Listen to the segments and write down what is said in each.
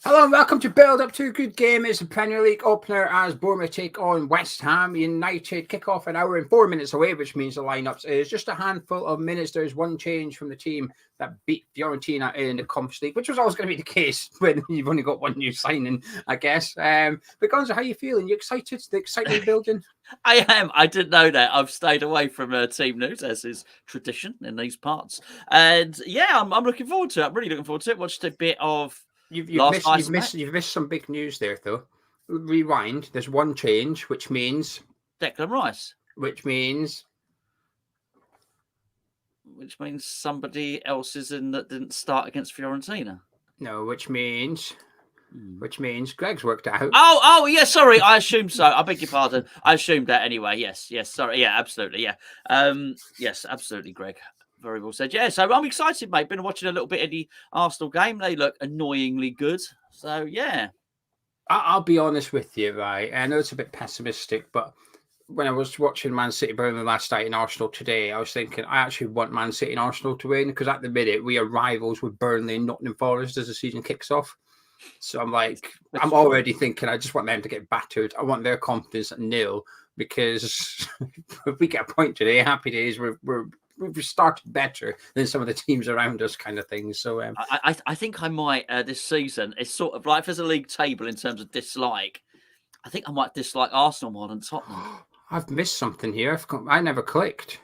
Hello and welcome to Build Up to a Good Game. It's a Premier League opener as Bournemouth take on West Ham United. Kick-off an hour and 4 minutes away, which means the lineups is just a handful of minutes. There's one change from the team that beat Fiorentina in the Conference League, which was always going to be the case when you've only got one new signing, I guess. But Gonzo, how are you feeling? You excited? The excitement building? I am. I didn't know that. I've stayed away from team news, as is tradition in these parts. And yeah, I'm looking forward to it. I'm really looking forward to it. Watched a bit of You've missed some big news there, though. Rewind. There's one change, which means Declan Rice. Which means somebody else is in that didn't start against Fiorentina. No, which means Greg's worked it out. Oh, yeah. Sorry, I assumed so. I beg your pardon. I assumed that anyway. Yes. Sorry. Yeah, absolutely. Yeah. Yes, absolutely, Greg. Very well said. Yeah, so I'm excited, mate. Been watching a little bit of the Arsenal game. They look annoyingly good. So, yeah. I'll be honest with you, right? I know it's a bit pessimistic, but when I was watching Man City Burnley last night and Arsenal today, I was thinking I actually want Man City and Arsenal to win because at the minute we are rivals with Burnley and Nottingham Forest as the season kicks off. So I'm already thinking I just want them to get battered. I want their confidence at nil because if we get a point today, happy days. We've started better than some of the teams around us, kind of thing. So I think I might this season. It's sort of like if there's a league table in terms of dislike. I think I might dislike Arsenal more than Tottenham. I've missed something here. I never clicked.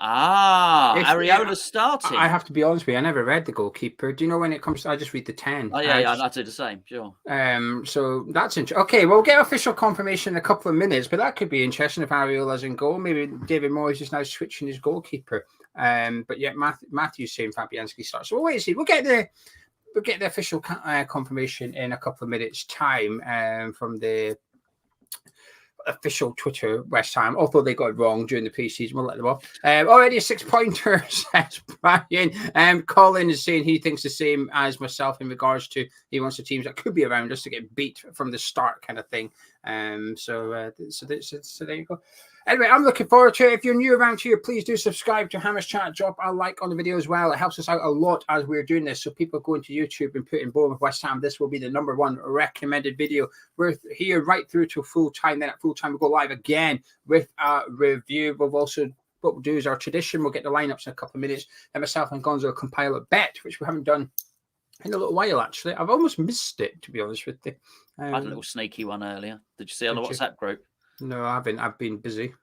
Areola starting. I have to be honest with you. I never read the goalkeeper. Do you know when it comes to? I just read the 10. Oh, yeah, I do the same. Sure. So that's interesting. Okay, we'll get official confirmation in a couple of minutes, but that could be interesting if Areola's in goal. Maybe David Moyes is now switching his goalkeeper. But yeah, Matthew's saying Fabianski starts. So we'll wait and see. We'll get the official confirmation in a couple of minutes' time from the official Twitter West Ham, although they got it wrong during the pre-season. We'll let them off. Already a 6-pointer, says Brian. Colin is saying he thinks the same as myself in regards to he wants the teams that could be around us to get beat from the start kind of thing. So there you go. Anyway, I'm looking forward to it. If you're new around here, please do subscribe to Hammer's Chat. Drop a like on the video as well. It helps us out a lot as we're doing this. So people go into YouTube and put in Bournemouth West Ham. This will be the #1 recommended video. We're here right through to full time. Then at full time, we'll go live again with a review. We'll also, what we'll do is our tradition. We'll get the lineups in a couple of minutes. And myself and Gonzo will compile a bet, which we haven't done in a little while, actually. I've almost missed it, to be honest with you. I had a little sneaky one earlier. Did you see on the WhatsApp group? No, I haven't. I've been busy.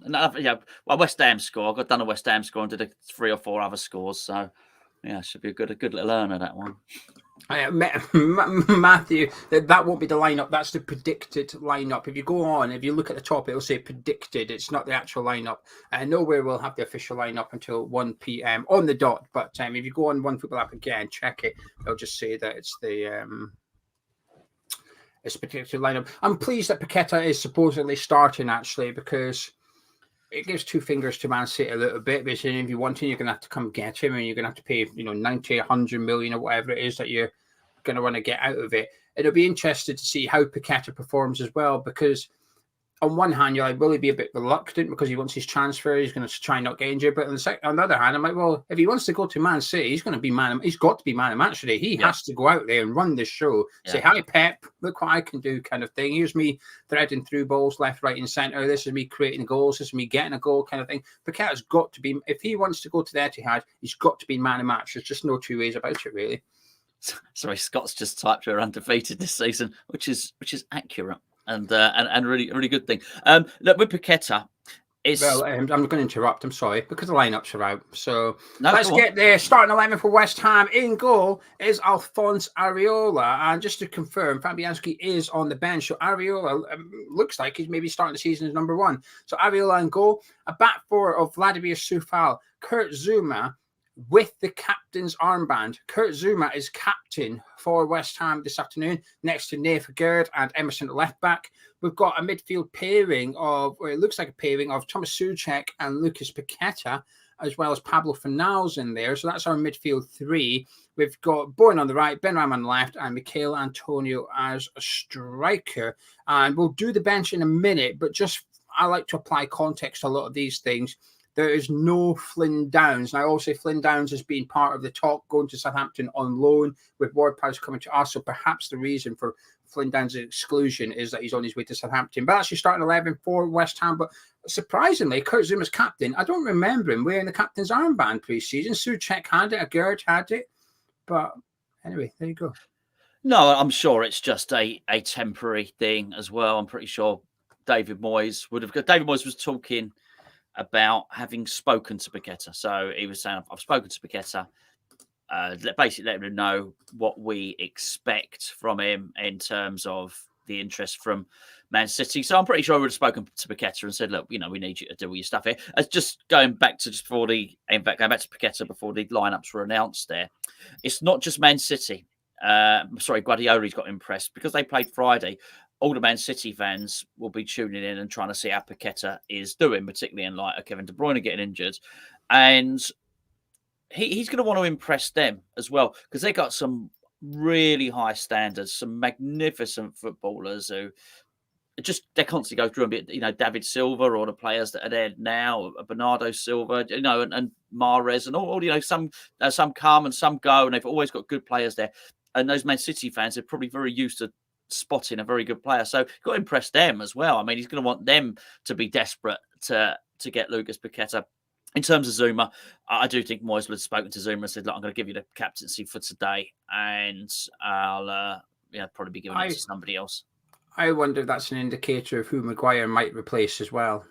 Well, West Ham score. I got done a West Ham score and did 3 or 4 other scores. So, yeah, should be a good little earner, that one. Matthew, that won't be the lineup. That's the predicted lineup. If you go on, if you look at the top, it'll say predicted. It's not the actual lineup. Nowhere will have the official lineup until 1 p.m. on the dot. But if you go on One Football app again, check it. They'll just say that it's the it's a particular lineup. I'm pleased that Paqueta is supposedly starting, actually, because it gives 2 fingers to Man City a little bit. Basically, if you want him, you're going to have to come get him, and you're going to have to pay 90, 100 million or whatever it is that you're going to want to get out of it. It'll be interesting to see how Paqueta performs as well, because on one hand, you're like, will he be a bit reluctant because he wants his transfer? He's going to try and not get injured. But on the other hand, I'm like, well, if he wants to go to Man City, he's got to be man of match today. He has to go out there and run this show. Yeah. Say, hi, Pep, look what I can do kind of thing. Here's me threading through balls left, right, and centre. This is me creating goals. This is me getting a goal kind of thing. Paqueta's got to be, if he wants to go to the Etihad, he's got to be man of match. There's just no 2 ways about it, really. Sorry, Scott's just typed we're undefeated this season, which is accurate. And really good thing. Look, with Paqueta, I'm going to interrupt. I'm sorry, because the lineups are out. So let's get the starting 11 for West Ham. In goal is Alphonse Areola, and just to confirm, Fabianski is on the bench. So Areola looks like he's maybe starting the season as #1. So Areola in goal, a back 4 of Vladimir Soufal, Kurt Zouma with the captain's armband. Kurt Zouma is captain for West Ham this afternoon, next to Nate Gerd and Emerson at left back. We've got a midfield pairing it looks like a pairing of Thomas Souček and Lucas Paqueta, as well as Pablo Fornals in there. So that's our midfield 3. We've got Bourne on the right, Ben Ram on the left, and Michail Antonio as a striker. And we'll do the bench in a minute, but I like to apply context to a lot of these things. there is no Flynn Downs. Now, also Flynn Downs has been part of the talk going to Southampton on loan, with Ward-Prowse coming to us. So perhaps the reason for Flynn Downs' exclusion is that he's on his way to Southampton. But that's your starting 11 for West Ham. But surprisingly, Kurt Zouma's captain. I don't remember him wearing the captain's armband pre-season. Souček had it, Agurd had it. But anyway, there you go. No, I'm sure it's just a temporary thing as well. I'm pretty sure David Moyes would have. David Moyes was talking about having spoken to Paqueta. So he was saying, I've spoken to Paqueta, basically letting him know what we expect from him in terms of the interest from Man City. So I'm pretty sure I would have spoken to Paqueta and said, look, we need you to do all your stuff here. Just going back to Paqueta before the lineups were announced there. It's not just Man City. Guardiola's got impressed because they played Friday. All the Man City fans will be tuning in and trying to see how Paqueta is doing, particularly in light of Kevin De Bruyne getting injured. And he's going to want to impress them as well because they got some really high standards, some magnificent footballers who they constantly go through and be, David Silva or the players that are there now, Bernardo Silva, and Mahrez and all, some come and some go, and they've always got good players there. And those Man City fans are probably very used to spotting a very good player. So you've got to impress them as well. I mean, he's going to want them to be desperate to get Lucas Paqueta. In terms of Zouma, I do think Moyes would have spoken to Zouma and said, look, I'm going to give you the captaincy for today, and I'll probably be giving it to somebody else. I wonder if that's an indicator of who Maguire might replace as well.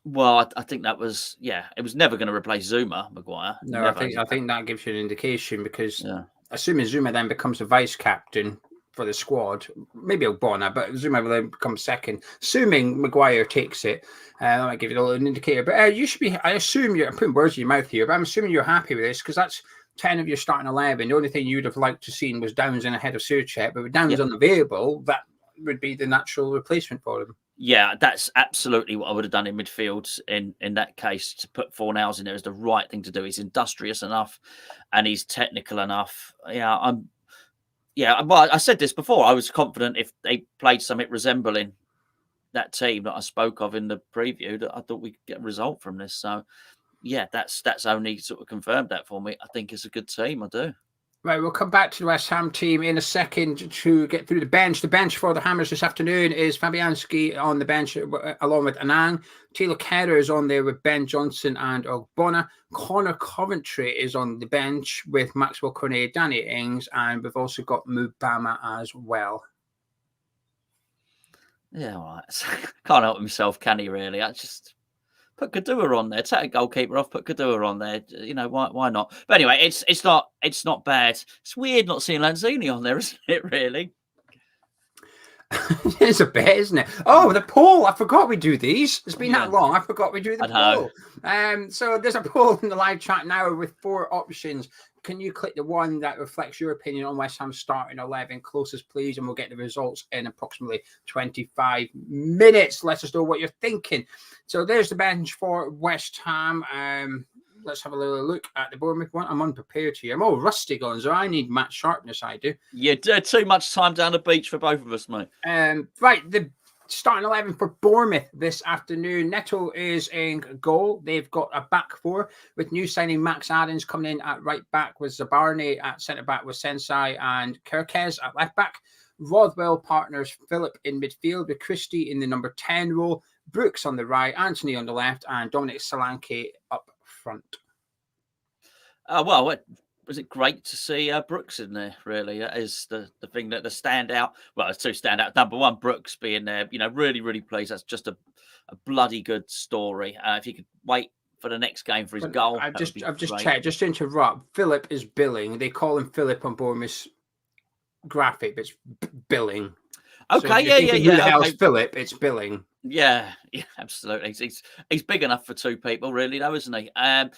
Well, I think that was, it was never going to replace Zouma, Maguire. No, never. I think that gives you an indication because assuming Zouma then becomes the vice captain for the squad, maybe Ogbonna, but Zouma will then become second. Assuming Maguire takes it, that might give you a little indicator. But you should be, I assume I'm putting words in your mouth here, but I'm assuming you're happy with this because that's 10 of your starting 11. The only thing you'd have liked to see was Downs in ahead of Souček, but with Downs unavailable, that would be the natural replacement for him. Yeah, that's absolutely what I would have done in midfield in that case. To put Fornals in there is the right thing to do. He's industrious enough and he's technical enough. Well, I said this before. I was confident if they played something resembling that team that I spoke of in the preview, that I thought we'd get a result from this. So, that's only sort of confirmed that for me. I think it's a good team. I do. Right, we'll come back to the West Ham team in a second to get through the bench. The bench for the Hammers this afternoon is Fabianski on the bench along with Anang. Taylor Kerr is on there with Ben Johnson and Ogbonna. Connor Coventry is on the bench with Maxwell Cornet, Danny Ings, and we've also got Mubama as well. Yeah, all right. Can't help himself, can he, really? I just... Put Kadua on there. Take a goalkeeper off. Put Kadua on there. Why not? But anyway, it's not bad. It's weird not seeing Lanzini on there, isn't it? Really, it's a bit, isn't it? Oh, the poll! I forgot we do these. It's been that long. I forgot we do the poll. So there's a poll in the live chat now with 4 options. Can you click the one that reflects your opinion on West Ham starting 11 closest, please? And we'll get the results in approximately 25 minutes. Let us know what you're thinking. So there's the bench for West Ham. Let's have a little look at the Bournemouth one. I'm unprepared here. I'm all rusty, Gonzo. I need match sharpness, I do. Yeah, too much time down the beach for both of us, mate. Right, the starting 11 for Bournemouth this afternoon. Neto is in goal. They've got a back 4 with new signing Max Adams coming in at right back with Zabarny, at centre back with Sensai and Kirkez at left back. Rothwell partners Philip in midfield with Christie in the number 10 role, Brooks on the right, Anthony on the left, and Dominic Solanke up front. Was it great to see Brooks in there? Really, that is the thing that the standout. Well, it's 2 standout. Number 1, Brooks being there. Really, really pleased. That's just a bloody good story. If you could wait for the next game for his goal, I've just checked. Just to interrupt, Philip is billing. They call him Philip on Bournemouth's graphic, but it's billing. Okay, so yeah. Who the hell's Philip? It's billing. Yeah, absolutely. He's big enough for 2 people, really, though, isn't he? And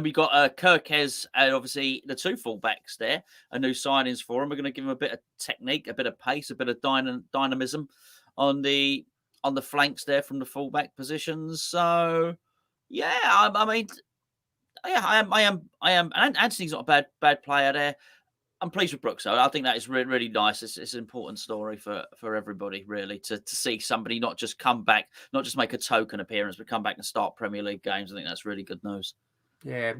we got Kirkez and obviously the 2 fullbacks there, new signings for him. We're going to give him a bit of technique, a bit of pace, a bit of dynamism on the flanks there from the fullback positions. So, I am. And Anthony's not a bad player there. I'm pleased with Brooks. I think that is really, really nice. It's an important story for everybody, really, to see somebody not just come back, not just make a token appearance, but come back and start Premier League games. I think that's really good news. Yeah,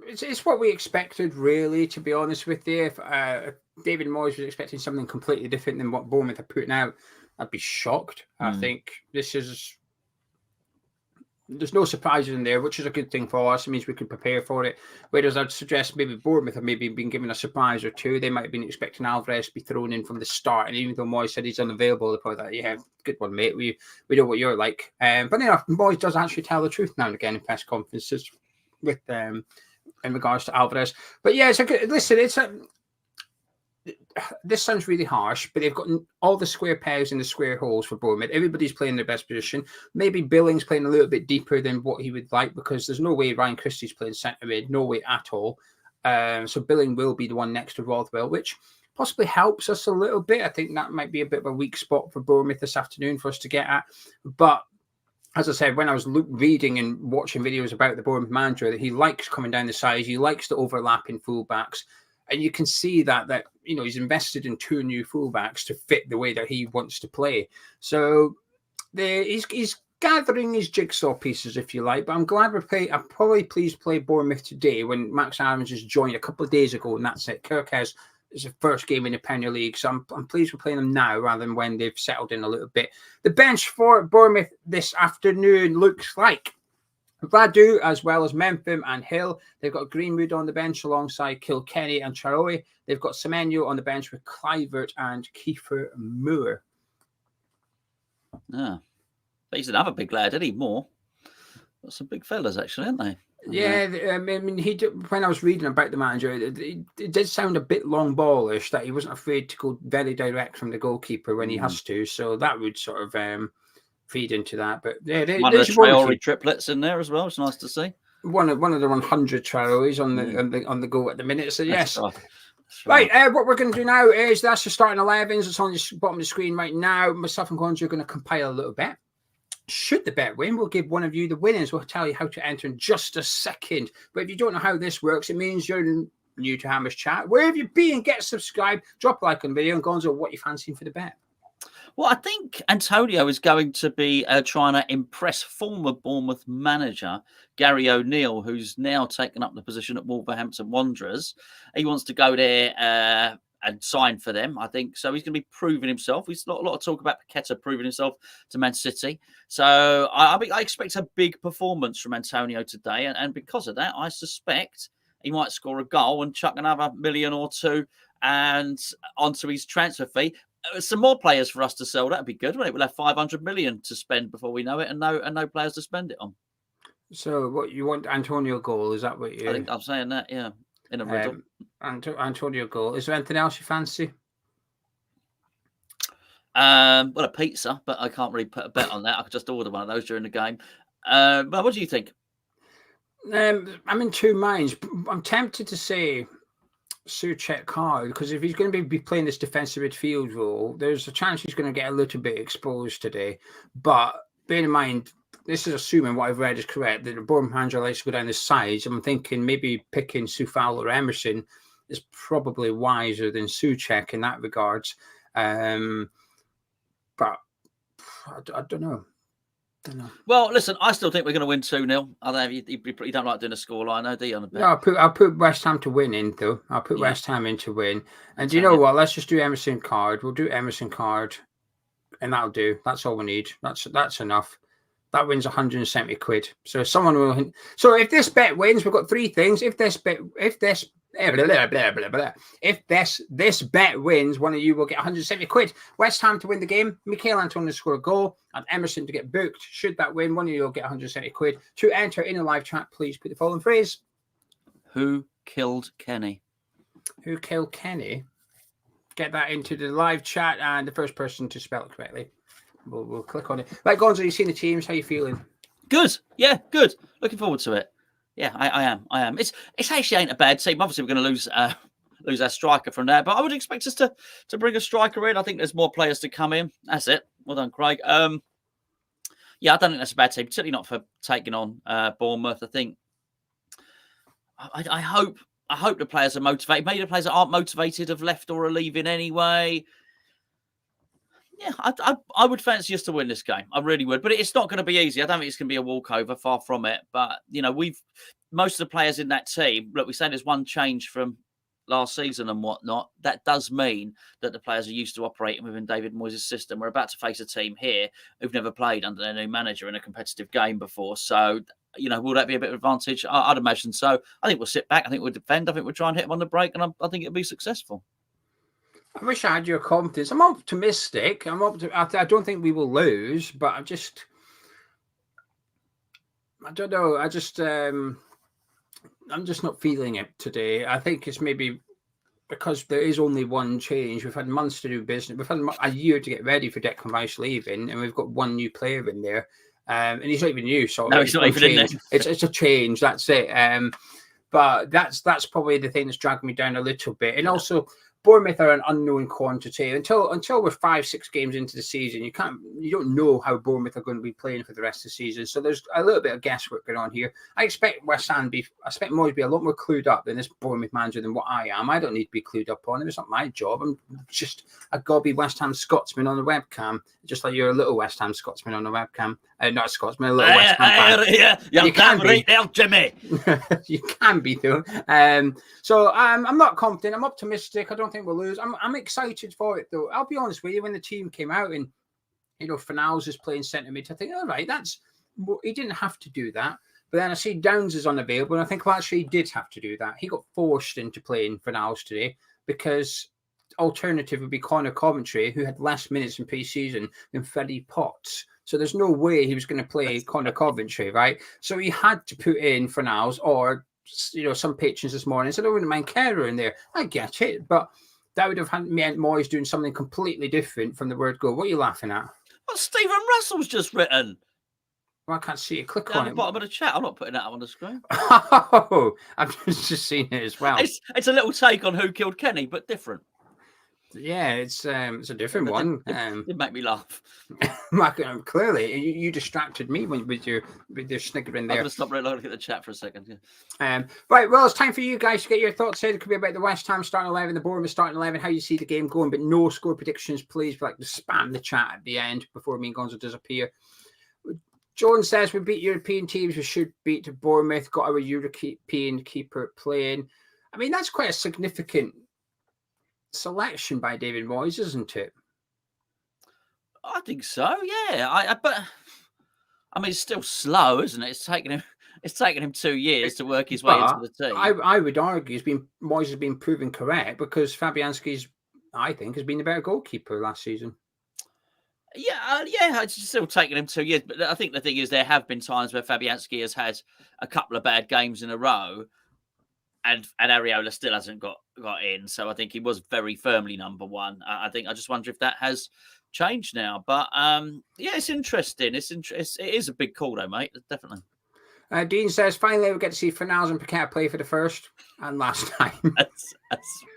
it's what we expected, really, to be honest with you. If David Moyes was expecting something completely different than what Bournemouth are putting out, I'd be shocked. I think there's no surprises in there, which is a good thing for us. It means we can prepare for it. Whereas I'd suggest maybe Bournemouth have maybe been given a surprise or two. They might have been expecting Alvarez to be thrown in from the start. And even though Moyes said he's unavailable, they're probably like, yeah, good one, mate. We know what you're like. But enough, Moyes does actually tell the truth now and again in press conferences with in regards to Alvarez. But yeah, it's a good, listen, this sounds really harsh, but they've got all the square pegs in the square holes for Bournemouth. Everybody's playing their best position. Maybe Billing's playing a little bit deeper than what he would like, because there's no way Ryan Christie's playing centre mid, no way at all. So Billing will be the one next to Rothwell, which possibly helps us a little bit. I think that might be a bit of a weak spot for Bournemouth this afternoon for us to get at. But as I said, when I was reading and watching videos about the Bournemouth manager, that he likes coming down the sides, he likes the overlapping fullbacks. And you can see that he's invested in 2 new fullbacks to fit the way that he wants to play. So he's gathering his jigsaw pieces, if you like. But I'm glad I'm probably pleased to play Bournemouth today when Max Aarons just joined a couple of days ago, and that's it. Kirk has his first game in the Premier League, so I'm pleased we're playing them now rather than when they've settled in a little bit. The bench for Bournemouth this afternoon looks like Radu, as well as Memphis and Hill. They've got Greenwood on the bench alongside Kilkenny and Traore. They've got Semenyo on the bench with Kluivert and Kiefer Moore. Yeah. But he's another big lad, isn't he? More. Got some big fellas, actually, aren't they? Yeah, I mean, when I was reading about the manager, it did sound a bit long ballish, that he wasn't afraid to go very direct from the goalkeeper when he has to. So that would sort of feed into that. But yeah, one of the Traore triplets in there as well. It's nice to see. One of the 100 Traores on the go at the minute. So yes. Right. What we're going to do now is that's the starting 11s. It's on the bottom of the screen right now. Myself and Gonzo are going to compile a little bet. Should the bet win, we'll give one of you the winners. We'll tell you how to enter in just a second. But if you don't know how this works, it means you're new to Hammer's Chat. Wherever you be, and get subscribed, drop a like on the video, and Gonzo, what you fancying for the bet? Well, I think Antonio is going to be trying to impress former Bournemouth manager Gary O'Neill, who's now taken up the position at Wolverhampton Wanderers. He wants to go there and sign for them, I think. So he's going to be proving himself. There's a lot of talk about Paqueta proving himself to Man City. So I expect a big performance from Antonio today. And because of that, I suspect he might score a goal and chuck another million or two and onto his transfer fee. Some more players for us to sell. That'd be good, wouldn't it? We'll have 500 million to spend before we know it, and no players to spend it on. So, what you want, Antonio goal? Is that what you? I think I'm saying that, yeah, in a riddle. Antonio goal. Is there anything else you fancy? Well, a pizza, but I can't really put a bet on that. I could just order one of those during the game. But what do you think? I'm in 2 minds. I'm tempted to say Souček card, because if he's going to be playing this defensive midfield role, there's a chance he's going to get a little bit exposed today. But bear in mind, this is assuming what I've read is correct, that the Bournemouth manager likes to go down the sides. I'm thinking maybe picking Soufal or Emerson is probably wiser than Souček in that regards. But I don't know. Well, listen, I still think we're going to win 2-0. I don't know, you don't like doing a scoreline, do you? On the bet? No, I'll put West Ham to win in, though. I'll put West Ham in to win. And do you know what? Let's just do Emerson card. We'll do Emerson card, and that'll do. That's all we need. That's enough. That wins 170 quid. So someone will. So if this bet wins, we've got 3 things. If this bet wins, one of you will get 170 quid. West Ham to win the game, Michail Antonio to score a goal, and Emerson to get booked. Should that win, one of you will get 170 quid. To enter in a live chat, please put the following phrase: Who killed Kenny? Who killed Kenny? Get that into the live chat, and the first person to spell it correctly, we'll click on it. Right, Gonzo, you've seen the teams. How are you feeling? Good. Yeah, good. Looking forward to it. Yeah, I am. It's actually ain't a bad team. Obviously, we're going to lose our striker from there, but I would expect us to bring a striker in. I think there's more players to come in. That's it. Well done, Craig. Yeah, I don't think that's a bad team, particularly not for taking on Bournemouth. I think I hope I hope the players are motivated. Maybe the players that aren't motivated have left or are leaving anyway. Yeah, I would fancy us to win this game. I really would. But it's not going to be easy. I don't think it's going to be a walkover, far from it. But, most of the players in that team, look, we say there's one change from last season and whatnot. That does mean that the players are used to operating within David Moyes' system. We're about to face a team here who've never played under their new manager in a competitive game before. So, will that be a bit of advantage? I'd imagine so. I think we'll sit back. I think we'll defend. I think we'll try and hit them on the break. And I think it'll be successful. I wish I had your confidence. I'm optimistic. I don't think we will lose, but I don't know. I'm just not feeling it today. I think it's maybe because there is only one change. We've had months to do business. We've had a year to get ready for Declan Rice leaving, and we've got one new player in there. And he's not even new. So no, he's not even in there. It's a change. That's it. But that's probably the thing that's dragging me down a little bit. And also, Bournemouth are an unknown quantity until we're 5-6 games into the season. You don't know how Bournemouth are going to be playing for the rest of the season. So there's a little bit of guesswork going on here. I expect Moyes to be a lot more clued up than this Bournemouth manager than what I am. I don't need to be clued up on him. It's not my job. I'm just a gobby West Ham Scotsman on the webcam, just like you're a little West Ham Scotsman on the webcam. Not a Scotsman, a little West Ham fan. You can be right there, Jimmy. You can be though. So I'm not confident. I'm optimistic. I don't think we'll lose. I'm excited for it though. I'll be honest with you. When the team came out and Fornals is playing centre mid, I think, all right, he didn't have to do that. But then I see Downs is unavailable, and I think, well, actually, he did have to do that. He got forced into playing Fornals today because alternative would be Connor Coventry, who had less minutes in pre-season than Freddie Potts. So there's no way he was going to play Connor Coventry, right? So he had to put in Fornals, or some patrons this morning said, I wouldn't mind Kerr in there. I get it, but that would have meant Moyes doing something completely different from the word go. What are you laughing at? Well, Stephen Russell's just written. Well, I can't see it. Click down on the it. Bottom of the chat. I'm not putting that up on the screen. Oh, I've just seen it as well. It's a little take on Who Killed Kenny, but different. Yeah, it's a different one. It made me laugh. Clearly, you distracted me with your sniggering there. I'm going to stop looking at the chat for a second. Yeah. Right, well, it's time for you guys to get your thoughts in. It could be about the West Ham starting 11, the Bournemouth starting 11, how you see the game going, but no score predictions, please. Like to spam the chat at the end before me and Gonzo disappear. Jones says we beat European teams. We should beat Bournemouth. Got our European keeper playing. I mean, that's quite a significant selection by David Moyes, isn't it? I think so. Yeah, but I mean, it's still slow, isn't it? It's taken him 2 years to work his way into the team. I would argue Moyes has been proven correct because Fabianski's, I think, has been the better goalkeeper last season. Yeah, it's still taken him 2 years. But I think the thing is, there have been times where Fabianski has had a couple of bad games in a row, and Areola still hasn't got in. So I think he was very firmly number one. I just wonder if that has changed now. But yeah, it's interesting. It is a big call though, mate. Definitely. Dean says, finally, we get to see Fornals and Paqueta play for the first and last time. That's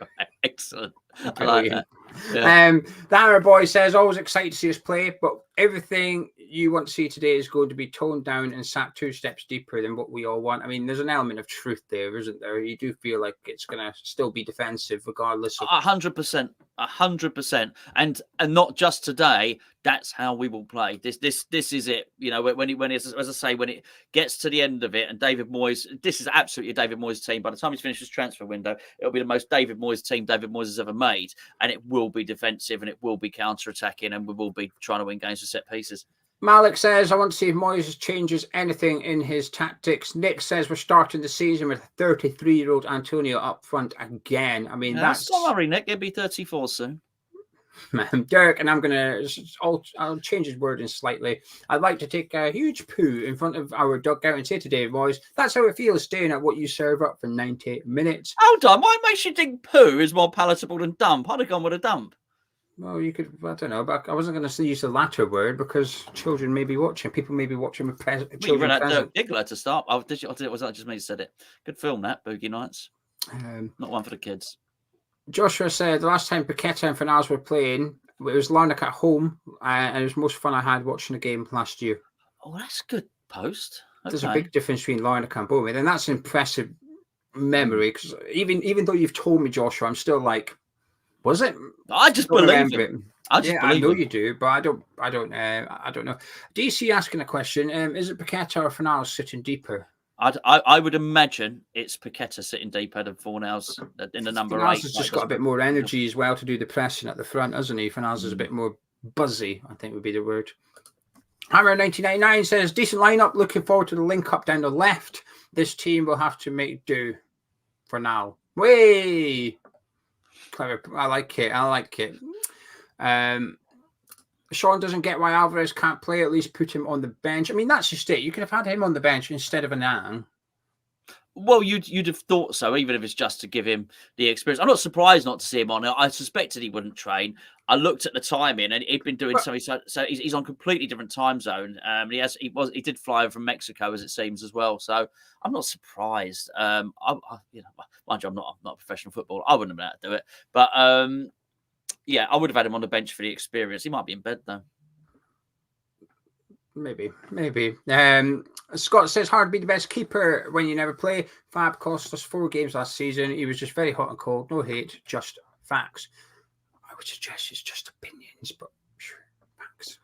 right. Excellent. I like that. Yeah. The Hammer Boy says, always excited to see us play, but everything you want to see today is going to be toned down and sat 2 steps deeper than what we all want. I mean, there's an element of truth there, isn't there? You do feel like it's going to still be defensive regardless of... 100%. 100%. And not just today, that's how we will play. This is it. When as I say, when it gets to the end of it, and David Moyes, this is absolutely a David Moyes team. By the time he's finished his transfer window, it'll be the most David Moyes team David Moyes has ever made, and it will be defensive and it will be counter-attacking, and we will be trying to win games with set pieces. Malik says, I want to see if Moyes changes anything in his tactics. Nick says, we're starting the season with a 33-year-old Antonio up front again. I mean, that's... Don't worry, Nick. He'll be 34 soon. Derek, and I'll change his wording slightly. I'd like to take a huge poo in front of our dugout and say to Dave Moyes, that's how it feels staying at what you serve up for 98 minutes. Hold on, what makes you think poo is more palatable than dump? I'd have gone with a dump. Well, you could, I don't know, but I wasn't going to use the latter word because children may be watching. People may be watching with children. You ran out Dirk Diggler to start. Was that just me who said it? Good film, that, Boogie Nights. Not one for the kids. Joshua said, the last time Paqueta and Fornals were playing, it was Larnaca at home, and it was the most fun I had watching the game last year. Oh, that's a good post. Okay. There's a big difference between Larnaca and Bournemouth, and that's impressive memory, because even though you've told me, Joshua, I'm still like, was it? I just believe it. I know you do, but I don't know. DC asking a question: is it Paqueta or Fornals sitting deeper? I would imagine it's Paqueta sitting deeper than Fornals in the number 8. Fornals has just got a bit more energy as well to do the pressing at the front, hasn't he? Fornals is a bit more buzzy, I think would be the word. Hammer 1999 says decent lineup. Looking forward to the link up down the left. This team will have to make do for now. Way clever. I like it. Sean doesn't get why Alvarez can't play. At least put him on the bench. I mean, that's just it. You could have had him on the bench instead of Anang. Well, you'd have thought so, even if it's just to give him the experience. I'm not surprised not to see him on it. I suspected he wouldn't train. I looked at the timing, and he'd been doing something. So he's on a completely different time zone. He did fly over from Mexico, as it seems, as well. So I'm not surprised. Mind you, I'm not a professional footballer. I wouldn't have been able to do it, but yeah, I would have had him on the bench for the experience. He might be in bed though. Maybe. Scott says hard to be the best keeper when you never play. Fab cost us 4 games last season. He was just very hot and cold. No hate, just facts. I would suggest it's just opinions, but sure, facts.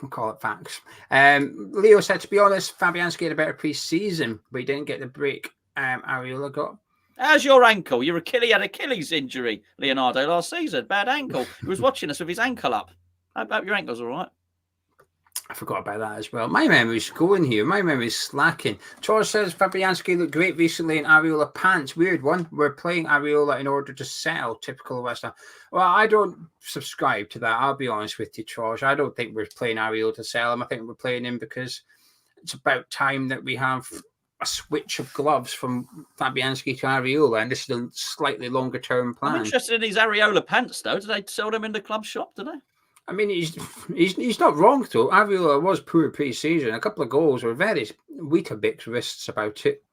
We'll call it facts. Leo said, to be honest, Fabianski had a better pre-season, but he didn't get the break Areola got. How's your ankle? Your Achilles had Achilles injury, Leonardo, last season. Bad ankle. He was watching us with his ankle up. I hope your ankle's all right. I forgot about that as well. My memory's going here. My memory's slacking. George says Fabianski looked great recently in Areola pants. Weird one. We're playing Areola in order to sell. Typical West Ham. Well, I don't subscribe to that. I'll be honest with you, George. I don't think we're playing Areola to sell him. I think we're playing him because it's about time that we have a switch of gloves from Fabianski to Areola, and this is a slightly longer term plan. I'm interested in these Areola pants, though. Do they sell them in the club shop? Do they? I mean, he's not wrong though. Areola was poor pre-season. A couple of goals were very Weetabix wrists about it.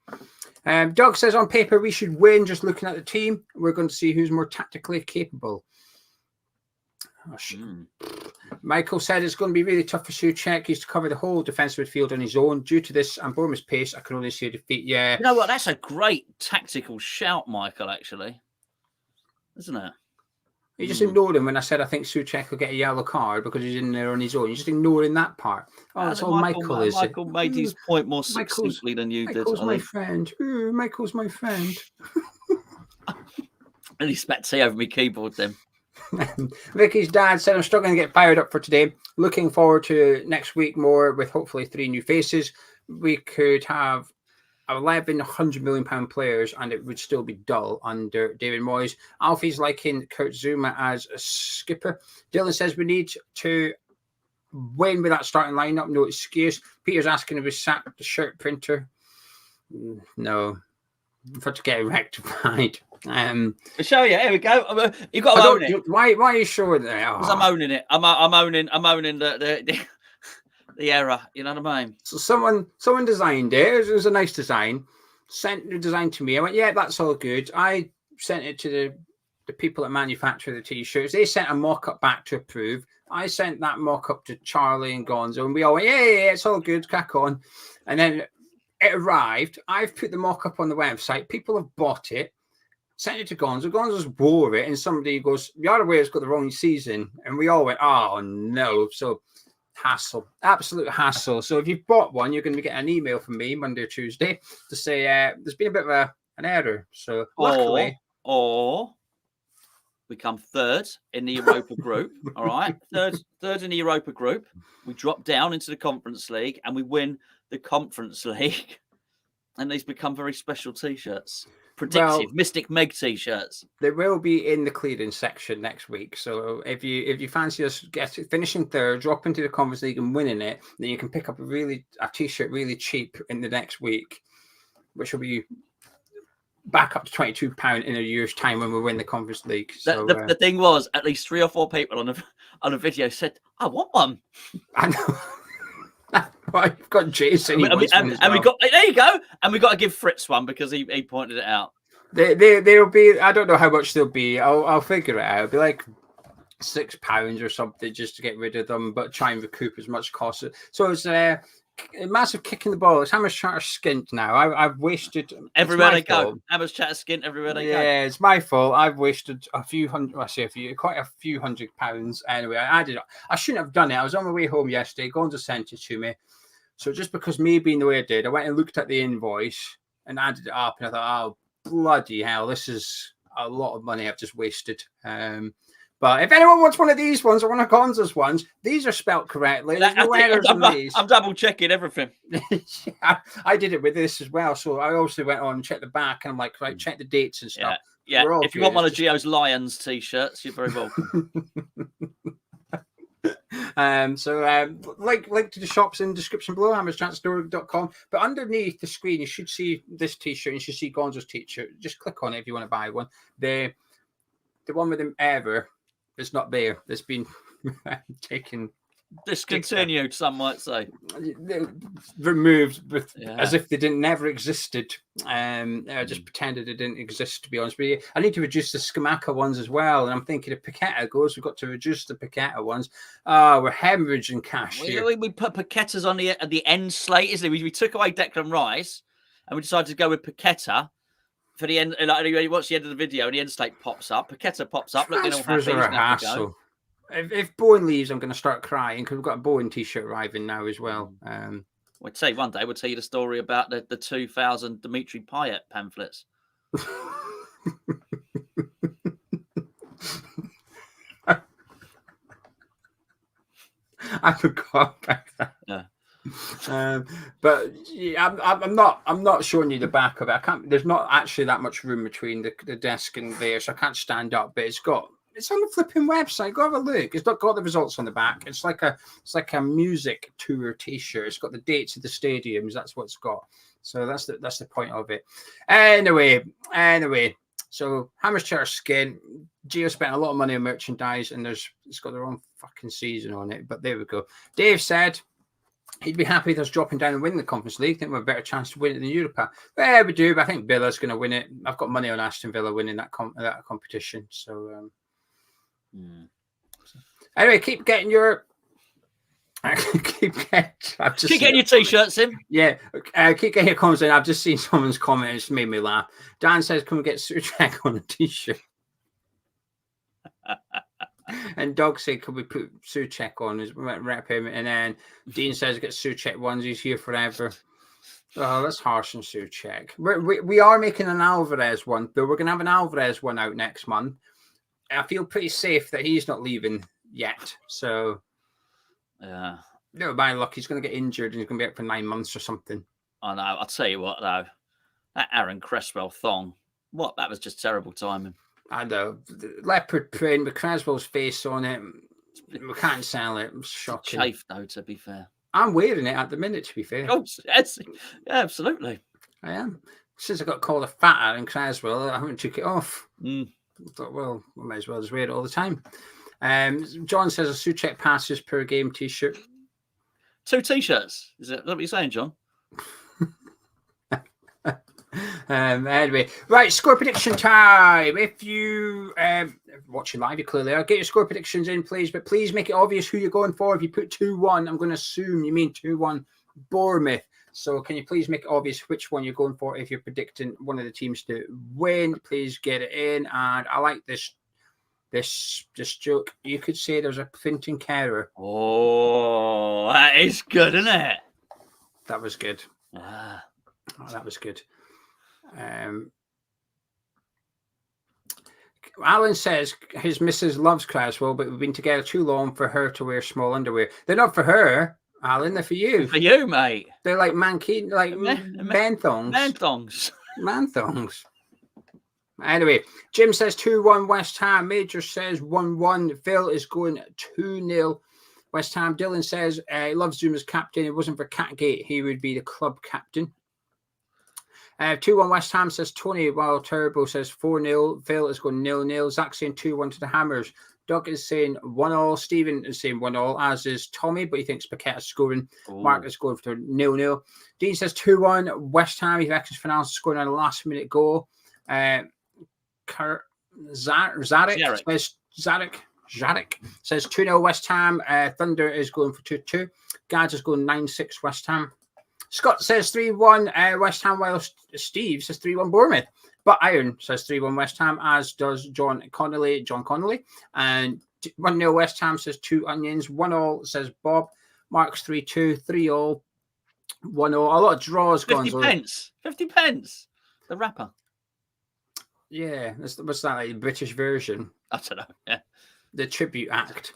Doug says on paper we should win. Just looking at the team, we're going to see who's more tactically capable. Michael said it's going to be really tough for Souček. He's to cover the whole defensive midfield on his own. Due to this and Bournemouth's pace, I can only see a defeat. Yeah, you know what? That's a great tactical shout, Michael. Actually, isn't it? You just ignored him when I said I think Souček will get a yellow card because he's in there on his own. You're just ignoring that part. Oh, that's all Michael is. Michael made his point more succinctly than you did. Michael's my friend. Ooh, Michael's my friend. And he spat tea over my keyboard then. Vicky's dad said, I'm struggling to get fired up for today. Looking forward to next week more with hopefully 3 new faces. We could have 1,100 million pound players and it would still be dull under David Moyes. Alfie's liking Kurt Zuma as a skipper. Dylan says we need to win with that starting lineup. No excuse. Peter's asking if we sacked the shirt printer. No. For to get it rectified. I'll show you. Here we go. You've got to own it. Why are you sure that? Because I'm owning it. I'm owning the error. You know what I mean? So someone designed it. It was a nice design. Sent the design to me. I went, yeah, that's all good. I sent it to the people that manufacture the t-shirts. They sent a mock-up back to approve. I sent that mock-up to Charlie and Gonzo, and we all went, yeah, it's all good. Crack on. And then it arrived. I've put the mock-up on the website. People have bought it. Sent it to Gonzo. Gonzo's wore it, and somebody goes, "You're aware it's got the wrong season." And we all went, "Oh no!" So hassle, absolute hassle. So if you've bought one, you're going to be getting an email from me Monday or Tuesday to say there's been a bit of an error. So luckily, or we come third in the Europa group. All right, third in the Europa group. We drop down into the Conference League and we win the Conference League, and these become very special T-shirts. Predictive Mystic Meg T-shirts. They will be in the clearance section next week. So if you fancy us finishing third, drop into the Conference League and winning it, then you can pick up a T-shirt really cheap in the next week, which will be back up to £22 in a year's time when we win the Conference League. So the thing was, at least 3 or 4 people on a video said, "I want one." I know. Well, you've got Jason. And we got there you go, and we got to give Fritz one because he pointed it out. They'll be. I don't know how much they'll be. I'll figure it out. It'll be like £6 or something just to get rid of them, but try and recoup as much cost. So it's massive kick in the balls. Hammers Charter skint now. I've wasted everywhere they go. Hammers Charter skint everywhere they go. Yeah, it's my fault. I've wasted quite a few £100. Anyway, I shouldn't have done it. I was on my way home yesterday. Gonzo sent it to me. So just because me being the way I did, I went and looked at the invoice and added it up, and I thought, oh, bloody hell, this is a lot of money I've just wasted. But if anyone wants one of these ones or one of Gonzo's ones, these are spelt correctly. There's no errors on these. I'm double checking everything. I did it with this as well. So I also went on and checked the back, and I'm like, right, check the dates and stuff. Yeah. If you want one of Geo's Lions t-shirts, you're very welcome. Link to the shops in the description below, hammerstransstore.com. But underneath the screen, you should see this t-shirt. You should see Gonzo's t-shirt. Just click on it if you want to buy one. The one with him ever. It's not there. It's been taken, discontinued. Some might say removed, as if they never existed. I just pretended it didn't exist. To be honest with you, I need to reduce the Skamaka ones as well. And I'm thinking if Paqueta goes, we've got to reduce the Paqueta ones. We're hemorrhaging cash here. We put Paqueta's on the end slate, isn't it? We took away Declan Rice, and we decided to go with Paqueta. For the end, like you watch the end of the video, and the end slate pops up. Paqueta pops up. Transfers are a hassle. If Bowen leaves, I'm going to start crying because we've got a Bowen t-shirt arriving now as well. We'll tell you one day. We'll tell you the story about the 2000 Dimitri Payet pamphlets. I forgot about that. Yeah. But yeah, I'm not showing you the back of it. I can't. There's not actually that much room between the desk and there, so I can't stand up. But it's on the flipping website. Go have a look. It's not got the results on the back. It's like a music tour T-shirt. It's got the dates of the stadiums. That's what it's got. So that's the point of it. Anyway. So Hammers Charter skin. Geo spent a lot of money on merchandise, and it's got their own fucking season on it. But there we go. Dave said he'd be happy with us dropping down and winning the Conference League. I think we have a better chance to win it than Europa. Yeah, we do, but I think Villa's going to win it. I've got money on Aston Villa winning that competition. So, anyway, keep getting your t-shirts in. Yeah, keep getting your comments in. I've just seen someone's comment. It's made me laugh. Dan says, "Can we get Suchek on a t-shirt?" And Dog said, "Could we put Suchek on as rep him?" And then Dean says, "Get Suchek ones. He's here forever." Oh, that's harsh on Suchek. We are making an Alvarez one, though. We're going to have an Alvarez one out next month. I feel pretty safe that he's not leaving yet. So, yeah, no, by luck, he's going to get injured and he's going to be out for 9 months or something. I know. I'll tell you what, though, that Aaron Cresswell thong, that was just terrible timing. I know. The leopard print with Cresswell's face on it. We can't sell it. It's shocking. It's chafe, though, to be fair. I'm wearing it at the minute, to be fair. Oh, yes. Yeah, absolutely. I am. Since I got called a fat Aaron Cresswell, I haven't took it off. I thought, well, I might as well just wear it all the time. John says a Suchek passes per game t-shirt. 2 t-shirts. Is that what you're saying, John? Anyway, right, score prediction time. If you watching live, you clearly are. Get your score predictions in, please, but please make it obvious who you're going for. If you put 2-1, I'm going to assume you mean 2-1 Bournemouth. So can you please make it obvious which one you're going for? If you're predicting one of the teams to win, please get it in. And I like this joke. You could say there's a Finton Carer. Oh, that is good, isn't it? That was good. Oh, that was good. Alan says his missus loves Cresswell, but we've been together too long for her to wear small underwear. They're not for her, Alan. They're for you. For you, mate. They're like man thongs. Man thongs. Anyway, Jim says 2-1 West Ham. Major says 1-1. Phil is going 2-0 West Ham. Dylan says he loves Zoom as captain. If it wasn't for Catgate, he would be the club captain. 2-1 West Ham says Tony, while Turbo says 4-0. Phil is going 0-0. Zach saying 2-1 to the Hammers. Doug is saying 1-1. Stephen is saying 1-1, as is Tommy, but he thinks Paqueta's scoring. Ooh. Mark is going for 0-0. Dean says 2-1 West Ham. He reckons Fernandes is scoring on a last-minute goal. Zarek says Zarek Jarek says 2-0 West Ham. Thunder is going for 2-2. Gads is going 9-6 West Ham. Scott says 3-1 West Ham, while Steve says 3-1 Bournemouth. But Iron says 3-1 West Ham, as does John Connolly. And 1-0 West Ham says 2 Onions. 1-0 says Bob. Mark's 3-2. 3-0. 1-0. A lot of draws. 50 pence. 50 pence. The rapper. Yeah. What's that, like the British version? I don't know. Yeah. The tribute act.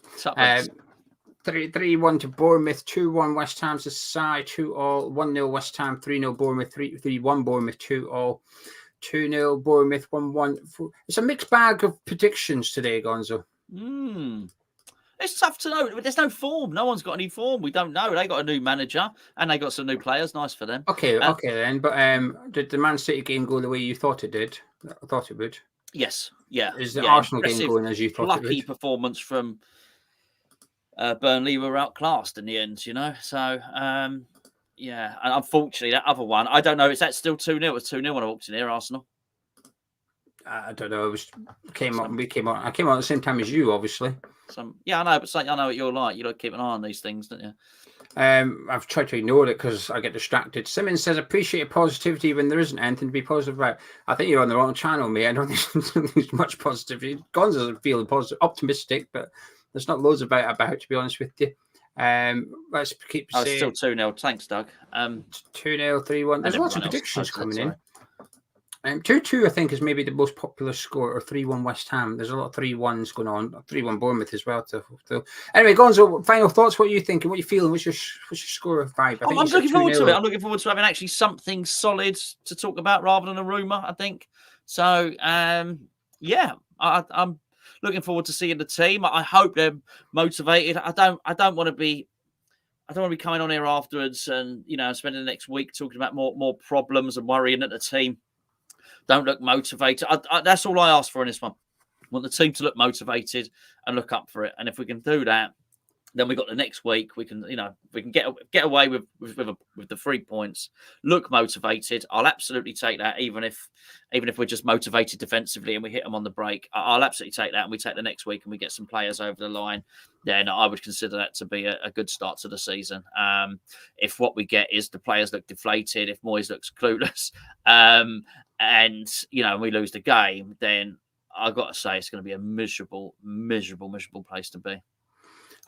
3-1 to Bournemouth, 2-1 West Ham to Sai, 2-2, 1-0 West Ham, 3-0 Bournemouth, 3-1 Bournemouth, 2-2, 2-0 Bournemouth, 1-1. It's a mixed bag of predictions today, Gonzo. It's tough to know. There's no form. No one's got any form. We don't know. They got a new manager and they got some new players. Nice for them. Okay then. But did the Man City game go the way you thought it did? I thought it would. Yes. Yeah. Is the Arsenal game going as you thought it would? Lucky performance from Burnley were outclassed in the end, So, and unfortunately, that other one, I don't know. Is that still 2-0? It was 2-0 when I walked in here, Arsenal. I don't know. We came on. I came on at the same time as you, obviously. I know, but I know what you're like. You like keep an eye on these things, don't you? I've tried to ignore it because I get distracted. Simmons says, appreciate positivity when there isn't anything to be positive about. I think you're on the wrong channel, mate. I don't think there's much positivity. Gonzo's feeling positive, optimistic, but there's not loads about, to be honest with you. Let's keep saying... It's still 2-0. Thanks, Doug. 2-0, 3-1. There's lots of predictions coming in. 2-2, I think, is maybe the most popular score, or 3-1 West Ham. There's a lot of 3-1s going on. 3-1 Bournemouth as well. Anyway, Gonzo, final thoughts. What are you thinking? What are you feeling? What's your score of 5? I'm looking forward to it. I'm looking forward to having actually something solid to talk about rather than a rumour, I think. So, I'm looking forward to seeing the team. I hope they're motivated. I don't want to be coming on here afterwards and spending the next week talking about more problems and worrying that the team don't look motivated. That's all I ask for in this one. I want the team to look motivated and look up for it. And if we can do that, then we got the next week. We can get away with the 3 points. Look motivated. I'll absolutely take that, even if we're just motivated defensively and we hit them on the break. I'll absolutely take that, and we take the next week and we get some players over the line. Then I would consider that to be a good start to the season. If what we get is the players look deflated, if Moyes looks clueless, and we lose the game, then I've got to say it's going to be a miserable place to be.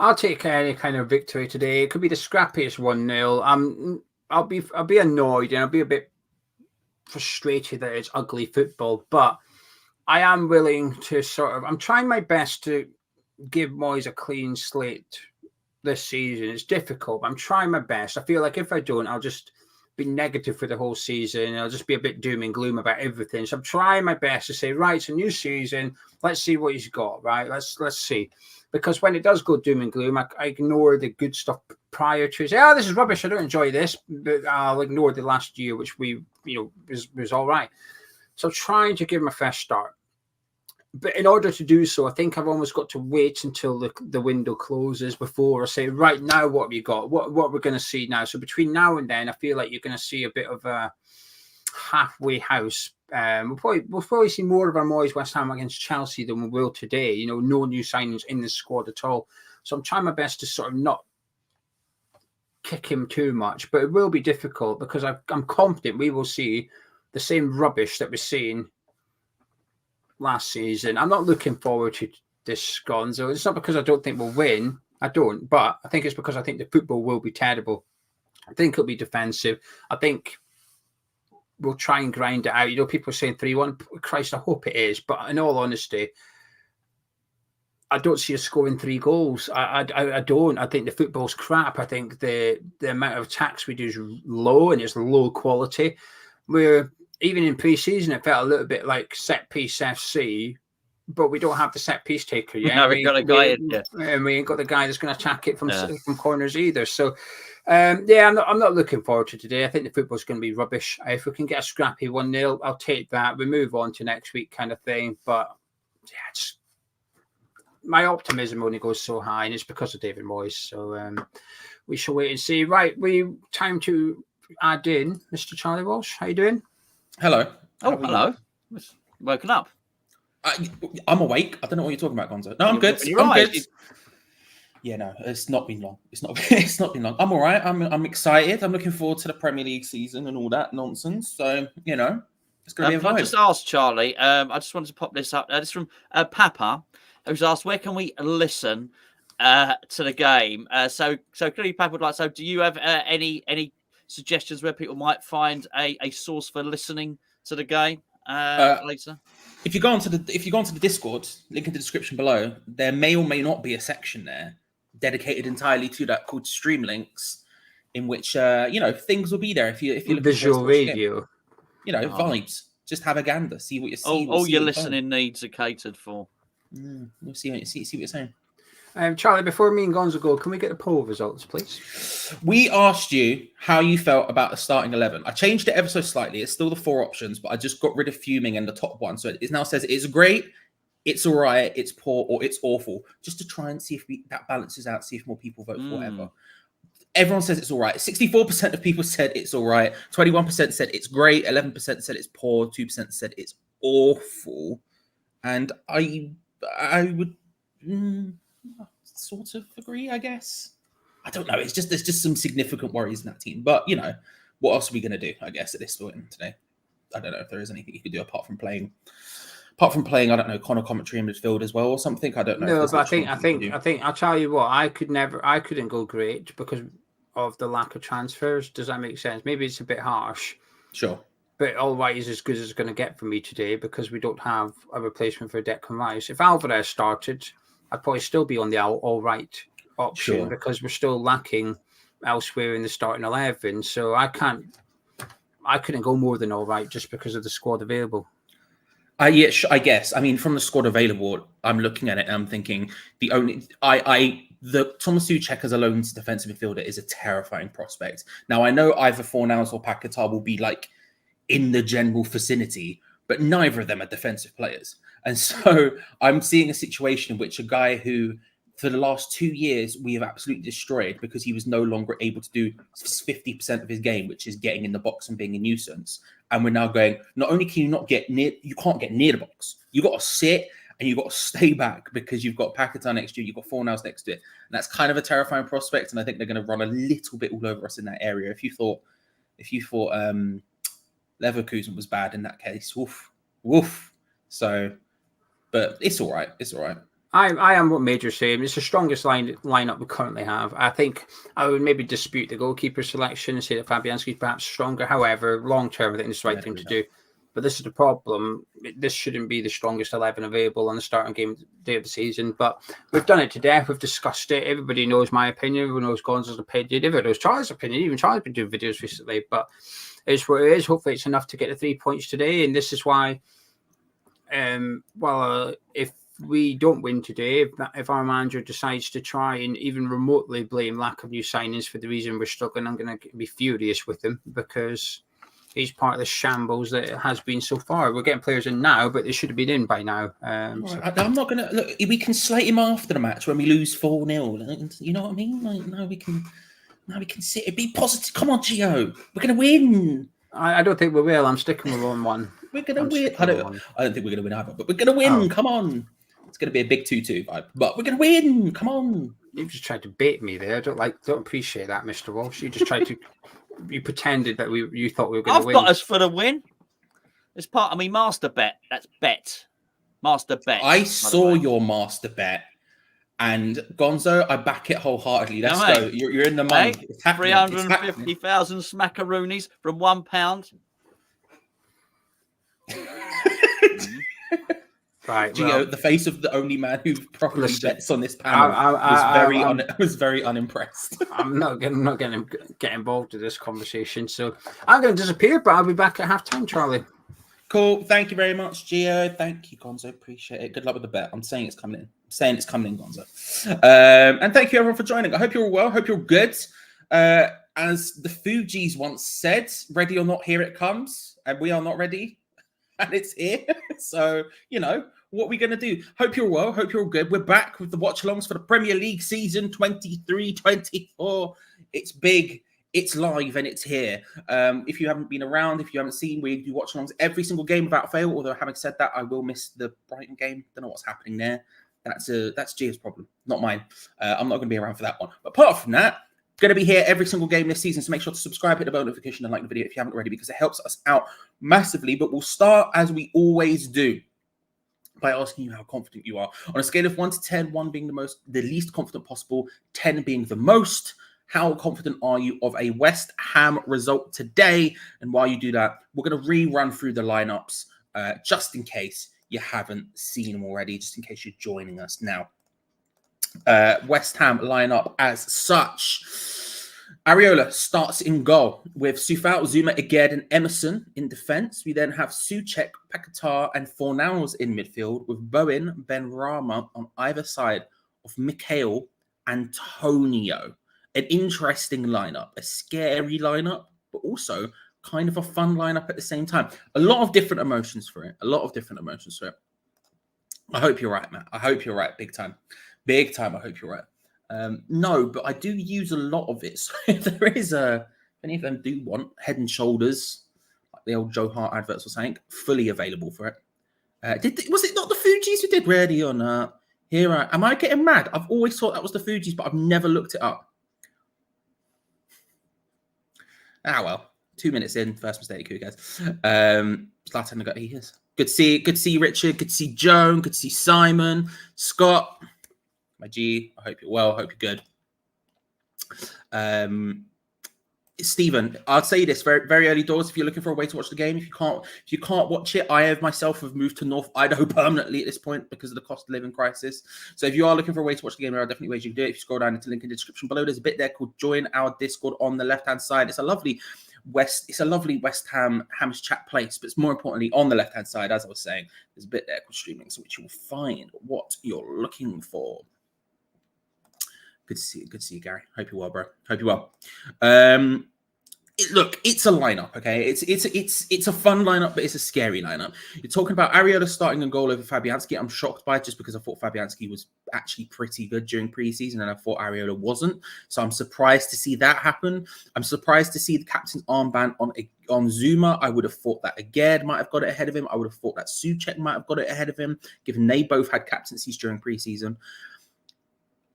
I'll take any kind of victory today. It could be the scrappiest 1-0. I'll be annoyed and I'll be a bit frustrated that it's ugly football, but I am willing to I'm trying my best to give Moyes a clean slate this season. It's difficult, but I'm trying my best. I feel like if I don't, I'll just be negative for the whole season. I'll just be a bit doom and gloom about everything. So I'm trying my best to say, right, it's a new season. Let's see what he's got, right? Let's see. Because when it does go doom and gloom, I ignore the good stuff prior to it. Say, this is rubbish. I don't enjoy this. But I'll ignore the last year, which was all right. So trying to give him a fresh start. But in order to do so, I think I've almost got to wait until the window closes before I say, right, now what have you got? What we're going to see now. So between now and then, I feel like you're going to see a bit of a halfway house. We'll probably see more of our Moyes West Ham against Chelsea than we will today. No new signings in the squad at all. So I'm trying my best to sort of not kick him too much, but it will be difficult because I'm confident we will see the same rubbish that we're seeing last season. I'm not looking forward to this, Gonzo. It's not because I don't think we'll win. I don't, but I think it's because I think the football will be terrible. I think it'll be defensive. I think we'll try and grind it out. People are saying 3-1. Christ, I hope it is. But in all honesty, I don't see us scoring 3 goals. I don't. I think the football's crap. I think the amount of attacks we do is low and it's low quality. Even in pre-season, it felt a little bit like set-piece FC, but we don't have the set-piece taker yet. No, we got a guy in yet. And we ain't got the guy that's going to attack it from corners either. So, I'm not looking forward to today. I think the football's going to be rubbish. If we can get a scrappy 1-0, I'll take that. We move on to next week kind of thing. But, my optimism only goes so high, and it's because of David Moyes. So, we shall wait and see. Right, time to add in Mr. Charlie Walsh. How you doing? Hello. Oh, hello. Woken up. I'm awake. I don't know what you're talking about, Gonzo. No, I'm good. You're I'm right. good. Yeah, no, it's not been long. It's not. It's not been long. I'm all right. I'm excited. I'm looking forward to the Premier League season and all that nonsense. So it's going to be a Can I vibe. just ask Charlie? I just wanted to pop this up. This is from Papa, who's asked, "Where can we listen to the game?" So clearly, Papa would like. So, do you have any suggestions where people might find a source for listening to the game later? If you go onto the Discord, link in the description below, there may or may not be a section there dedicated entirely to that called Stream Links, in which things will be there if you're looking Visual for a radio. Vibes. Just have a gander, see what you see. All your listening needs are catered for. We'll see what you're saying. Charlie, before me and Gonzo go, can we get the poll results, please? We asked you how you felt about the starting 11. I changed it ever so slightly. It's still the 4 options, but I just got rid of fuming and the top one. So it now says it's great, it's all right, it's poor, or it's awful, just to try and see if that balances out, see if more people vote for whatever. Everyone says it's all right. 64% of people said it's all right. 21% said it's great. 11% said it's poor. 2% said it's awful. And I would sort of agree, I guess. I don't know. There's just some significant worries in that team. But what else are we going to do? I guess at this point today, I don't know if there is anything you could do apart from playing. I don't know, Connor commentary in midfield as well or something. I don't know. No, but I think I'll tell you what. I couldn't go great because of the lack of transfers. Does that make sense? Maybe it's a bit harsh. Sure. But all right is as good as it's going to get for me today because we don't have a replacement for Declan Rice. If Alvarez started, I'd probably still be on the all right option because we're still lacking elsewhere in the starting 11. So I couldn't go more than all right just because of the squad available. I guess. I mean, from the squad available, I'm looking at it and I'm thinking the Thomas Souček as a lone defensive midfielder is a terrifying prospect. Now, I know either Fornals or Paquetá will be like in the general vicinity, but neither of them are defensive players. And so I'm seeing a situation in which a guy who, for the last 2 years, we have absolutely destroyed because he was no longer able to do 50% of his game, which is getting in the box and being a nuisance. And we're now going, not only can you not get near, you can't get near the box. You got to sit and you got to stay back because you've got Paquetá next to you, you've got Fornals next to it. And that's kind of a terrifying prospect. And I think they're going to run a little bit all over us in that area. If you thought Leverkusen was bad in that case, woof. So, but it's all right. It's all right. I am what Major's saying. It's the strongest lineup we currently have. I think I would maybe dispute the goalkeeper selection and say that Fabianski's perhaps stronger. However, long term, I think it's the right thing to do. But this is the problem. This shouldn't be the strongest 11 available on the starting game day of the season. But we've done it to death. We've discussed it. Everybody knows my opinion. Everyone knows Gonzo's opinion. Everyone knows Charlie's opinion. Even Charlie's been doing videos recently. But it's what it is. Hopefully, it's enough to get the 3 points today. And this is why, if we don't win today, if our manager decides to try and even remotely blame lack of new signings for the reason we're struggling, I'm going to be furious with him because he's part of the shambles that it has been so far. We're getting players in now, but they should have been in by now. I'm not going to look. We can slate him after the match when we lose 4-0. You know what I mean? Like now we can sit and be positive. Come on, Geo, we're going to win. I don't think we will. I'm sticking with 1-1. We're going to win. I don't think we're going to win either, but we're going to win. Oh. Come on. It's going to be a big 2-2 vibe, but we're going to win. Come on. You just tried to bait me there. I don't appreciate that, Mr. Walsh. You just tried to. You pretended that you thought we were going to win. I've got us for the win. It's part of me master bet. That's bet. Master bet. I saw your master bet, and Gonzo, I back it wholeheartedly. Let's go. You're in the money. Hey, 350,000 smackaroonies from £1. Right, Geo, the face of the only man who properly bets on this panel was very unimpressed. I'm not getting get involved in this conversation, so I'm going to disappear. But I'll be back at halftime, Charlie. Cool. Thank you very much, Geo. Thank you, Gonzo. Appreciate it. Good luck with the bet. I'm saying it's coming in. Gonzo. And thank you everyone for joining. I hope you're all well. Hope you're good. As the Fugees once said, "Ready or not, here it comes," and we are not ready, and it's here. So what are we going to do? Hope you're well. Hope you're all good. We're back with the watch-alongs for the Premier League season 23-24. It's big. It's live and it's here. If you haven't been around, if you haven't seen, we do watch alongs every single game without fail. Although having said that, I will miss the Brighton game. Don't know what's happening there. That's Geo's problem, not mine. I'm not going to be around for that one. But apart from that, going to be here every single game this season. So make sure to subscribe, hit the bell notification, and like the video if you haven't already, because it helps us out massively. But we'll start as we always do by asking you how confident you are. On a scale of 1 to 10, 1 being the least confident possible, 10 being the most. How confident are you of a West Ham result today? And while you do that, we're going to rerun through the lineups just in case you haven't seen them already, just in case you're joining us now. West Ham lineup as such. Areola starts in goal with Sufal, Zuma, Aged, and Emerson in defence. We then have Souček, Paquetá, and Fornals in midfield with Bowen, Benrahma on either side of Mikel Antonio. An interesting lineup, a scary lineup, but also kind of a fun lineup at the same time. A lot of different emotions for it. I hope you're right, Matt. I hope you're right. Big time. Big time. I hope you're right. No, but I do use a lot of it. So if there is if any of them do want Head and Shoulders, like the old Joe Hart adverts or something, fully available for it. Was it not the Fugees who did Ready or Not? Am I getting mad? I've always thought that was the Fugees, but I've never looked it up. Well, 2 minutes in, first mistake, who cares? Zlatan got ears. Good to see Richard, good to see Joan, good to see Simon, Scott, my G. I hope you're well, hope you're good. Stephen, I'll say this very, very early doors. If you're looking for a way to watch the game, if you can't watch it, I myself have moved to North Idaho permanently at this point because of the cost of living crisis. So if you are looking for a way to watch the game, there are definitely ways you can do it. If you scroll down into the link in the description below, there's a bit there called Join Our Discord on the left-hand side. It's a lovely West Ham's chat place, but it's more importantly on the left-hand side, as I was saying, there's a bit there called Streaming, so which you will find what you're looking for. Good to see you, Gary. Hope you're well, bro. Hope you're well. Look, it's a lineup, okay? It's a fun lineup, but it's a scary lineup. You're talking about Areola starting a goal over Fabianski. I'm shocked by it just because I thought Fabianski was actually pretty good during preseason, and I thought Areola wasn't. So I'm surprised to see that happen. I'm surprised to see the captain's armband on Zuma. I would have thought that Aged might have got it ahead of him. I would have thought that Souček might have got it ahead of him, given they both had captaincies during preseason.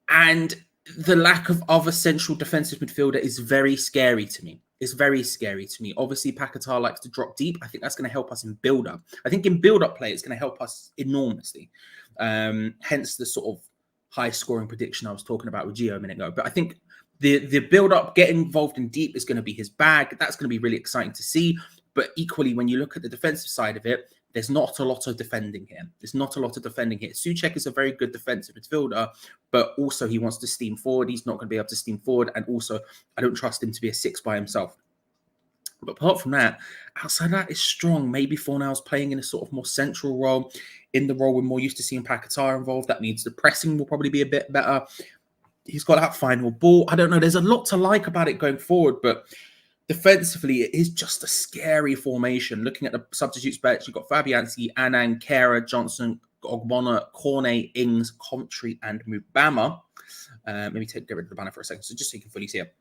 And the lack of other central defensive midfielder is very scary to me. It's very scary to me. Obviously, Paquetá likes to drop deep. I think that's going to help us in build-up. I think in build-up play, it's going to help us enormously. Hence the sort of high-scoring prediction I was talking about with Geo a minute ago. But I think the build-up, getting involved in deep is going to be his bag. That's going to be really exciting to see. But equally, when you look at the defensive side of it, there's not a lot of defending here. Souček is a very good defensive midfielder, but also he wants to steam forward. He's not going to be able to steam forward. And also, I don't trust him to be a 6 by himself. But apart from that, outside of that is strong. Maybe Fornal's playing in a sort of more central role. In the role we're more used to seeing Paquetá involved. That means the pressing will probably be a bit better. He's got that final ball. I don't know. There's a lot to like about it going forward, but defensively, it is just a scary formation. Looking at the substitutes bench, you've got Fabianski, Anang, Kera, Johnson, Ogbonna, Cornet, Ings, Comtry, and Mubama. Let me get rid of the banner for a second, so just so you can fully see it.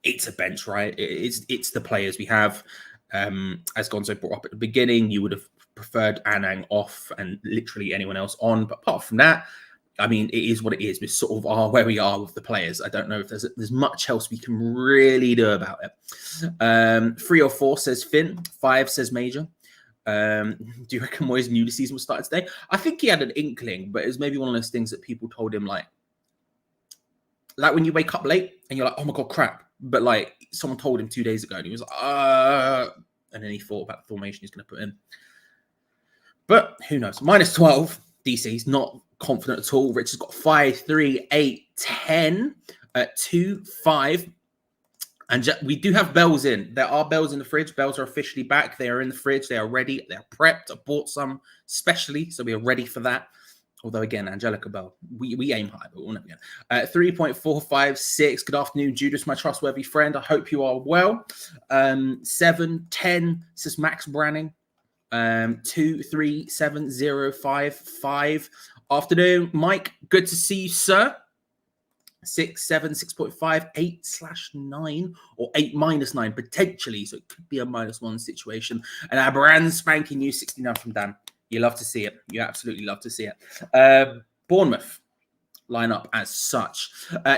It's a bench, right? It's the players we have. As Gonzo brought up at the beginning, you would have preferred Anang off and literally anyone else on. But apart from that, I mean, it is what it is. We sort of are where we are with the players. I don't know if there's much else we can really do about it. 3 or 4 says Finn. 5 says Major. Do you reckon Moyes knew the season was starting today? I think he had an inkling, but it was maybe one of those things that people told him, like when you wake up late and you're like, oh my God, crap. But like someone told him 2 days ago and he was like, and then he thought about the formation he's going to put in. But who knows? Minus 12. DC's not confident at all. Rich has got 5, 3, 8, 10, 2, 5. And we do have bells in. There are bells in the fridge. Bells are officially back. They are in the fridge. They are ready. They are prepped. I bought some specially, so we are ready for that. Although, again, Angelica Bell, we aim high, but we'll never get 3.456. Good afternoon, Judas, my trustworthy friend. I hope you are well. 7, 10, says Max Branning. 2, 3, 7, 0, 5, 5. Afternoon, Mike. Good to see you, sir. 6, 7, 6.5, 8/9, or 8-9 potentially. So it could be a -1 situation. And our brand spanking new 69 from Dan. You love to see it. You absolutely love to see it. Bournemouth line up as such.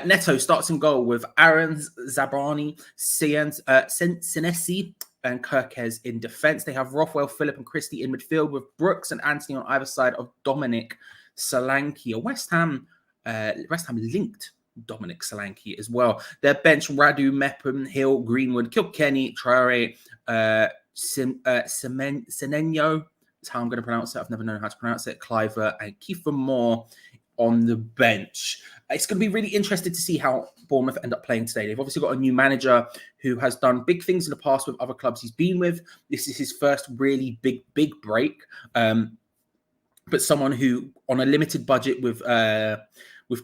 Neto starts in goal with Aaron Zabrani, Senesi, and Kirkes in defence. They have Rothwell, Phillip, and Christie in midfield with Brooks and Anthony on either side of Dominic Solanke. West Ham linked Dominic Solanke as well. Their bench: Radu, Mepham, Hill, Greenwood, Kilkenny, Traore, Semenyo. That's how I'm going to pronounce it. I've never known how to pronounce it. Cliver and Kiefer Moore on the bench. It's going to be really interesting to see how Bournemouth end up playing today. They've obviously got a new manager who has done big things in the past with other clubs he's been with. This is his first really big break. But someone who, on a limited budget with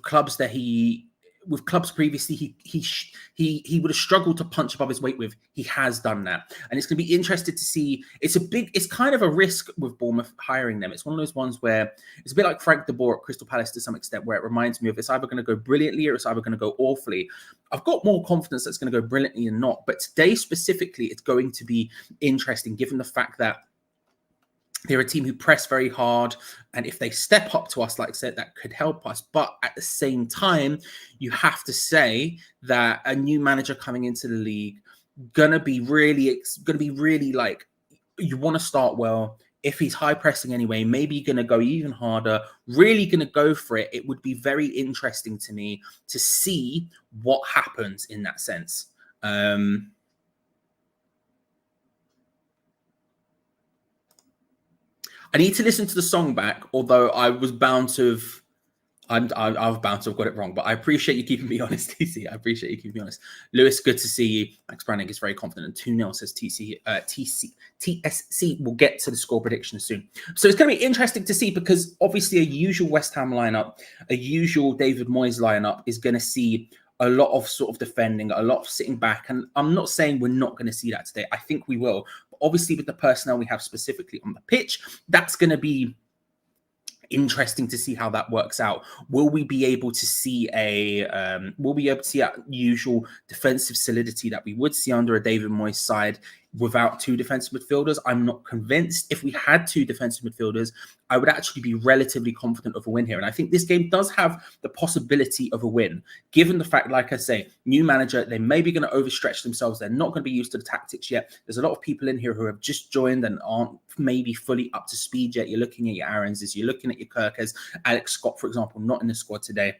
clubs with clubs previously, he would have struggled to punch above his weight with. He has done that, and it's going to be interesting to see. It's kind of a risk with Bournemouth hiring them. It's one of those ones where it's a bit like Frank de Boer at Crystal Palace to some extent, where it reminds me of it's either going to go brilliantly or it's either going to go awfully. I've got more confidence that it's going to go brilliantly and not, but today specifically, it's going to be interesting given the fact that they're a team who press very hard, and if they step up to us, like I said, that could help us. But at the same time, you have to say that a new manager coming into the league gonna be really like, you want to start well. If he's high pressing anyway, maybe you're gonna go even harder. Really gonna go for it. It would be very interesting to me to see what happens in that sense. I need to listen to the song back, although I was bound to have, I've bound to have got it wrong, but I appreciate you keeping me honest, TC. I appreciate you keeping me honest. Lewis, good to see you. Max Branning is very confident, and 2-0 says TSC will get to the score prediction soon. So it's going to be interesting to see, because obviously a usual West Ham lineup, a usual David Moyes lineup is going to see a lot of sort of defending, a lot of sitting back. And I'm not saying we're not going to see that today. I think we will. But obviously, with the personnel we have specifically on the pitch, that's going to be interesting to see how that works out. Will we be able to see a usual defensive solidity that we would see under a David Moyes side without two defensive midfielders? I'm not convinced. If we had two defensive midfielders, I would actually be relatively confident of a win here. And I think this game does have the possibility of a win, given the fact, like I say, new manager, they may be going to overstretch themselves. They're not going to be used to the tactics yet. There's a lot of people in here who have just joined and aren't maybe fully up to speed yet. You're looking at your Aarons, you're looking at your Kirkes, Alex Scott, for example, not in the squad today.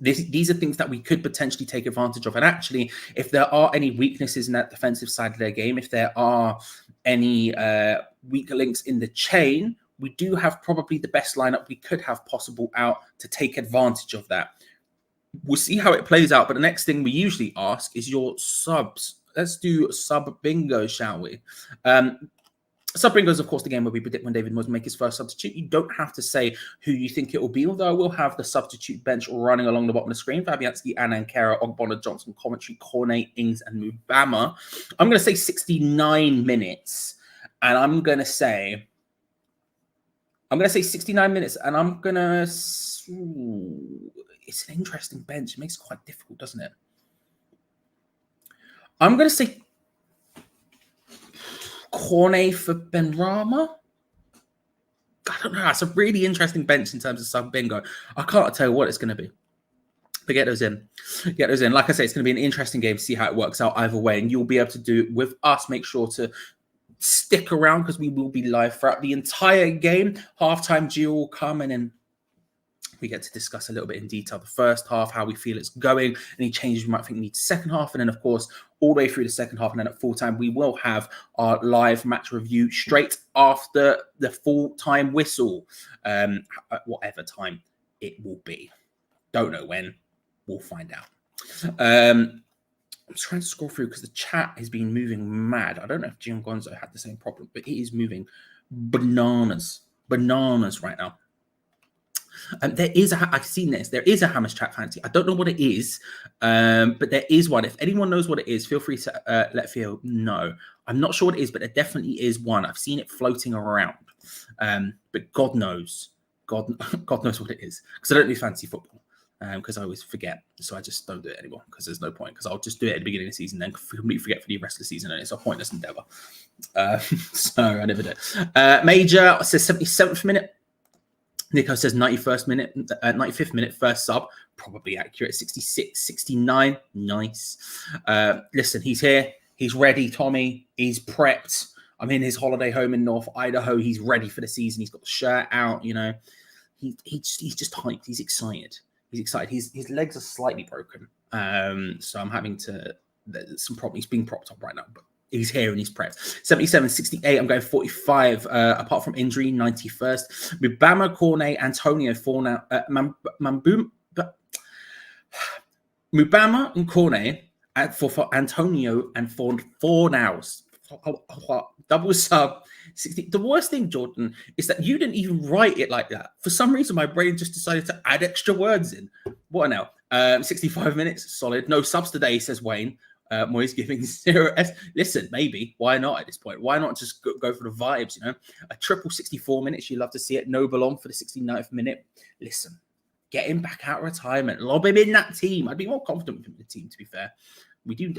These are things that we could potentially take advantage of. And actually, if there are any weaknesses in that defensive side of their game, if there are any weak links in the chain, we do have probably the best lineup we could have possible out to take advantage of that. We'll see how it plays out. But the next thing we usually ask is your subs. Let's do sub bingo, shall we? Sub bingo is, of course, the game where we predict when David Moyes will make his first substitute. You don't have to say who you think it will be, although I will have the substitute bench running along the bottom of the screen. Fabianski, Anankara, Ogbonna, Johnson, Coventry, Cornet, Ings, and Mubama. I'm going to say 69 minutes, and I'm going to say 69 minutes, and I'm going to... It's an interesting bench. It makes it quite difficult, doesn't it? I'm going to say Cornet for Benrahma. I don't know. It's a really interesting bench in terms of sub bingo. I can't tell you what it's going to be. But get those in. Get those in. Like I say, it's going to be an interesting game to see how it works out either way. And you'll be able to do it with us. Make sure to stick around because we will be live throughout the entire game. Halftime, Geo will come, and then we get to discuss a little bit in detail the first half, how we feel it's going, any changes we might think need second half, and then, of course, all the way through the second half, and then at full time, we will have our live match review straight after the full-time whistle, at whatever time it will be. Don't know when. We'll find out. I'm trying to scroll through because the chat has been moving mad. I don't know if Geo Gonzo had the same problem, but it is moving bananas right now. There is I've seen this. There is a Hammers chat fancy. I don't know what it is, but there is one. If anyone knows what it is, feel free to let Theo know. I'm not sure what it is, but there definitely is one. I've seen it floating around, but God knows what it is, because I don't do fancy football. because I always forget. So I just don't do it anymore because there's no point, because I'll just do it at the beginning of the season, then completely forget for the rest of the season, and it's a pointless endeavor. So I never do it. Major says 77th minute. Nico says 91st minute, 95th minute, first sub. Probably accurate. 66, 69. Nice. Listen, he's here. He's ready, Tommy. He's prepped. I'm in his holiday home in North Idaho. He's ready for the season. He's got the shirt out, you know. He's just hyped. He's excited. His legs are slightly broken. So I'm having to, some problem. He's being propped up right now, but he's here and he's prepped. 77, 68. I'm going 45. Apart from injury, 91st. Mubama, Cornet, Antonio, Mubama and Cornet for Antonio and for nows. Double sub 60. The worst thing, Jordan, is that you didn't even write it like that. For some reason, my brain just decided to add extra words in. What now? 65 minutes, solid. No subs today, says Wayne. Moyes giving 0S. Listen, maybe. Why not at this point? Why not just go for the vibes, you know? A triple 64 minutes. You love to see it. Noble on for the 69th minute. Listen, get him back out of retirement. Lob him in that team. I'd be more confident with him in the team, to be fair. We do.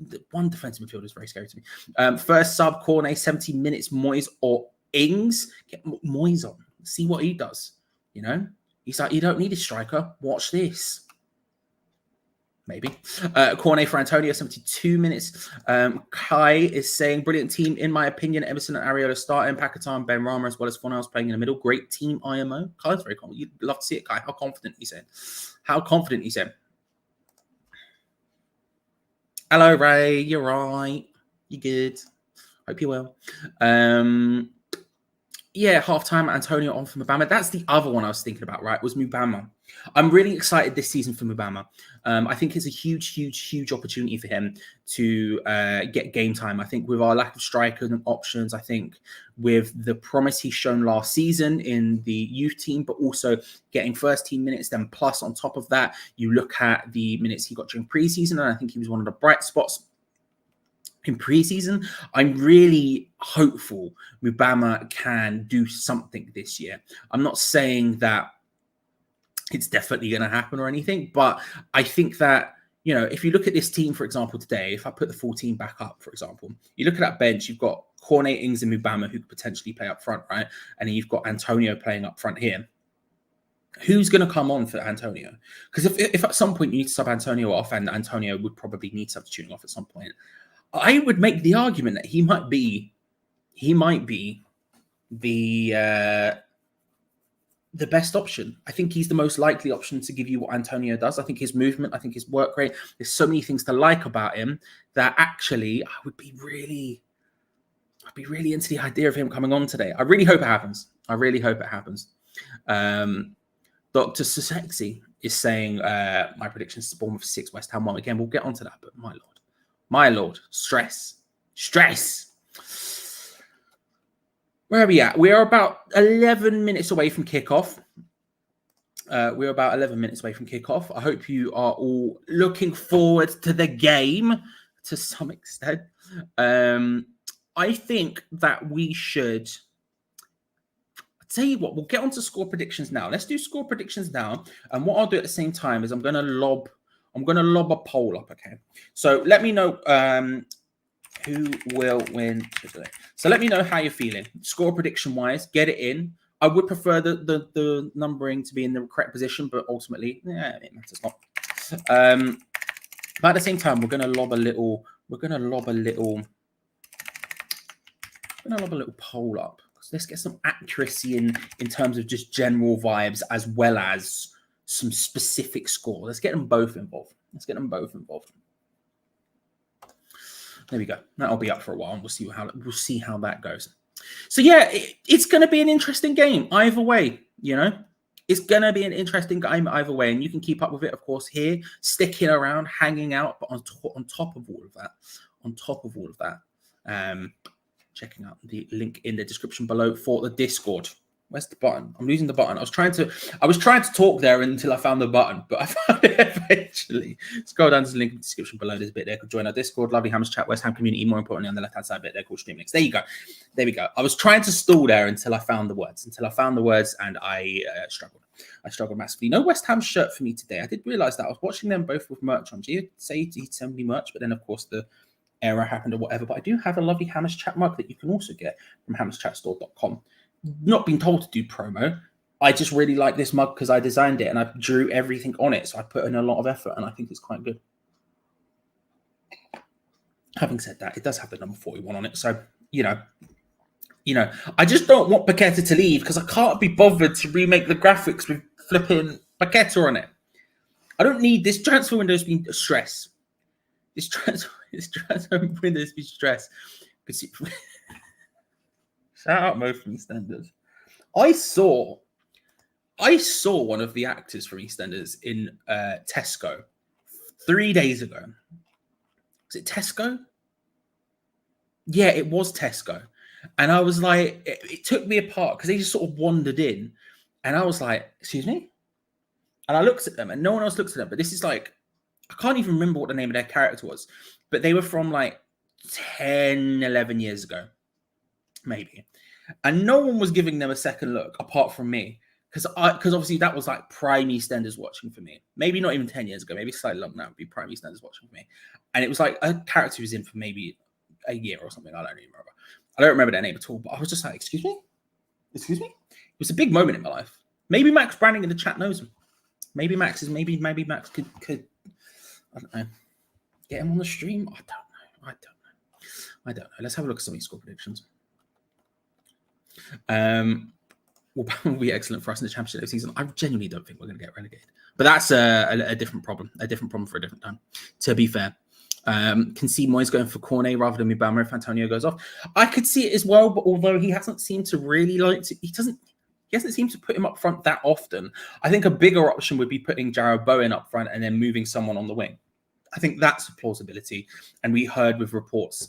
The one defensive midfielder is very scary to me. First sub, Cornet, 70 minutes, Moyes or Ings. Get Moyes on. See what he does. You know? He's like, you don't need a striker. Watch this. Maybe. Cornet for Antonio, 72 minutes. Kai is saying, brilliant team, in my opinion. Emerson and Areola starting, Paquetá, Ben Rama, as well as Fornals playing in the middle. Great team, IMO. Kai's very confident. You'd love to see it, Kai. How confident he's in. How confident he's in. Hello, Ray. You're right. You good? Hope you're well. Yeah, half-time, Antonio on for Mubama. That's the other one I was thinking about, right, was Mubama. I'm really excited this season for Mubama. I think it's a huge opportunity for him to get game time. I think with our lack of strikers and options, I think with the promise he's shown last season in the youth team, but also getting first team minutes, then plus on top of that, you look at the minutes he got during preseason, and I think he was one of the bright spots in preseason. I'm really hopeful Mubama can do something this year. I'm not saying that it's definitely going to happen or anything, but I think that, you know, if you look at this team, for example, today, if I put the full team back up, for example, you look at that bench, you've got Cornet, Ings and Mubama who could potentially play up front, right? And then you've got Antonio playing up front here. Who's going to come on for Antonio? Because if at some point you need to sub Antonio off, and Antonio would probably need substituting off at some point, I would make the argument that he might be the best option. I think he's the most likely option to give you what Antonio does. I think his movement, I think his work rate, there's so many things to like about him that actually I would be really into the idea of him coming on today. I really hope it happens. Dr. Susexy is saying my prediction is Bournemouth 6, West Ham 1. Again, we'll get onto that, but my lord, stress. Where are we at? We are about 11 minutes away from kickoff. I hope you are all looking forward to the game to some extent. I think that we should... I'll tell you what, we'll get on to score predictions now. Let's do score predictions now. And what I'll do at the same time is I'm going to lob a poll up, okay? So let me know who will win today. So let me know how you're feeling. Score prediction-wise, get it in. I would prefer the numbering to be in the correct position, but ultimately, yeah, it matters not. But at the same time, we're gonna lob a little poll up. Let's get some accuracy in terms of just general vibes as well as some specific score. Let's get them both involved. There we go. That'll be up for a while, and we'll see how that goes. So yeah, it's going to be an interesting game either way. You know, it's going to be an interesting game either way, and you can keep up with it, of course, here, sticking around, hanging out. But on top of all of that, checking out the link in the description below for the Discord. Where's the button? I'm losing the button. I was trying to talk there until I found the button, but I found it eventually. Scroll down to the link in the description below. There's a bit there. Join our Discord, Lovely Hammers chat, West Ham community. More importantly, on the left hand side bit there called Stream Links. There you go. There we go. I was trying to stall there until I found the words. And I struggled. I struggled massively. No West Ham shirt for me today. I did realize that. I was watching them both with merch on. Geo say he'd send me merch, but then of course the error happened or whatever. But I do have a Lovely Hammers chat mug that you can also get from hammerschatstore.com. Not been told to do promo. I just really like this mug because I designed it and I drew everything on it. So I put in a lot of effort and I think it's quite good. Having said that, it does have the number 41 on it. So, you know, I just don't want Paqueta to leave because I can't be bothered to remake the graphics with flipping Paqueta on it. I don't need this transfer window's been stress. This transfer window's been stress. Shout out Mo from EastEnders. I saw one of the actors from EastEnders in Tesco 3 days ago. Was it Tesco? Yeah, it was Tesco. And I was like, it took me apart because they just sort of wandered in. And I was like, excuse me? And I looked at them and no one else looked at them. But this is like, I can't even remember what the name of their character was. But they were from like 10, 11 years ago. Maybe. And no one was giving them a second look apart from me. Because obviously that was like prime EastEnders watching for me. Maybe not even 10 years ago. Maybe slightly longer now would be prime EastEnders watching for me. And it was like a character who was in for maybe a year or something. I don't even remember. I don't remember their name at all. But I was just like, excuse me? Excuse me? It was a big moment in my life. Maybe Max Branding in the chat knows him. Maybe Max could I don't know. Get him on the stream? I don't know. Let's have a look at some of these score predictions. Will be excellent for us in the championship this season. I genuinely don't think we're going to get relegated, but that's a different problem. A different problem for a different time. To be fair, can see Moyes going for Cornet rather than Mubama if Antonio goes off. I could see it as well, but although he hasn't seemed to really he hasn't seemed to put him up front that often. I think a bigger option would be putting Jarrod Bowen up front and then moving someone on the wing. I think that's a plausibility, and we heard with reports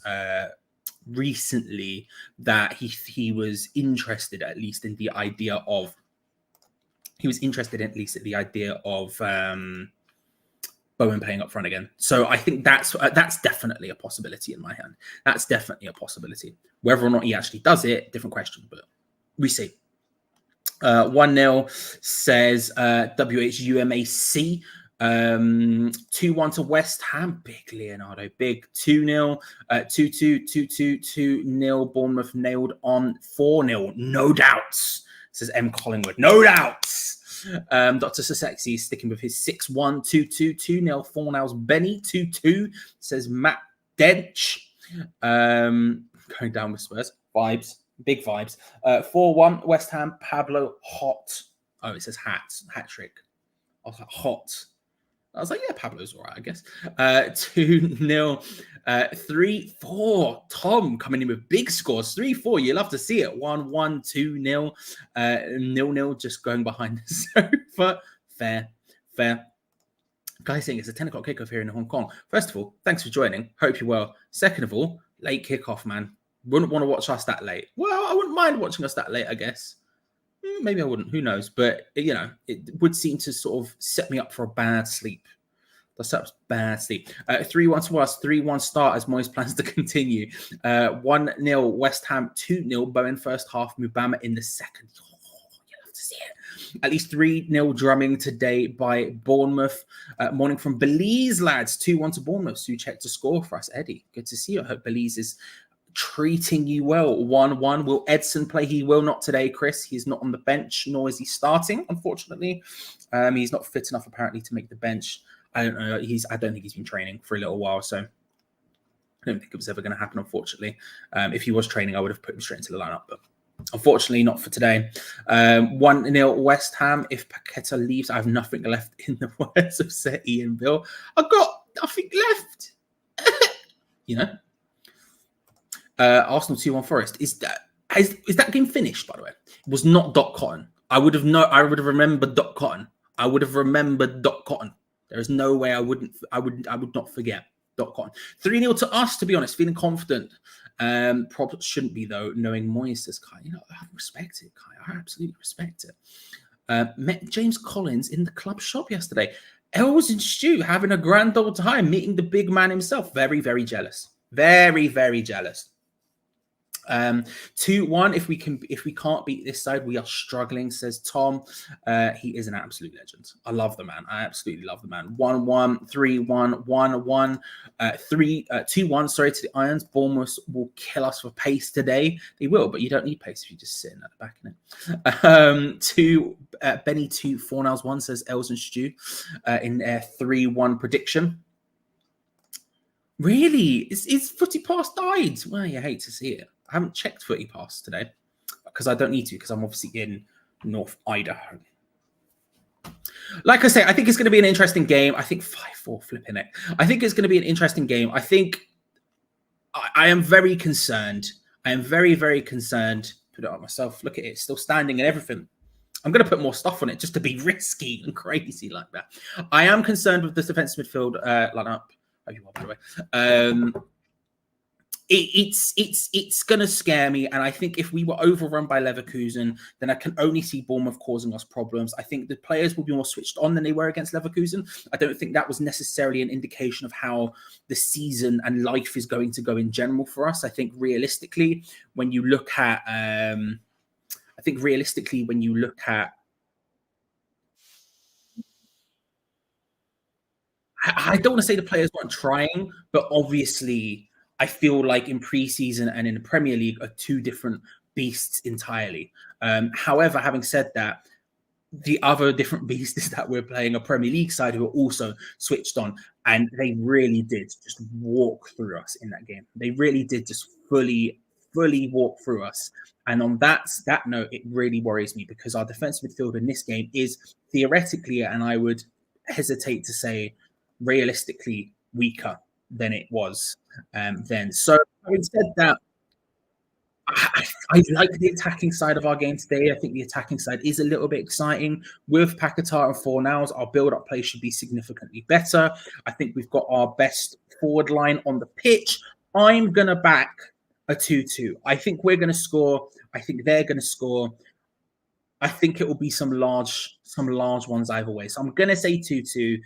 recently that he was interested at least in the idea of Bowen playing up front again. So I think that's definitely a possibility in my hand. That's definitely a possibility. Whether or not he actually does it, different question, but we see. 1-0 says WHUFC. 2-1 to West Ham. Big Leonardo. Big 2-0. 2-2, 2-2, 2-0. Bournemouth nailed on 4-0. No doubts, says M. Collingwood. No doubts. Dr. Sasexy is sticking with his 6-1, 2-2, 2-0. 4-0's Benny. 2-2, says Matt Dench. Going down with Spurs. Vibes. Big vibes. 4-1 West Ham. Pablo Hot. Oh, it says hat trick. I was like, hot. I was like, yeah, Pablo's all right, I guess. 2-0. 3-4. Tom coming in with big scores. 3-4. You love to see it. 1-1, 2-0. 0-0 just going behind the sofa. Fair. Guys saying it's a 10 o'clock kickoff here in Hong Kong. First of all, thanks for joining. Hope you're well. Second of all, late kickoff, man. Wouldn't want to watch us that late. Well, I wouldn't mind watching us that late, I guess. Maybe I wouldn't. Who knows? But, you know, it would seem to sort of set me up for a bad sleep. That's up bad sleep. 3-1 to us. 3-1 start as Moyes plans to continue. 1-0 West Ham. 2-0 Bowen first half. Mubama in the second. Oh, you love to see it. At least 3-0 drumming today by Bournemouth. Morning from Belize, lads. 2-1 to Bournemouth. Souček to score for us. Eddie, good to see you. I hope Belize is treating you well. 1-1. Will Edson play? He will not today, Chris. He's not on the bench, nor is he starting, unfortunately. He's not fit enough, apparently, to make the bench. I don't know. I don't think he's been training for a little while, so I don't think it was ever going to happen, unfortunately. If he was training, I would have put him straight into the lineup, but unfortunately not for today. 1-0 West Ham. If Paqueta leaves, I have nothing left, in the words of Sir Ian Bill. I've got nothing left. You know? Arsenal 2-1 Forest. Is that game finished, by the way? It was not Dot Cotton. I would have remembered Dot Cotton. There is no way I would not forget Dot Cotton. 3-0 to us, to be honest, feeling confident. Props shouldn't be, though, knowing Moyes, says Kai. I respect it, Kai. I absolutely respect it. Met James Collins in the club shop yesterday. Els and Stu having a grand old time, meeting the big man himself. Very, very jealous. Very, very jealous. 2-1. If we can't beat this side, we are struggling, says Tom. He is an absolute legend. I love the man. I absolutely love the man. 1-1, 3-1, 1-1, 2-1. Sorry to the Irons. Bournemouth will kill us for pace today. They will, but you don't need pace if you're just sitting at the back in it. Benny 2 4-1 1 says Els and Stu in their 3-1 prediction. Really? Is Footy Pass died? Well, you hate to see it. I haven't checked Footy Pass today because I don't need to, because I'm obviously in North Idaho. Like I say, I think it's going to be an interesting game. I think 5-4 flipping it. I think it's going to be an interesting game. I think I am very concerned. I am very, very concerned. Put it on myself. Look at it. It's still standing and everything. I'm going to put more stuff on it just to be risky and crazy like that. I am concerned with this defensive midfield lineup. Oh, you are, by the way. It's going to scare me. And I think if we were overrun by Leverkusen, then I can only see Bournemouth causing us problems. I think the players will be more switched on than they were against Leverkusen. I don't think that was necessarily an indication of how the season and life is going to go in general for us. I think realistically, when you look at... I don't want to say the players weren't trying, but obviously I feel like in pre-season and in the Premier League are two different beasts entirely. However, having said that, the other different beast is that we're playing a Premier League side who are also switched on, and they really did just walk through us in that game. They really did just fully walk through us. And on that note, it really worries me because our defensive midfield in this game is theoretically, and I would hesitate to say realistically, weaker than it was then. So having said that, I like the attacking side of our game today. I think the attacking side is a little bit exciting. With Paquetá and Fornals, our build-up play should be significantly better. I think we've got our best forward line on the pitch. I'm going to back a 2-2. I think we're going to score. I think they're going to score. I think it will be some large ones either way. So I'm going to say 2-2.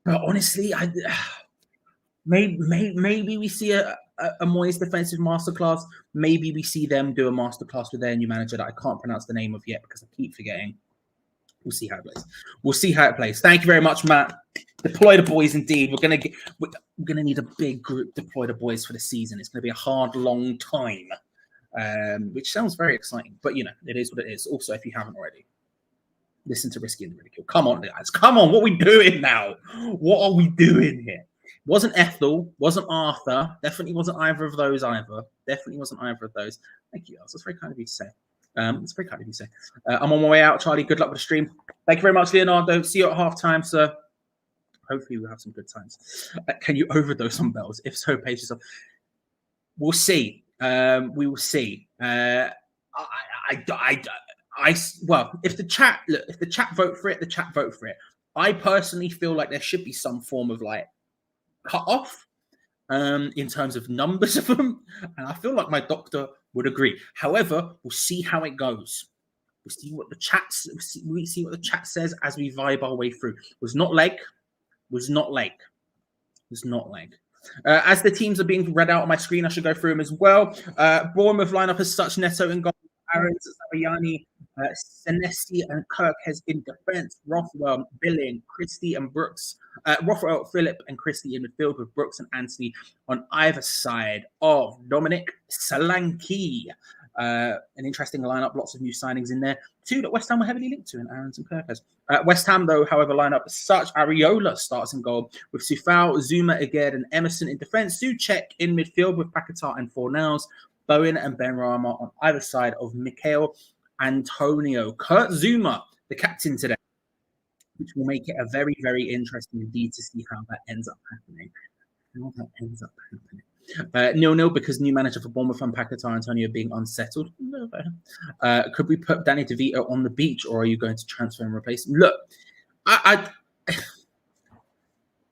But honestly, maybe we see a Moyes defensive masterclass. Maybe we see them do a masterclass with their new manager that I can't pronounce the name of yet because I keep forgetting. We'll see how it plays. Thank you very much, Matt. Deploy the boys, indeed. We're gonna need a big group. Deploy the boys for the season. It's gonna be a hard, long time, which sounds very exciting. But you know, it is what it is. Also, if you haven't already, listen to Risky and the Ridicule. Come on, guys. Come on. What are we doing now? What are we doing here? Wasn't Ethel. Wasn't Arthur. Definitely wasn't either of those either. Definitely wasn't either of those. Thank you, guys. That's very kind of you to say. It's very kind of you to say. I'm on my way out, Charlie. Good luck with the stream. Thank you very much, Leonardo. See you at halftime, sir. Hopefully we'll have some good times. Can you overdose on bells? If so, pace yourself. We'll see. We will see. Well, if the chat vote for it, the chat vote for it. I personally feel like there should be some form of like cut off in terms of numbers of them, and I feel like my doctor would agree. However, we'll see how it goes. We'll see what the chat says as we vibe our way through. Was not leg. As the teams are being read out on my screen, I should go through them as well. Bournemouth lineup as such: Neto and goal, Aaron's, Saviani, Senesi and Kirkes in defence, Rothwell, Billing, Christie and Brooks, Rothwell, Phillip and Christie in midfield with Brooks and Anthony on either side of Dominic Solanke. An interesting lineup, lots of new signings in there. Two that West Ham were heavily linked to in Aaron's and Kirkes. West Ham, though, however, lineup as such: Areola starts in goal with Sufal, Zuma, Aged and Emerson in defence. Souček in midfield with Paquetá and Fornals. Bowen and Benrahma on either side of Mikel Antonio. Kurt Zuma, the captain today, which will make it a very, very interesting indeed to see how that ends up happening. 0-0 because new manager for Bournemouth and Paquetá Antonio being unsettled. Could we put Danny DeVito on the beach, or are you going to transfer and replace him? Look, I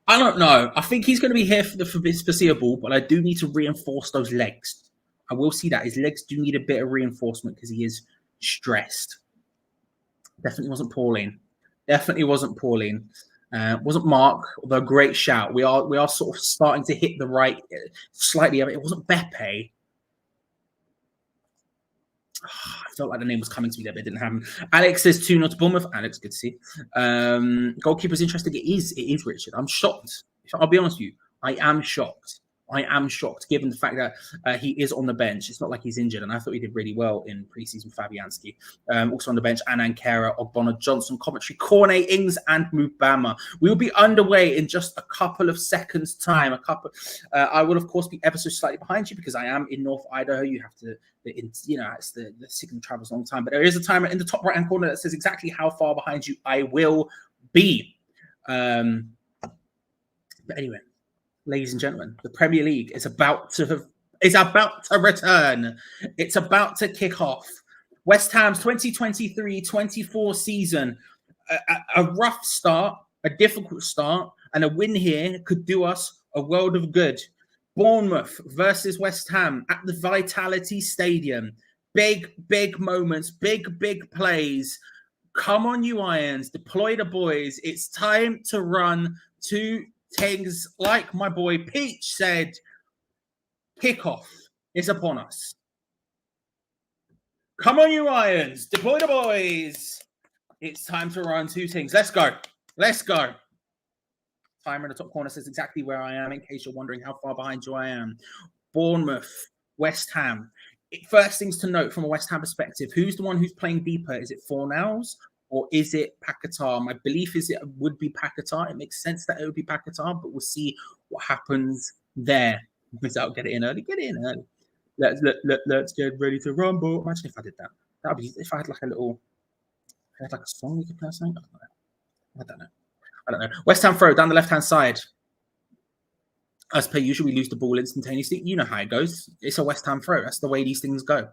I don't know. I think he's going to be here for the foreseeable, but I do need to reinforce those legs. I will see that his legs do need a bit of reinforcement because he is stressed. Definitely wasn't Pauline. Wasn't Mark, although great shout. We are sort of starting to hit the right slightly. It wasn't Beppe. I felt like the name was coming to me there, but it didn't happen. Alex says 2-0 to Bournemouth. Alex, good to see. Goalkeeper's interesting. It is Richard. I'm shocked. I'll be honest with you. I am shocked given the fact that he is on the bench. It's not like he's injured, and I thought he did really well in pre-season. Fabianski. Also on the bench, Annan Kera, Ogbonna, Johnson, Coventry, Cornet, Ings, and Mubama. We will be underway in just a couple of seconds' time. I will, of course, be ever so slightly behind you because I am in North Idaho. You have to, it's the signal travels a long time. But there is a timer in the top right-hand corner that says exactly how far behind you I will be. But anyway. Ladies and gentlemen, the Premier League is about to return. It's about to kick off. West Ham's 2023-24 season. A rough start, a difficult start, and a win here could do us a world of good. Bournemouth versus West Ham at the Vitality Stadium. Big moments, big plays. Come on, you Irons. Deploy the boys. It's time to run to things like my boy Peach said. Kickoff is upon us. Come on, you Irons. Deploy the boys. It's time to run 2 things. Let's go. Timer in the top corner says exactly where I am in case you're wondering how far behind you I am. Bournemouth, West Ham. First things to note from a West Ham perspective, who's the one who's playing deeper? Is it Fornals? Or is it Paquetá? My belief is it would be Paquetá. It makes sense that it would be Paquetá, but we'll see what happens there. Without get it in early. Let's get ready to rumble. Imagine if I did that. That would be if I had like a song we could play or something. I don't know. West Ham throw down the left-hand side. As per usual, we lose the ball instantaneously. You know how it goes. It's a West Ham throw. That's the way these things go.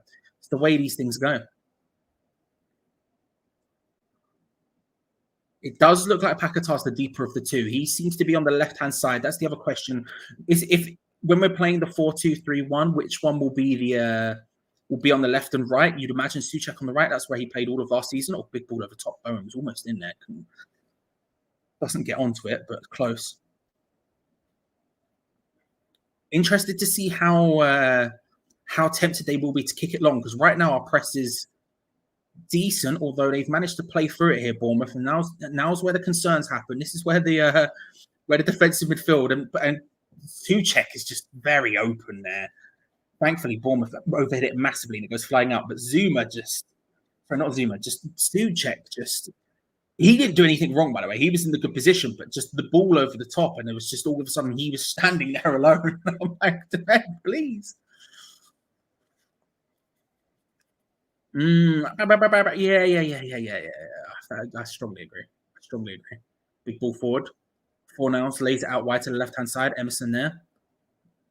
It does look like Paquetá's the deeper of the two. He seems to be on the left-hand side. That's the other question. Is if when we're playing the 4-2-3-1, which one will be on the left and right? You'd imagine Souček on the right. That's where he played all of last season. Or big ball over top. Oh, it was almost in there. Doesn't get onto it, but close. Interested to see how tempted they will be to kick it long, because right now our press is decent, although they've managed to play through it here, Bournemouth, and now's where the concerns happen. This is where the defensive midfield and Souček is just very open there. Thankfully, Bournemouth overhit it massively and it goes flying out. But Souček he didn't do anything wrong, by the way. He was in the good position, but just the ball over the top, and it was just all of a sudden he was standing there alone. I'm like, defend, please. Yeah. I strongly agree. Big ball forward. Fornals lays it out wide to the left-hand side. Emerson there.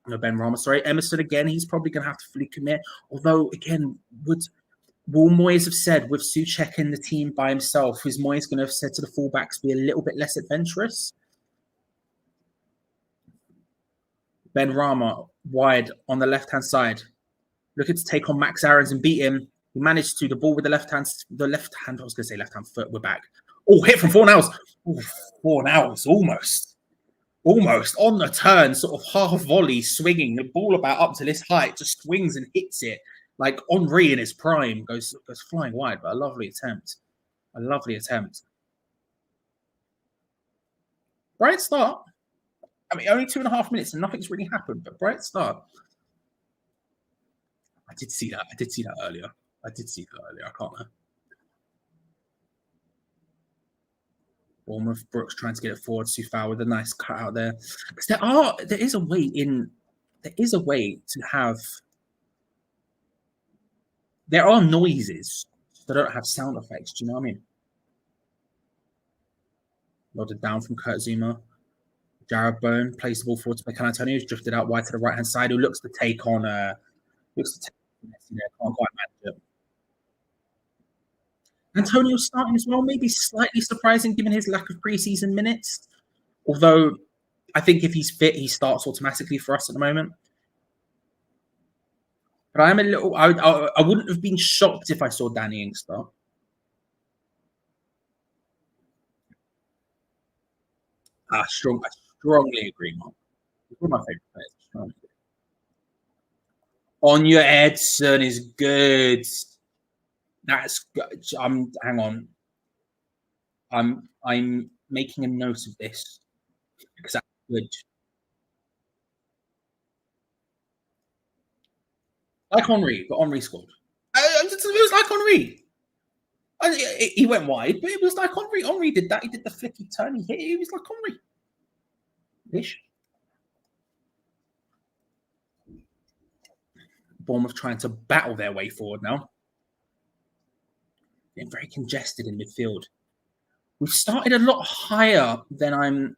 No, Ben Rama, sorry. Emerson again. He's probably going to have to fully commit. Although, again, will Moyes have said with Souček in the team by himself, is Moyes going to have said to the fullbacks be a little bit less adventurous? Ben Rama wide on the left-hand side. Looking to take on Max Aarons and beat him. He managed to, the ball with the left hand, I was going to say left-hand foot, we're back. Oh, hit from Fornals. Oh, Fornals, almost on the turn, sort of half volley, swinging the ball about up to this height, just swings and hits it like Henry in his prime, goes flying wide, but a lovely attempt. Bright start. I mean, only 2.5 minutes and nothing's really happened, but bright start. I did see that earlier. I can't lie. Bournemouth, Brooks trying to get it forward. Sufal with a nice cut out there. Because there is a way to have. There are noises that don't have sound effects. Do you know what I mean? Loaded down from Kurt Zuma. Jared Bone plays the ball forward to Michael Antonio, who's drifted out wide to the right hand side, who looks to take on can't quite manage it. Antonio starting as well, maybe slightly surprising given his lack of preseason minutes. Although I think if he's fit, he starts automatically for us at the moment. But I'm a little. I wouldn't have been shocked if I saw Danny Ings start. I strongly agree, Mark. He's one of my favorite players. On your head, son, is good. That's good. Hang on. I'm making a note of this because that's good. Like Henry, but Henry scored. It was like Henry. He went wide, but it was like Henry. Henry did that. He did the flicky turn. He hit it. It was like Henry. Ish. Bournemouth trying to battle their way forward now. Getting very congested in midfield. We've started a lot higher than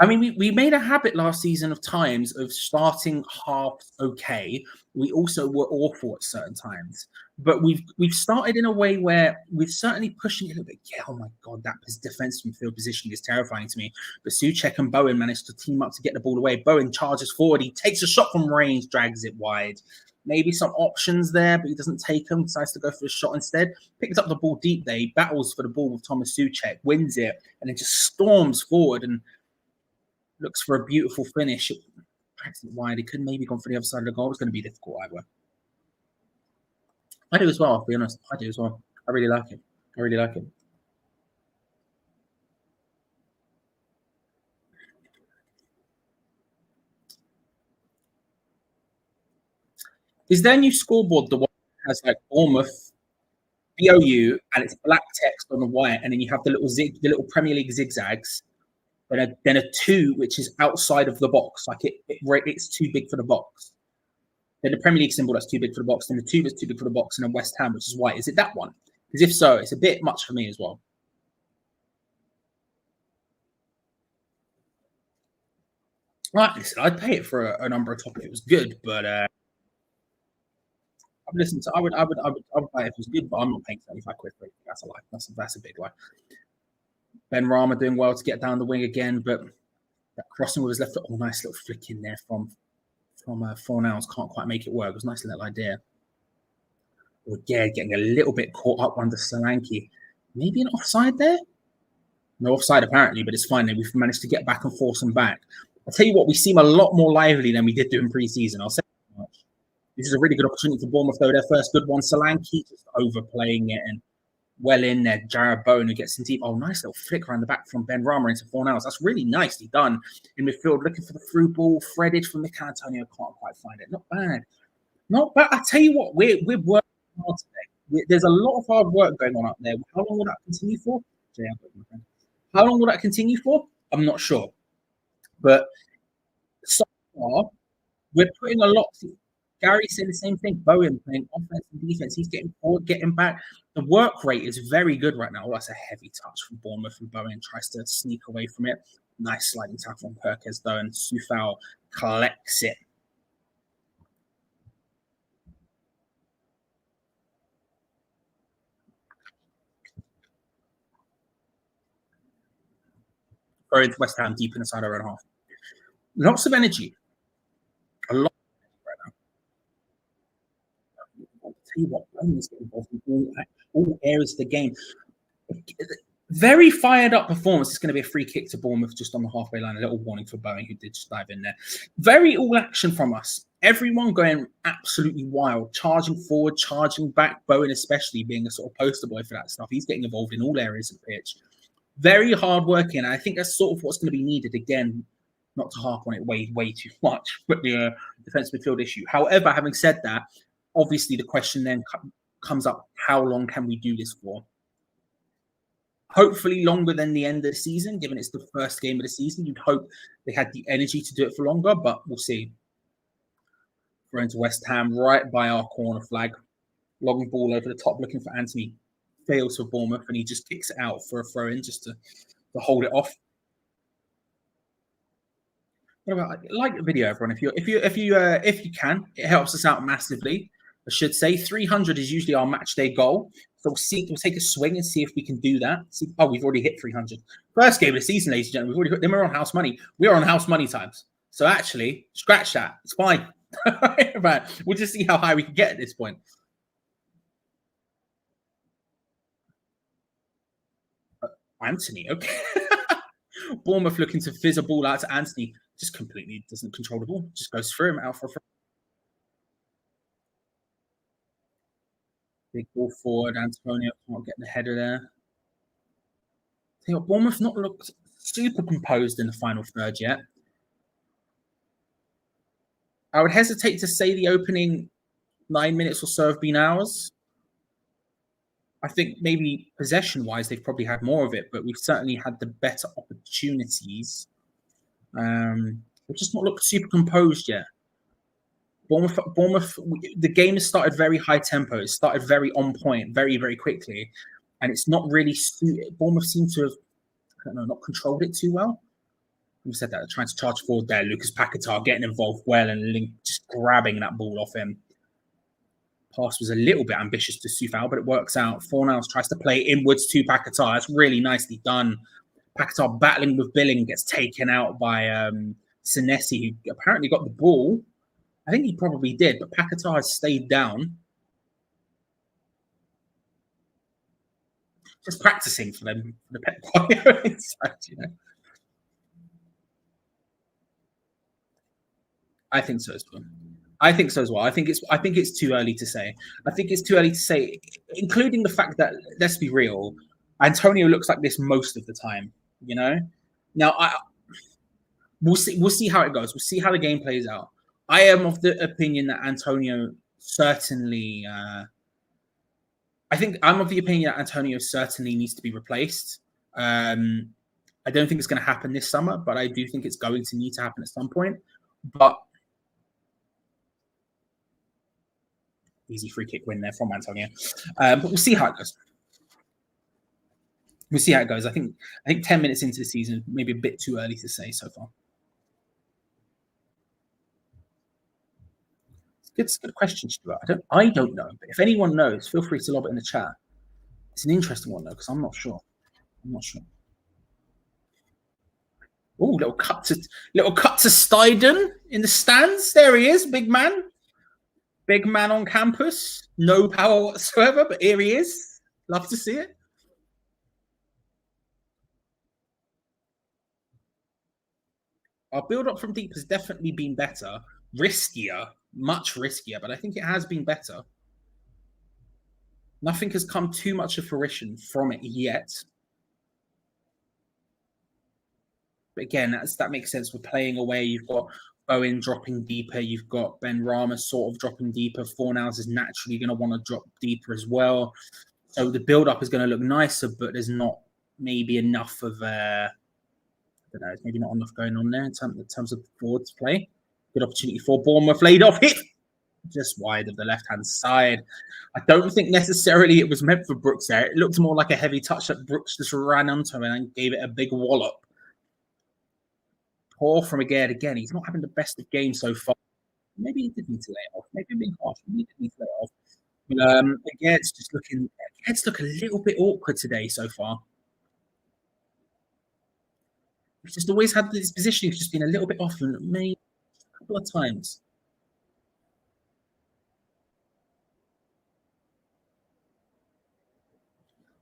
we made a habit last season of times of starting half okay. We also were awful at certain times. But we've started in a way where we're certainly pushing it a little bit. Yeah, oh my God, that defensive midfield positioning is terrifying to me. But Souček and Bowen managed to team up to get the ball away. Bowen charges forward. He takes a shot from range, drags it wide. Maybe some options there, but he doesn't take them. Decides to go for a shot instead. Picks up the ball deep there. He battles for the ball with Thomas Souček, wins it, and then just storms forward and looks for a beautiful finish. It drags it wide. He could maybe gone for the other side of the goal. It was going to be difficult either. I do as well, I'll be honest. I do as well. I really like it. I really like it. Is their new scoreboard the one that has like Bournemouth, BOU, and it's black text on the white, and then you have the little Premier League zigzags, then a 2 which is outside of the box, like it's too big for the box. Then the Premier League symbol that's too big for the box, then the 2 that's too big for the box, and then West Ham, which is white. Is it that one? Because if so, it's a bit much for me as well. Right, listen, I'd pay it for a number of topics. It was good, but I've listened to. I would buy it if it was good, but I'm not paying 75 quid for it. That's a lie. That's a big lie. Ben Rama doing well to get down the wing again, but that crossing with his left foot. Oh, nice little flick in there from Fornals. Can't quite make it work. It was a nice little idea. Again, getting a little bit caught up under Solanke. Maybe an offside there? No offside apparently, but it's fine. We've managed to get back and force them back. I'll tell you what, we seem a lot more lively than we did do in pre-season. I'll say that much. This is a really good opportunity for Bournemouth, though. Their first good one. Solanke just overplaying it and well in there. Jared Bowen who gets in deep. Oh, nice little flick around the back from Ben Rama into Fornals. That's really nicely done in midfield. Looking for the through ball. Threaded from Mikel Antonio. Can't quite find it. Not bad. Not bad. I tell you what, we're working hard today. There's a lot of hard work going on up there. How long will that continue for? How long will that continue for? I'm not sure. But so far, we're putting a lot. Gary said the same thing. Bowen playing offense and defense. He's getting forward, getting back. The work rate is very good right now. Oh, that's a heavy touch from Bournemouth, and Bowen tries to sneak away from it. Nice sliding tackle from Perkes, though, and Soufal collects it. Or into West Ham deep inside our own half. Lots of energy. A lot right now. I'll tell you what, Bowen is getting involved in all areas of the game. Very fired up performance. It's going to be a free kick to Bournemouth just on the halfway line. A little warning for Bowen, who did just dive in there. Very all action from us. Everyone going absolutely wild, charging forward, charging back. Bowen especially being a sort of poster boy for that stuff. He's getting involved in all areas of the pitch. Very hard working. And I think that's sort of what's going to be needed again. Not to harp on it way too much, but the defensive midfield issue. However, having said that, obviously the question then comes up: how long can we do this for? Hopefully longer than the end of the season, given it's the first game of the season. You'd hope they had the energy to do it for longer, but we'll see. Thrown to West Ham, right by our corner flag. Long ball over the top, looking for Anthony. Fails for Bournemouth, and he just kicks it out for a throw-in just to hold it off. What about like the video, everyone? If you can, it helps us out massively. I should say 300 is usually our match day goal. So we'll take a swing and see if we can do that. We've already hit 300. First game of the season, ladies and gentlemen. We've already hit, then we're on house money. We're on house money times. So actually, scratch that. It's fine. Right. We'll just see how high we can get at this point. Anthony, okay. Bournemouth looking to fizz a ball out to Anthony. Just completely doesn't control the ball. Just goes through him, out for a throw. Big ball forward. Antonio can't get the header there. Bournemouth not looked super composed in the final third yet. I would hesitate to say the opening 9 minutes or so have been ours. I think maybe possession-wise, they've probably had more of it, but we've certainly had the better opportunities. We've just not looked super composed yet. Bournemouth, the game has started very high tempo. It started very on point, very, very quickly. And it's not really suited. Bournemouth seem to have, not controlled it too well. We said that, trying to charge forward there. Lucas Paquetá getting involved well and just grabbing that ball off him. Pass was a little bit ambitious to Soufal, but it works out. Fornals tries to play inwards to Paquetá. That's really nicely done. Paquetá battling with Billing gets taken out by Senesi, who apparently got the ball. I think he probably did, but Paquetá has stayed down. Just practicing for them, for the Pep Guardiola inside, I think so as well. I think it's too early to say. I think it's too early to say, including the fact that, let's be real, Antonio looks like this most of the time. Now we'll see how it goes. We'll see how the game plays out. I am of the opinion that Antonio certainly. I'm of the opinion that Antonio certainly needs to be replaced. I don't think it's going to happen this summer, but I do think it's going to need to happen at some point. But easy free kick win there from Antonio. But we'll see how it goes. We'll see how it goes. I think 10 minutes into the season, maybe a bit too early to say so far. It's a good question, Stuart. I don't know, but if anyone knows, feel free to lob it in the chat. It's an interesting one though, because I'm not sure. Oh, little cut to Steiden in the stands. There he is, big man. Big man on campus. No power whatsoever, but here he is. Love to see it. Our build-up from deep has definitely been better. Riskier, much riskier, but I think it has been better. Nothing has come too much of fruition from it yet. But again, that makes sense. We're playing away. You've got Bowen dropping deeper. You've got Ben Rama sort of dropping deeper. Fornals is naturally going to want to drop deeper as well. So the build-up is going to look nicer, but there's not maybe enough of I don't know, maybe not enough going on there in terms of forward to play. Good opportunity for Bournemouth. Laid off hit just wide of the left-hand side. I don't think necessarily it was meant for Brooks there. It looked more like a heavy touch that Brooks just ran onto him and gave it a big wallop. Poor from again. He's not having the best of games so far. Maybe he did need to lay it off. Maybe I'm being harsh. Maybe he did need to lay it off. But again, it's look a little bit awkward today so far. He's just always had this positioning. He's just been a little bit off, and maybe a couple of times.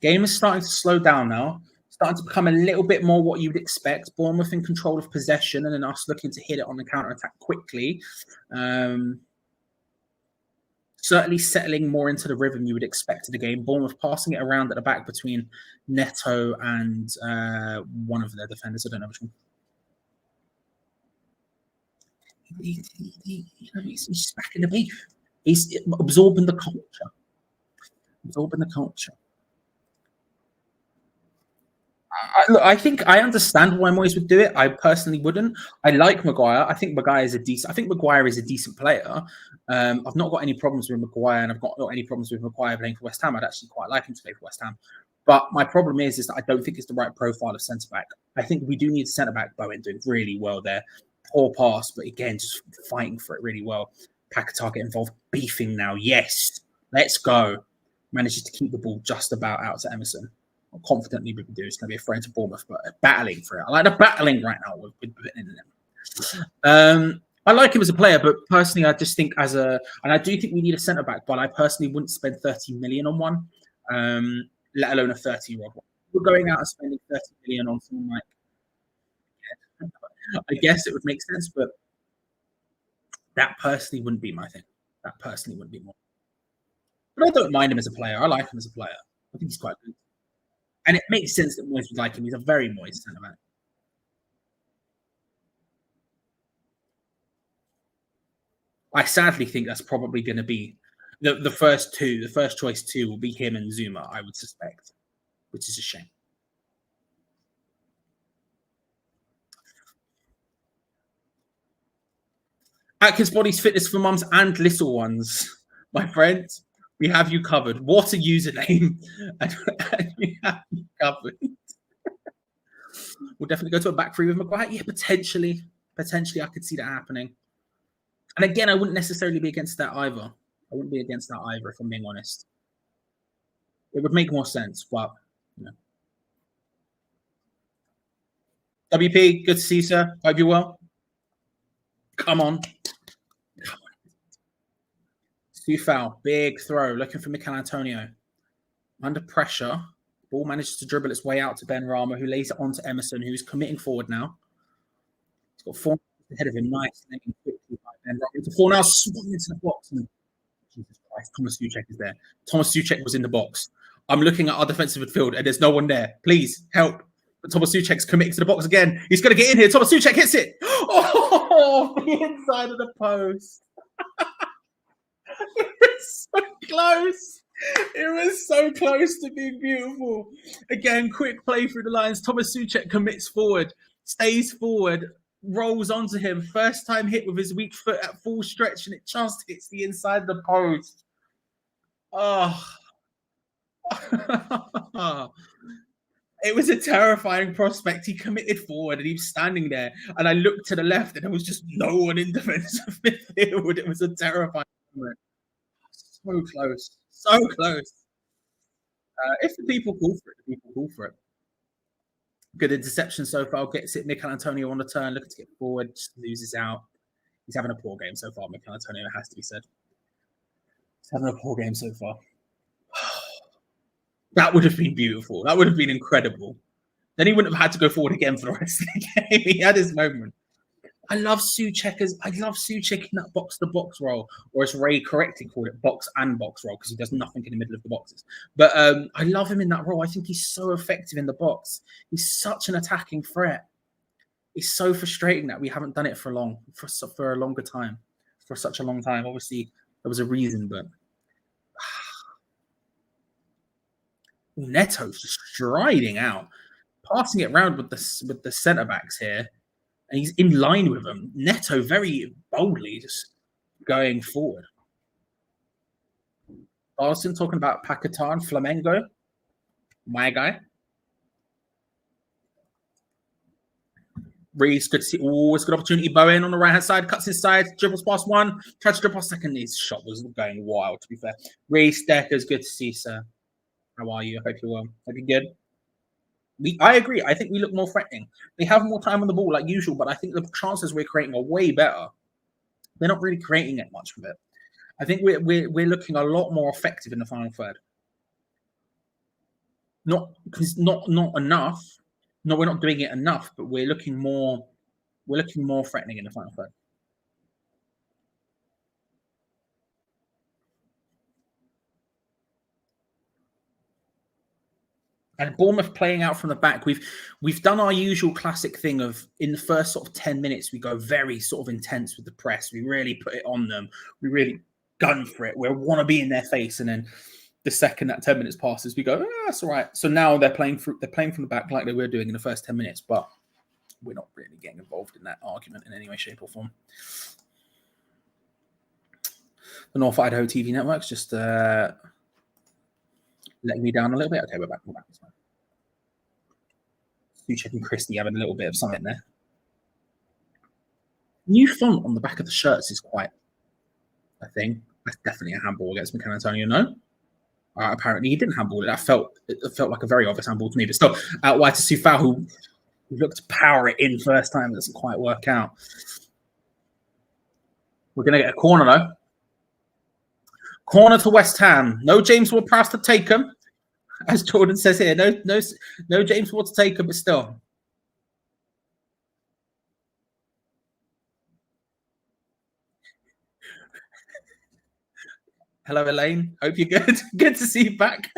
Game is starting to slow down now. Starting to become a little bit more what you would expect. Bournemouth in control of possession and then us looking to hit it on the counter-attack quickly. Certainly settling more into the rhythm you would expect of the game. Bournemouth passing it around at the back between Neto and one of their defenders. I don't know which one. He's back in the beef. He's absorbing the culture. Look, I think I understand why Moyes would do it. I personally wouldn't. I like Maguire. I think Maguire is a decent player. I've not got any problems with Maguire, and I've got not any problems with Maguire playing for West Ham. I'd actually quite like him to play for West Ham. But my problem is that I don't think it's the right profile of centre back. I think we do need centre back. Bowen doing really well there. Poor pass, but again, just fighting for it really well. Paquetá get involved, beefing now. Yes, let's go. Manages to keep the ball just about out to Emerson. Confidently we can do. It's going to be a throw to Bournemouth, but battling for it. I like the battling right now with them. I like him as a player, but personally, I just think and I do think we need a centre back, but I personally wouldn't spend 30 million on one, let alone a 30-year-old one. We're going out and spending 30 million on someone like, I guess it would make sense, but that personally wouldn't be my thing. That personally wouldn't be more. But I don't mind him as a player. I like him as a player. I think he's quite good. And it makes sense that Moyes would like him. He's a very Moyes centre back. I sadly think that's probably going to be the first two. The first choice two will be him and Zuma, I would suspect, which is a shame. Atkins Body's fitness for mums and little ones. My friend, we have you covered. What a username. And we have you covered. We'll definitely go to a back three with Maguire. Yeah, potentially. Potentially, I could see that happening. And again, I wouldn't necessarily be against that either. I wouldn't be against that either, if I'm being honest. It would make more sense, but, you know. WP, good to see you, sir. Hope you're well. Come on. Foul, big throw, looking for Mikel Antonio. Under pressure, ball manages to dribble its way out to Ben Rama, who lays it on to Emerson, who's committing forward now. He's got 4 ahead of him. Nice, quickly by Ben Rama. Into 4 now, swung into the box. And Jesus Christ, Thomas Souček is there. Thomas Souček was in the box. I'm looking at our defensive midfield, and there's no one there. Please help. But Thomas Souček's committing to the box again. He's going to get in here. Thomas Souček hits it. Oh, the inside of the post. It was so close. It was so close to being beautiful. Again, quick play through the lines. Thomas Souček commits forward, stays forward, rolls onto him. First time hit with his weak foot at full stretch, and it just hits the inside of the post. Oh. It was a terrifying prospect. He committed forward and he was standing there. And I looked to the left and there was just no one in defensive midfield. It was a terrifying moment. So close. So close. If the people call for it, the people call for it. Good interception so far. Gets it. Mikel Antonio on the turn. Looking to get forward. Just loses out. He's having a poor game so far, Mikel Antonio, has to be said. He's having a poor game so far. That would have been beautiful. That would have been incredible. Then he wouldn't have had to go forward again for the rest of the game. He had his moment. I love Souček in that box-to-box role, or as Ray correctly called it, box and box role, because he does nothing in the middle of the boxes. But I love him in that role. I think he's so effective in the box. He's such an attacking threat. It's so frustrating that we haven't done it for a longer time, for such a long time. Obviously, there was a reason, but Neto's just striding out, passing it around with the centre backs here. And he's in line with them. Neto very boldly just going forward. Arson talking about Paquetá and Flamengo. My guy. Reese, good to see. Always good opportunity. Bowen on the right hand side, cuts inside, dribbles past one, tries to dribble past second. His shot was going wild, to be fair. Reese, Deckers, good to see, sir. How are you? I hope you're well. Hope you're good. I agree. I think we look more threatening. They have more time on the ball like usual, but I think the chances we're creating are way better. They're not really creating it much with it. I think we're looking a lot more effective in the final third. Not enough. No, we're not doing it enough, but we're looking more threatening in the final third. And Bournemouth playing out from the back. We've done our usual classic thing of in the first sort of 10 minutes, we go very sort of intense with the press. We really put it on them. We really gun for it. We want to be in their face. And then the second that 10 minutes passes, we go, that's all right. So now they're playing from the back like they were doing in the first 10 minutes, but we're not really getting involved in that argument in any way, shape, or form. The North Idaho TV network's just letting me down a little bit. Okay, we're back. Souček and Christie having a little bit of something there. New font on the back of the shirts is quite I think that's definitely a handball against Mikel Antonio. No, apparently he didn't handball it. It felt like a very obvious handball to me. But still, out wide to Soufal, who looked to power it in first time. It doesn't quite work out. We're going to get a corner though. Corner to West Ham. No James Ward-Prowse to take him, as Jordan says here. No James Ward to take him, but still. Hello, Elaine. Hope you're good. Good to see you back.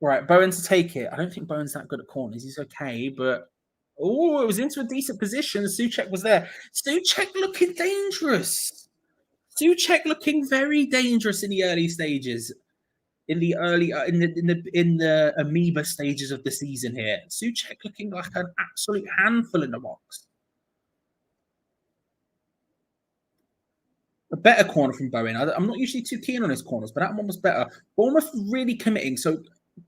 Right, Bowen to take it. I don't think Bowen's that good at corners. He's okay, but oh, it was into a decent position. Souček was there. Souček looking dangerous. Souček looking very dangerous in the early stages, in the amoeba stages of the season here. Souček looking like an absolute handful in the box. A better corner from Bowen. I'm not usually too keen on his corners, but that one was better. Bournemouth really committing. So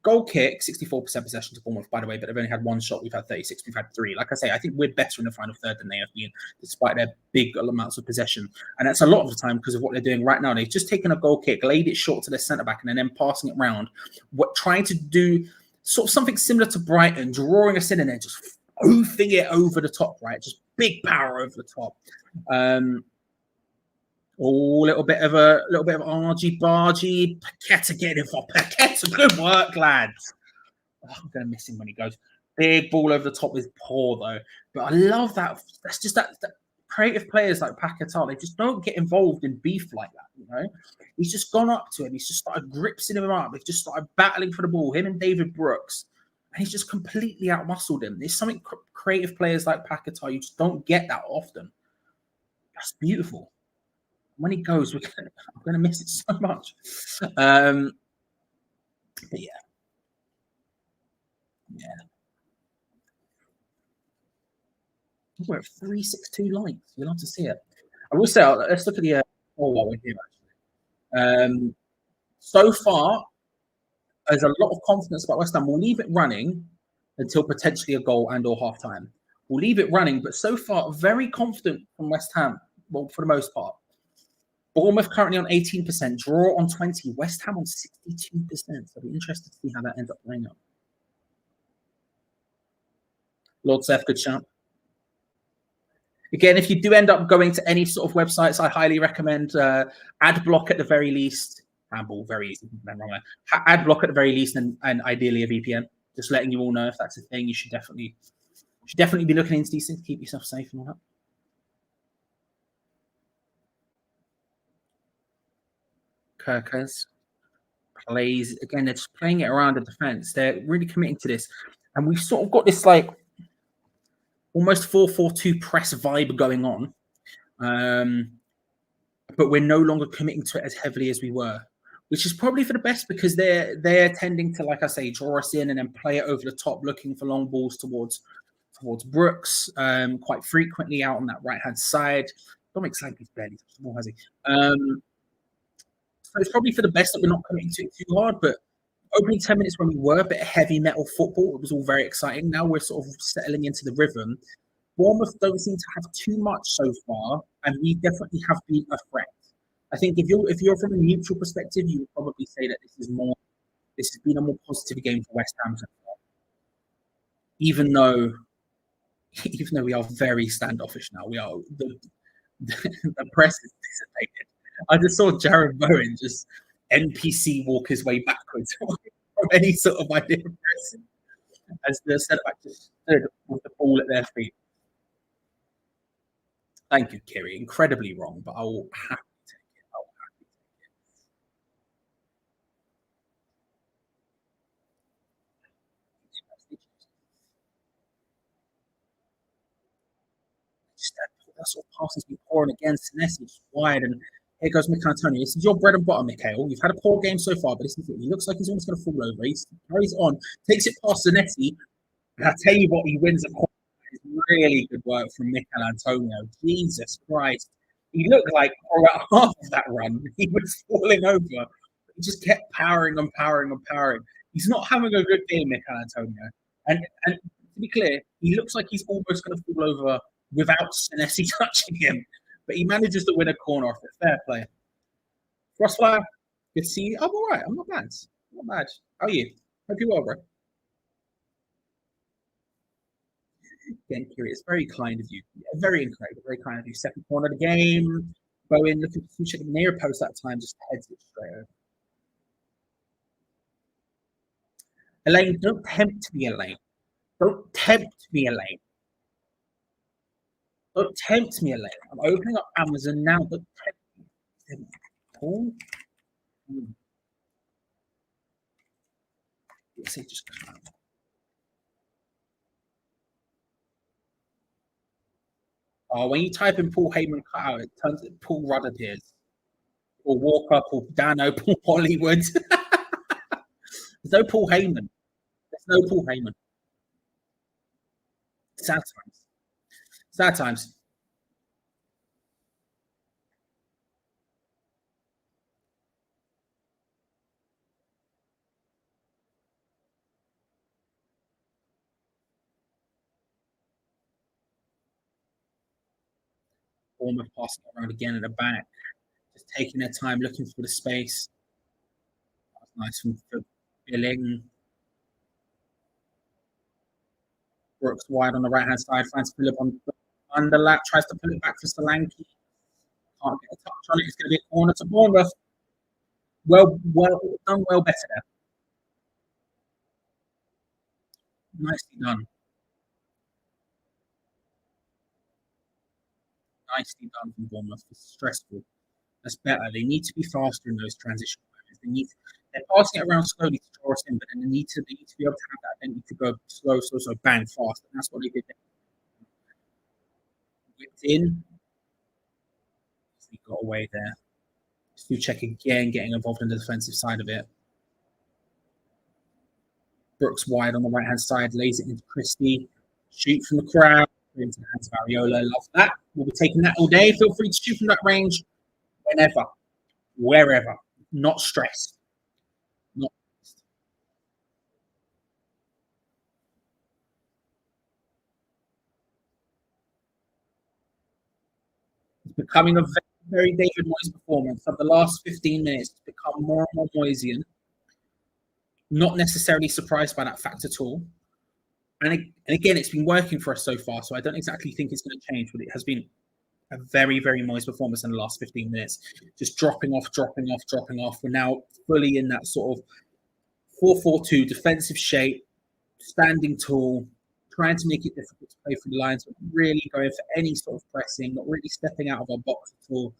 goal kick, 64% possession to Bournemouth, by the way, but they've only had one shot. We've had 36. We've had 3. Like I say, I think we're better in the final third than they have been, despite their big amounts of possession. And that's a lot of the time because of what they're doing right now. They've just taken a goal kick, laid it short to their centre-back, and then passing it round. Trying to do sort of something similar to Brighton, drawing us in and then just oofing it over the top, right? Just big power over the top. A little bit of argy-bargy. Paqueta getting in for Paqueta. Good work, lads. Oh, I'm going to miss him when he goes. Big ball over the top is poor, though. But I love that. That's just that creative players like Paqueta, they just don't get involved in beef like that, you know? He's just gone up to him. He's just started gripsing him up. They've just started battling for the ball, him and David Brooks. And he's just completely outmuscled him. There's something creative players like Paqueta, you just don't get that often. That's beautiful. When he goes, I'm going to miss it so much. But yeah. We're at 362 likes. You'll have to see it. I will say, let's look at the while we're here, actually. So far, there's a lot of confidence about West Ham. We'll leave it running until potentially a goal and or half time. We'll leave it running, but so far, very confident from West Ham, well, for the most part. Bournemouth currently on 18%, draw on 20%, West Ham on 62%. So I'll be interested to see how that ends up playing out. Lord Seth, good shout. Again, if you do end up going to any sort of websites, I highly recommend AdBlock at the very least. Handball, very easy. AdBlock at the very least, and ideally a VPN. Just letting you all know if that's a thing. You should definitely be looking into these things to keep yourself safe and all that. Kirkers plays again. They're just playing it around the defense. They're really committing to this, and we've sort of got this like almost 4-4-2 press vibe going on, but we're no longer committing to it as heavily as we were, which is probably for the best because they're tending to, like I say, draw us in and then play it over the top, looking for long balls towards Brooks quite frequently out on that right hand side. Dominic Sankey's barely touched the ball, has he? So it's probably for the best that we're not committing to it too hard, but opening 10 minutes when we were a bit of heavy metal football, it was all very exciting. Now we're sort of settling into the rhythm. Bournemouth don't seem to have too much so far, and we definitely have been a threat. I think if you're from a neutral perspective, you would probably say that this has been a more positive game for West Ham so far. Even though we are very standoffish now, we are the press is dissipated. I just saw Jared Bowen just NPC walk his way backwards from any sort of idea of pressing as the centre-back just stood with the ball at their feet. Thank you, Kiri. Incredibly wrong, but I will happily take it. That sort of pass has been pouring against Senesi, just wide, and here goes Mikel Antonio. This is your bread and butter, Mikhail. You've had a poor game so far, but this is it. He looks like he's almost going to fall over. He carries on, takes it past Zanetti, and I tell you what, he wins a corner. It's really good work from Mikel Antonio. Jesus Christ. He looked like for about half of that run, he was falling over. He just kept powering and powering and powering. He's not having a good game, Mikel Antonio. And to be clear, he looks like he's almost going to fall over without Senesi touching him. But he manages to win a corner off it. Fair play. Crossfire, good to see you. I'm all right. I'm not bad. Not bad. How are you? Hope you're well, bro. Again, curious. Very kind of you. Very incredible. Very kind of you. Second corner of the game. Bowen looking to check the near post that time, just heads it straight over. Elaine, don't tempt me, Elaine. Don't tempt me, Elaine. Don't tempt me, Elaine. I'm opening up Amazon now. Don't tempt me. Paul? Let's see, just come out. Oh, when you type in Paul Heyman cutout, it turns Paul Rudd appears. Or Walker, Paul Dano, Paul Hollywood. There's no Paul Heyman. There's no Paul Heyman. Sad times. Sad times. Bournemouth passing around again at the back, just taking their time looking for the space. That was nice from Billing. Brooks wide on the right hand side, finds Philip on the underlap, tries to pull it back for Solanke. Can't get a touch on it. It's going to be a corner to Bournemouth. Well done, well better there. Nicely done. Nicely done from Bournemouth. It's stressful. That's better. They need to be faster in those transition moments. They're passing it around slowly to draw us in, but then they need to be able to have that ability to go slow, bang, fast. And that's what they did there. Whipped in. He got away there. Suchek again getting involved in the defensive side of it. Brooks wide on the right hand side, lays it into Christie. Shoot from the crowd. Into the hands of Ariola. Love that. We'll be taking that all day. Feel free to shoot from that range whenever, wherever. Not stressed. Not stressed. It's becoming a very, very David Moyes performance. Of the last 15 minutes, it's become more and more Moyesian. Not necessarily surprised by that fact at all. And again, it's been working for us so far, so I don't exactly think it's going to change, but it has been a very, very Moyes performance in the last 15 minutes. Just dropping off. We're now fully in that sort of 4-4-2 defensive shape, standing tall, trying to make it difficult to play for the Lions, but really going for any sort of pressing, not really stepping out of our box at all,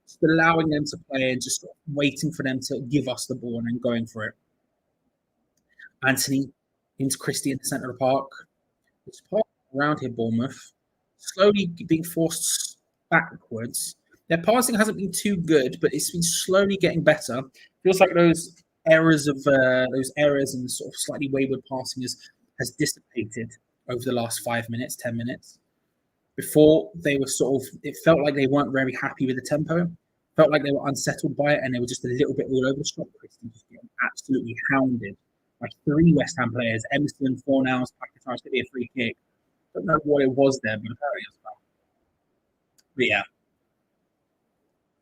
just allowing them to play and just sort of waiting for them to give us the ball and then going for it. Anthony into Christie in the centre of the park. It's part around here, Bournemouth, slowly being forced backwards. Their passing hasn't been too good, but it's been slowly getting better. Feels like those errors and sort of slightly wayward passing has dissipated over the last 5 minutes, 10 minutes. Before they were it felt like they weren't very happy with the tempo. Felt like they were unsettled by it, and they were just a little bit all over the shop. Christie just getting absolutely hounded. Like 3 West Ham players, Emerson, Fornals, Paquetá, to be a free kick. Don't know what it was there, but apparently it was fun. But yeah.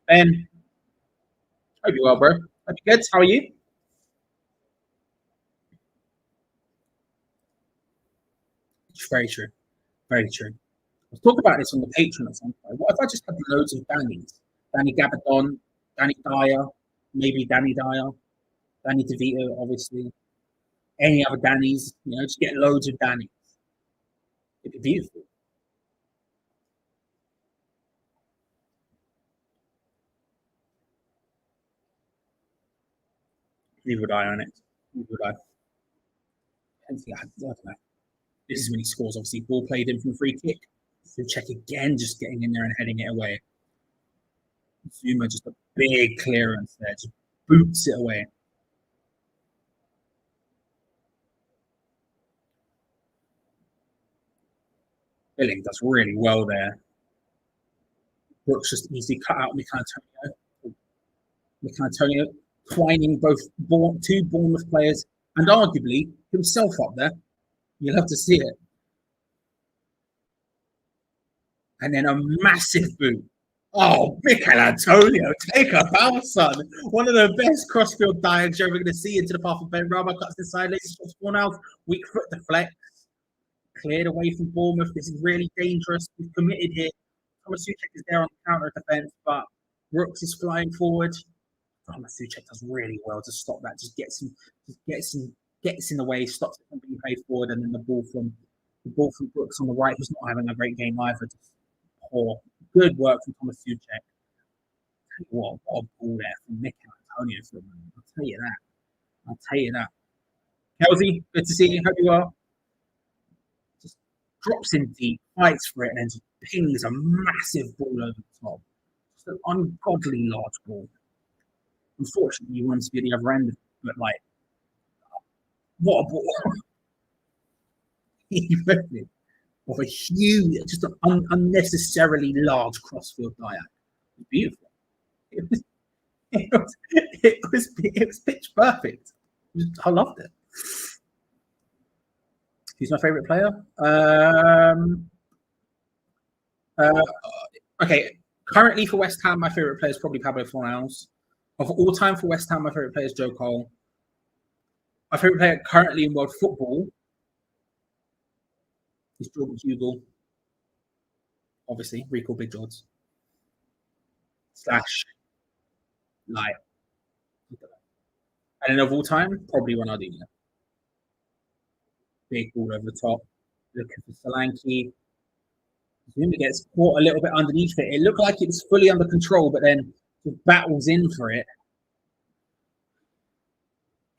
Ben, hope you're well, bro. Hope you're good. How are you? It's very true. Very true. Let's talk about this on the Patreon at some point. What if I just had loads of Dannys? Danny Gabardon, Danny Dyer, maybe Danny Dyer, Danny DeVito, obviously. Any other Dannys, just get loads of Dannys. It'd be beautiful. Neither would I on it. Neither would I. I don't know. This is when he scores, obviously. Ball played in from free kick. So check again, just getting in there and heading it away. Zuma, just a big clearance there. Just boots it away. Billing does really well there. Brooks just easily cut out Micantonio, twining both two Bournemouth players and arguably himself up there. You'll have to see it. and then a massive boot. Oh, Mikel Antonio, take a bow, son. One of the best crossfield dives you're ever going to see into the path of Ben Rama. Cuts inside, lazy shots, spawn out. Weak foot deflect. Cleared away from Bournemouth. This is really dangerous. We've committed here. Thomas Souček is there on the counter defense, but Brooks is flying forward. Thomas Souček does really well to stop that. Just gets in the way, stops it from being played forward, and then the ball from Brooks on the right, who's not having a great game either. Just poor. Good work from Thomas Souček. What a ball there from Mikel Antonio for a moment. I'll tell you that. Kelsey, good to see you. Hope you are. Just drops in deep, fights for it, and then just pings a massive ball over the top. Just an ungodly large ball. Unfortunately, you want to be at the other end of it, but like, what a ball. Of a huge, just an unnecessarily large crossfield diag. It was beautiful. It was pitch perfect. I loved it. Who's my favourite player? Okay, currently for West Ham, my favourite player is probably Pablo Fornals. Of all time for West Ham, my favourite player is Joe Cole. My favourite player currently in world football is Jordan Hugill. Obviously, recall Big George. Slash, like, and then of all time, probably Ronaldinho. Big ball over the top, looking for Solanke. Zuma gets caught a little bit underneath it. It looked like it was fully under control, but then just battles in for it.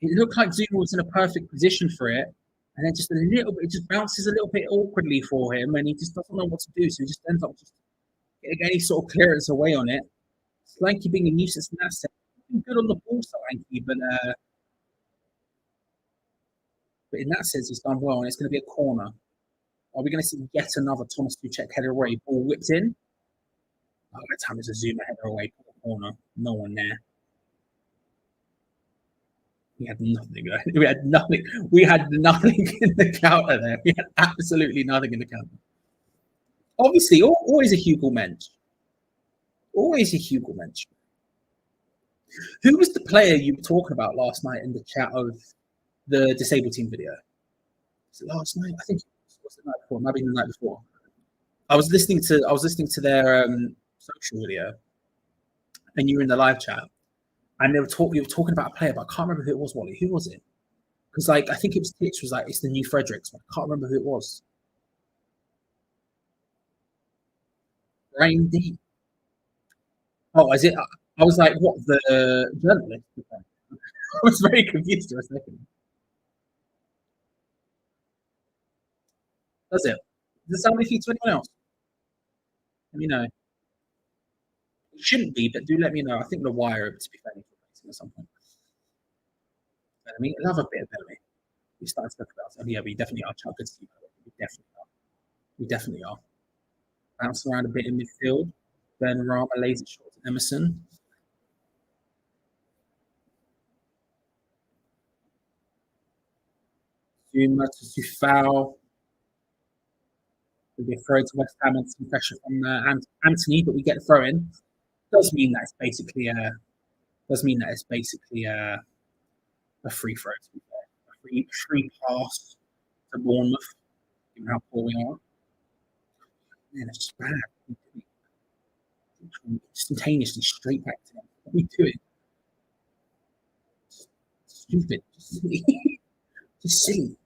It looked like Zuma was in a perfect position for it. And then just a little bit, it just bounces a little bit awkwardly for him, and he just doesn't know what to do. So he just ends up just getting any sort of clearance away on it. Solanke being a nuisance in that sense. Good on the ball, Solanke, but in that sense, he's done well, and it's going to be a corner. Are we going to see yet another Thomas Souček header away? Ball whipped in. Oh, that time it's a Zuma header away, corner. No one there. We had nothing. We had nothing. We had nothing in the counter there. We had absolutely nothing in the counter. Obviously, always a Hugill mensch. Always a Hugill mensch. Who was the player you were talking about last night in the chat of the disabled team video? Was it last night? I think it was the night before. Maybe the night before. I was listening to their social video, and you were in the live chat. And you were talking about a player, but I can't remember who it was, Wally. Who was it? Because like I think it was Titch was like, it's the new Fredericks, but I can't remember who it was. Rain D. Oh, is it? I was like, what, the journalist? I was very confused for a second. Does it? Does it sound like you to anyone else? Let me know. It shouldn't be, but do let me know. I think the wire, to be fair, needs replacing at some point. Bellamy, another bit of Bellamy. We started to talk about it. Yeah, we definitely are. Chuck, good to see you. We definitely are. Bounce around a bit in midfield. Ben Rama lays it short to Emerson. Zuma to Sufal. We'll be thrown to West Ham and some pressure from Anthony, but we get the throw in. Does mean that it's basically a free throw, to be fair. A free pass to Bournemouth, given how poor we are. Man, it's just bad. Instantaneously straight back to him. What are we doing? Stupid. Just silly. Just silly.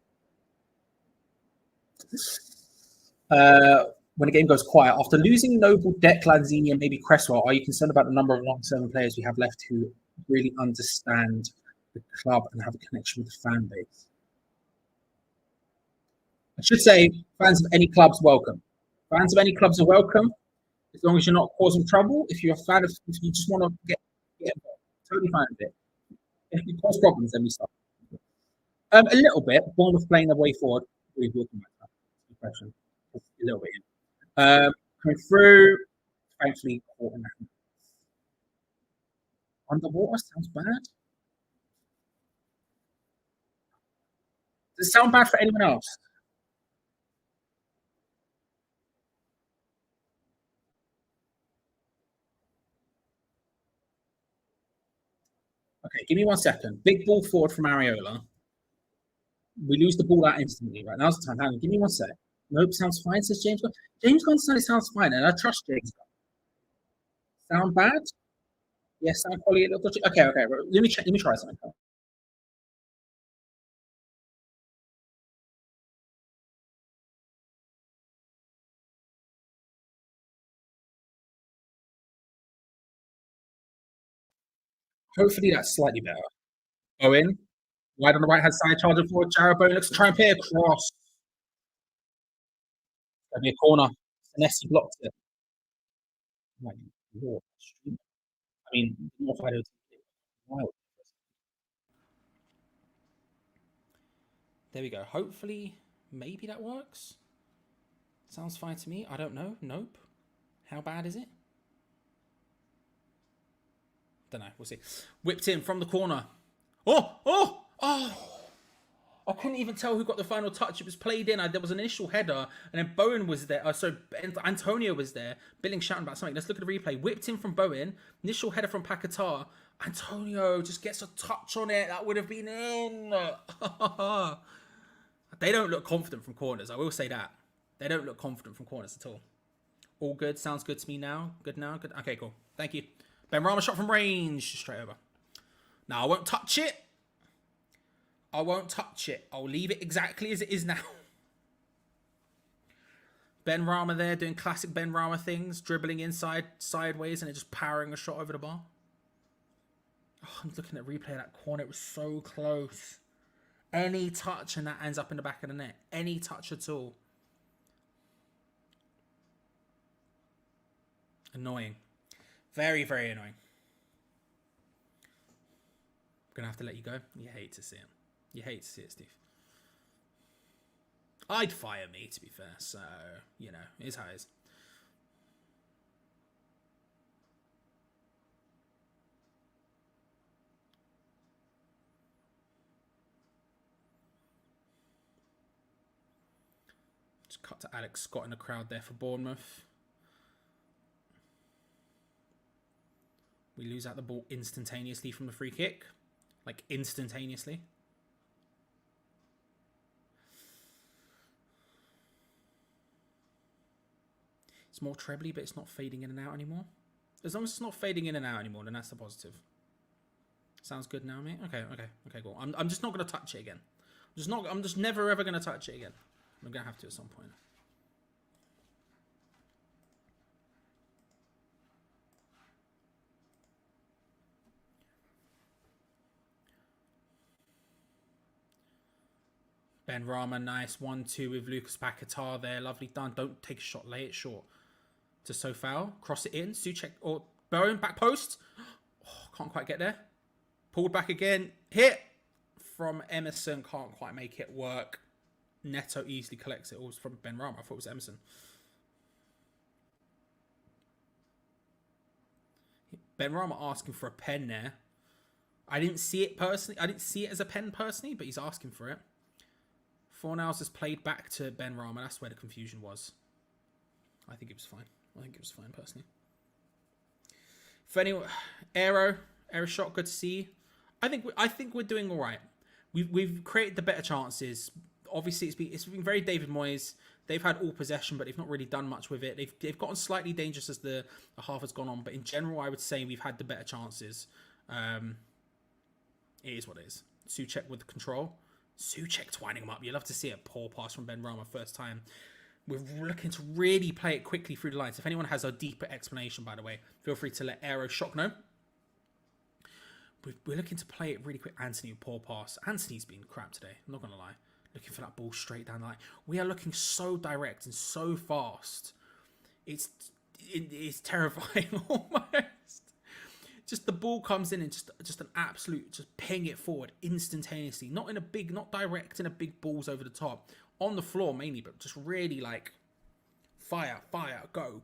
When the game goes quiet, after losing Noble, Deck, Lanzini, and maybe Cresswell, are you concerned about the number of long-term players we have left who really understand the club and have a connection with the fan base? I should say, fans of any clubs welcome. Fans of any clubs are welcome, as long as you're not causing trouble. If you're a fan of, if you just want to get involved, totally fine with it. If you cause problems, then we stop. A little bit. Bournemouth playing their way forward. We're looking at that. Question. A little bit. Coming through, thankfully, caught in that. Underwater sounds bad. Does it sound bad for anyone else? Okay, give me 1 second. Big ball forward from Areola. We lose the ball out instantly. Right, now's the time. Hang on, give me 1 sec. Nope, sounds fine, says James. James Gonzo sounds fine, and I trust James. Sound bad? Yes, sound quality a little dodgy. Okay, right. Let me check. Let me try something. Hopefully that's slightly better. Owen, wide on the right hand side, charging forward. Jared Bowen looks to try and play across. That'd be a corner. Nessie blocked it. My Lord. I mean, North Idaho. Wild. There we go. Hopefully, maybe that works. Sounds fine to me. I don't know. Nope. How bad is it? Don't know. We'll see. Whipped in from the corner. Oh! I couldn't even tell who got the final touch. It was played in. There was an initial header, and then Bowen was there. Antonio was there. Billing shouting about something. Let's look at the replay. Whipped in from Bowen. Initial header from Paquetá. Antonio just gets a touch on it. That would have been in. They don't look confident from corners. I will say that. They don't look confident from corners at all. All good. Sounds good to me now. Good now. Good. Okay, cool. Thank you. Benrahma shot from range. Straight over. Now, I won't touch it. I'll leave it exactly as it is now. Benrahma there doing classic Benrahma things. Dribbling inside, sideways, and then just powering a shot over the bar. Oh, I'm looking at replay of that corner. It was so close. Any touch and that ends up in the back of the net. Any touch at all. Annoying. Very, very annoying. I'm going to have to let you go. You hate to see it. You hate to see it, Steve. I'd fire me, to be fair. So, you know, it is how it is. Just cut to Alex Scott in the crowd there for Bournemouth. We lose out the ball instantaneously from the free kick. Like, instantaneously. It's more trebly, but it's not fading in and out anymore. As long as it's not fading in and out anymore, then that's the positive. Sounds good now, mate? Okay, cool. I'm just not going to touch it again. I'm just never, ever going to touch it again. I'm going to have to at some point. Benrahma, nice 1-2 with Lucas Paquetá there. Lovely done. Don't take a shot. Lay it short to Sofao. Cross it in. Souček or Bowen. Back post. Oh, can't quite get there. Pulled back again. Hit from Emerson. Can't quite make it work. Neto easily collects it. It was from Benrahma. I thought it was Emerson. Benrahma asking for a pen there. I didn't see it personally. I didn't see it as a pen personally, but he's asking for it. Fornals has played back to Benrahma. That's where the confusion was. I think it was fine. Personally. For anyone, Aero shot, good to see. I think we're doing all right. We've created the better chances. Obviously, it's been very David Moyes. They've had all possession, but they've not really done much with it. They've gotten slightly dangerous as the half has gone on, but in general, I would say we've had the better chances. It is what it is. Souček with the control. Souček twining him up. You love to see a poor pass from Benrahma first time. We're looking to really play it quickly through the lines. If anyone has a deeper explanation, by the way, feel free to let Aero Shock know. We're looking to play it really quick. Anthony, poor pass. Anthony's been crap today. I'm not going to lie. Looking for that ball straight down the line. We are looking so direct and so fast. It's terrifying almost. Just the ball comes in and just an absolute, just ping it forward instantaneously. Not direct in a big balls over the top. On the floor mainly, but just really like fire, go.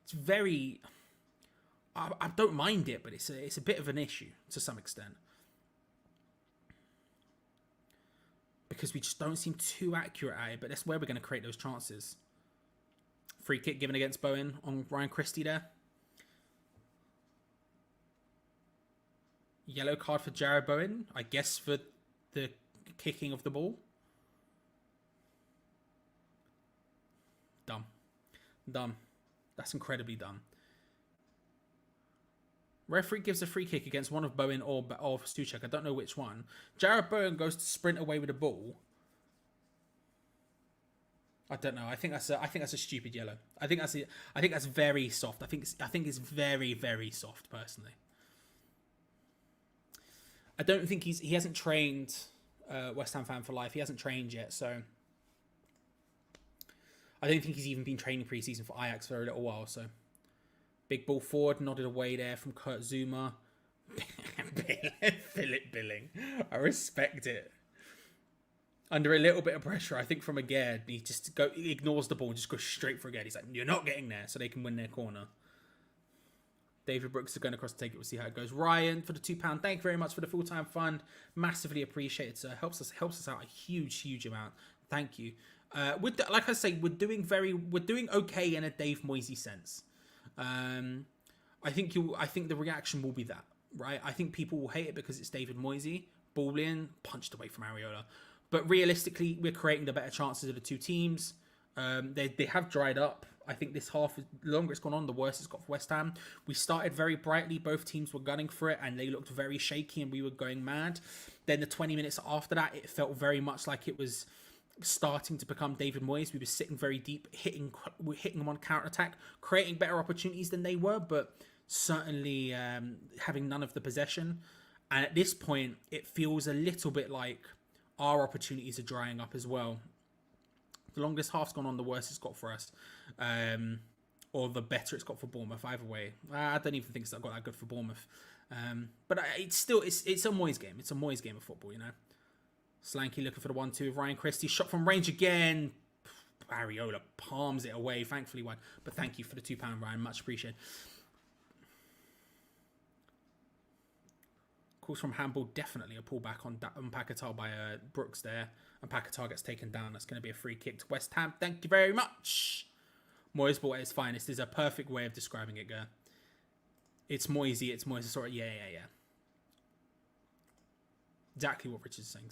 It's very, I don't mind it, but it's a bit of an issue to some extent. Because we just don't seem too accurate at it, but that's where we're going to create those chances. Free kick given against Bowen on Ryan Christie there. Yellow card for Jared Bowen, I guess, for the kicking of the ball. Dumb. That's incredibly dumb. Referee gives a free kick against one of Bowen or Stuchek. I don't know which one. Jared Bowen goes to sprint away with the ball. I don't know. I think that's a stupid yellow. I think that's very soft. I think it's very, very soft personally. I don't think he hasn't trained West Ham fan for life. He hasn't trained yet, so I don't think he's even been training pre-season for Ajax for a little while, so big ball forward, nodded away there from Kurt Zuma. Philip Billing. I respect it. Under a little bit of pressure, I think, from Agard, he just he ignores the ball and just goes straight for Agard. He's like, you're not getting there, so they can win their corner. David Brooks is going across to take it. We'll see how it goes. Ryan for the £2. Thank you very much for the full-time fund. Massively appreciated, sir. Helps us out a huge amount. Thank you. Like I say, we're doing okay in a Dave Moisey sense. I think the reaction will be that, right? I think people will hate it because it's David Moisey, ball in, punched away from Areola. But realistically, we're creating the better chances of the two teams. They have dried up. I think this half, the longer it's gone on, the worse it's got for West Ham. We started very brightly. Both teams were gunning for it, and they looked very shaky, and we were going mad. Then the 20 minutes after that, it felt very much like it was starting to become David Moyes. We were sitting very deep, hitting them on counter-attack, creating better opportunities than they were, but certainly having none of the possession. And at this point, it feels a little bit like our opportunities are drying up as well. The longest half's gone on, the worse it's got for us. Or the better it's got for Bournemouth, either way. I don't even think it's got that good for Bournemouth. But it's a Moyes game. It's a Moyes game of football, you know. Slanky looking for the 1-2 of Ryan Christie. Shot from range again. Areola palms it away. Thankfully won. But thank you for the £2, Ryan. Much appreciated. Calls from handball, definitely a pullback on Paquetá by Brooks there. And Paquetá gets taken down. That's going to be a free kick to West Ham. Thank you very much. Moyes ball at its finest is a perfect way of describing it, girl. It's Moisey, it's Moyes. Sorry, yeah. Exactly what Richards is saying.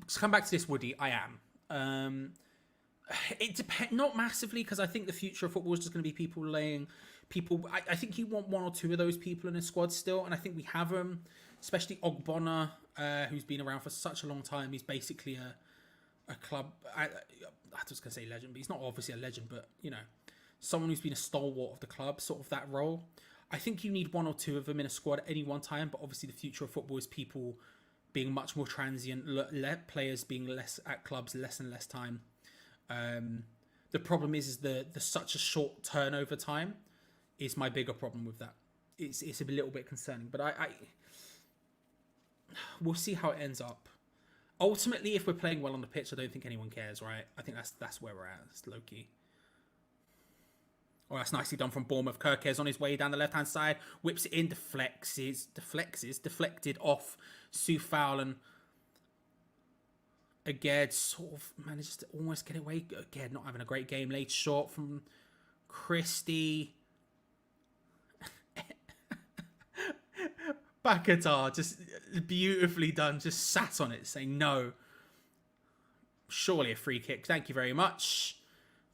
To come back to this, Woody, I am. It depends, not massively, because I think the future of football is just going to be people. I think you want one or two of those people in a squad still, and I think we have them, especially Ogbonna, who's been around for such a long time. He's basically a club. I was going to say legend, but he's not obviously a legend, but you know, someone who's been a stalwart of the club, sort of that role. I think you need one or two of them in a squad at any one time, but obviously the future of football is people being much more transient, players being less at clubs, less and less time. The problem is the such a short turnover time is my bigger problem with that. It's a little bit concerning, but we'll see how it ends up. Ultimately, if we're playing well on the pitch, I don't think anyone cares, right? I think that's where we're at. It's low key. Oh, that's nicely done from Bournemouth. Kirkes on his way down the left-hand side, whips it in, deflected off Sue Fowl, and Agard sort of manages to almost get away. Agard not having a great game. Late short from Christie. Paquetá, just beautifully done. Just sat on it, saying no. Surely a free kick. Thank you very much.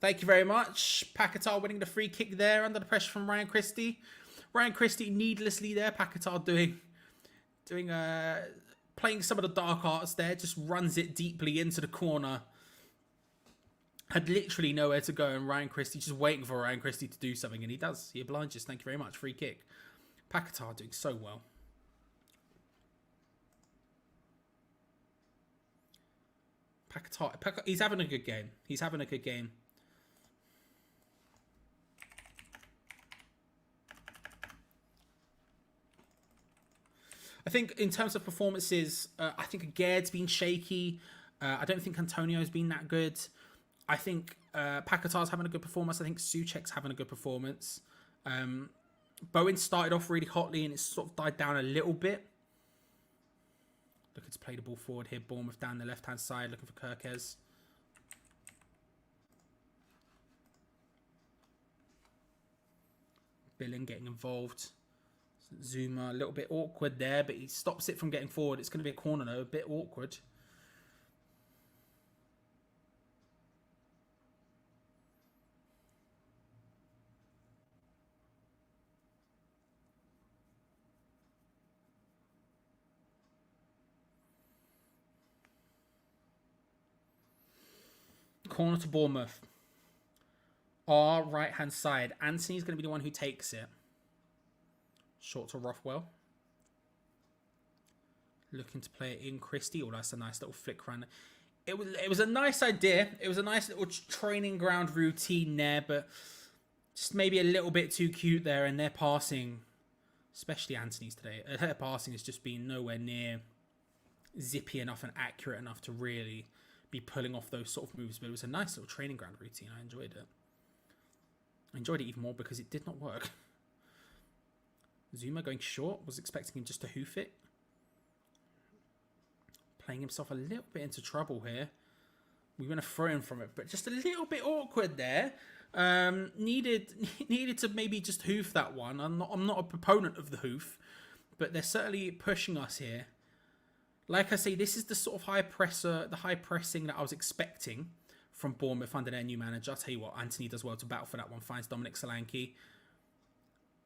Paquetá winning the free kick there under the pressure from Ryan Christie. Ryan Christie needlessly there. Paquetá doing playing some of the dark arts there, just runs it deeply into the corner. Had literally nowhere to go, and Ryan Christie just waiting for Ryan Christie to do something, and he does. He obliges. Thank you very much. Free kick. Paquetá doing so well. Paquetá, he's having a good game. I think in terms of performances, I think Agard's been shaky. I don't think Antonio's been that good. I think Paquetá's having a good performance. I think Souček's having a good performance. Bowen started off really hotly and it's sort of died down a little bit. Looking to play the ball forward here. Bournemouth down the left-hand side, looking for Kirkes. Billing getting involved. Zuma a little bit awkward there, but he stops it from getting forward. It's going to be a corner though, a bit awkward. Corner to Bournemouth. Our right-hand side. Anthony's going to be the one who takes it. Short to Rothwell. Looking to play it in Christie. Oh, that's a nice little flick round. It was a nice idea. It was a nice little training ground routine there, but just maybe a little bit too cute there. And their passing, especially Anthony's today, their passing has just been nowhere near zippy enough and accurate enough to really be pulling off those sort of moves. But it was a nice little training ground routine. I enjoyed it. I enjoyed it even more because it did not work. Zuma going short. Was expecting him just to hoof it. Playing himself a little bit into trouble here. We're going to throw him from it, but just a little bit awkward there. Needed to maybe just hoof that one. I'm not a proponent of the hoof, but they're certainly pushing us here. Like I say, this is the sort of high pressing that I was expecting from Bournemouth under their new manager. I'll tell you what, Anthony does well to battle for that one. Finds Dominic Solanke.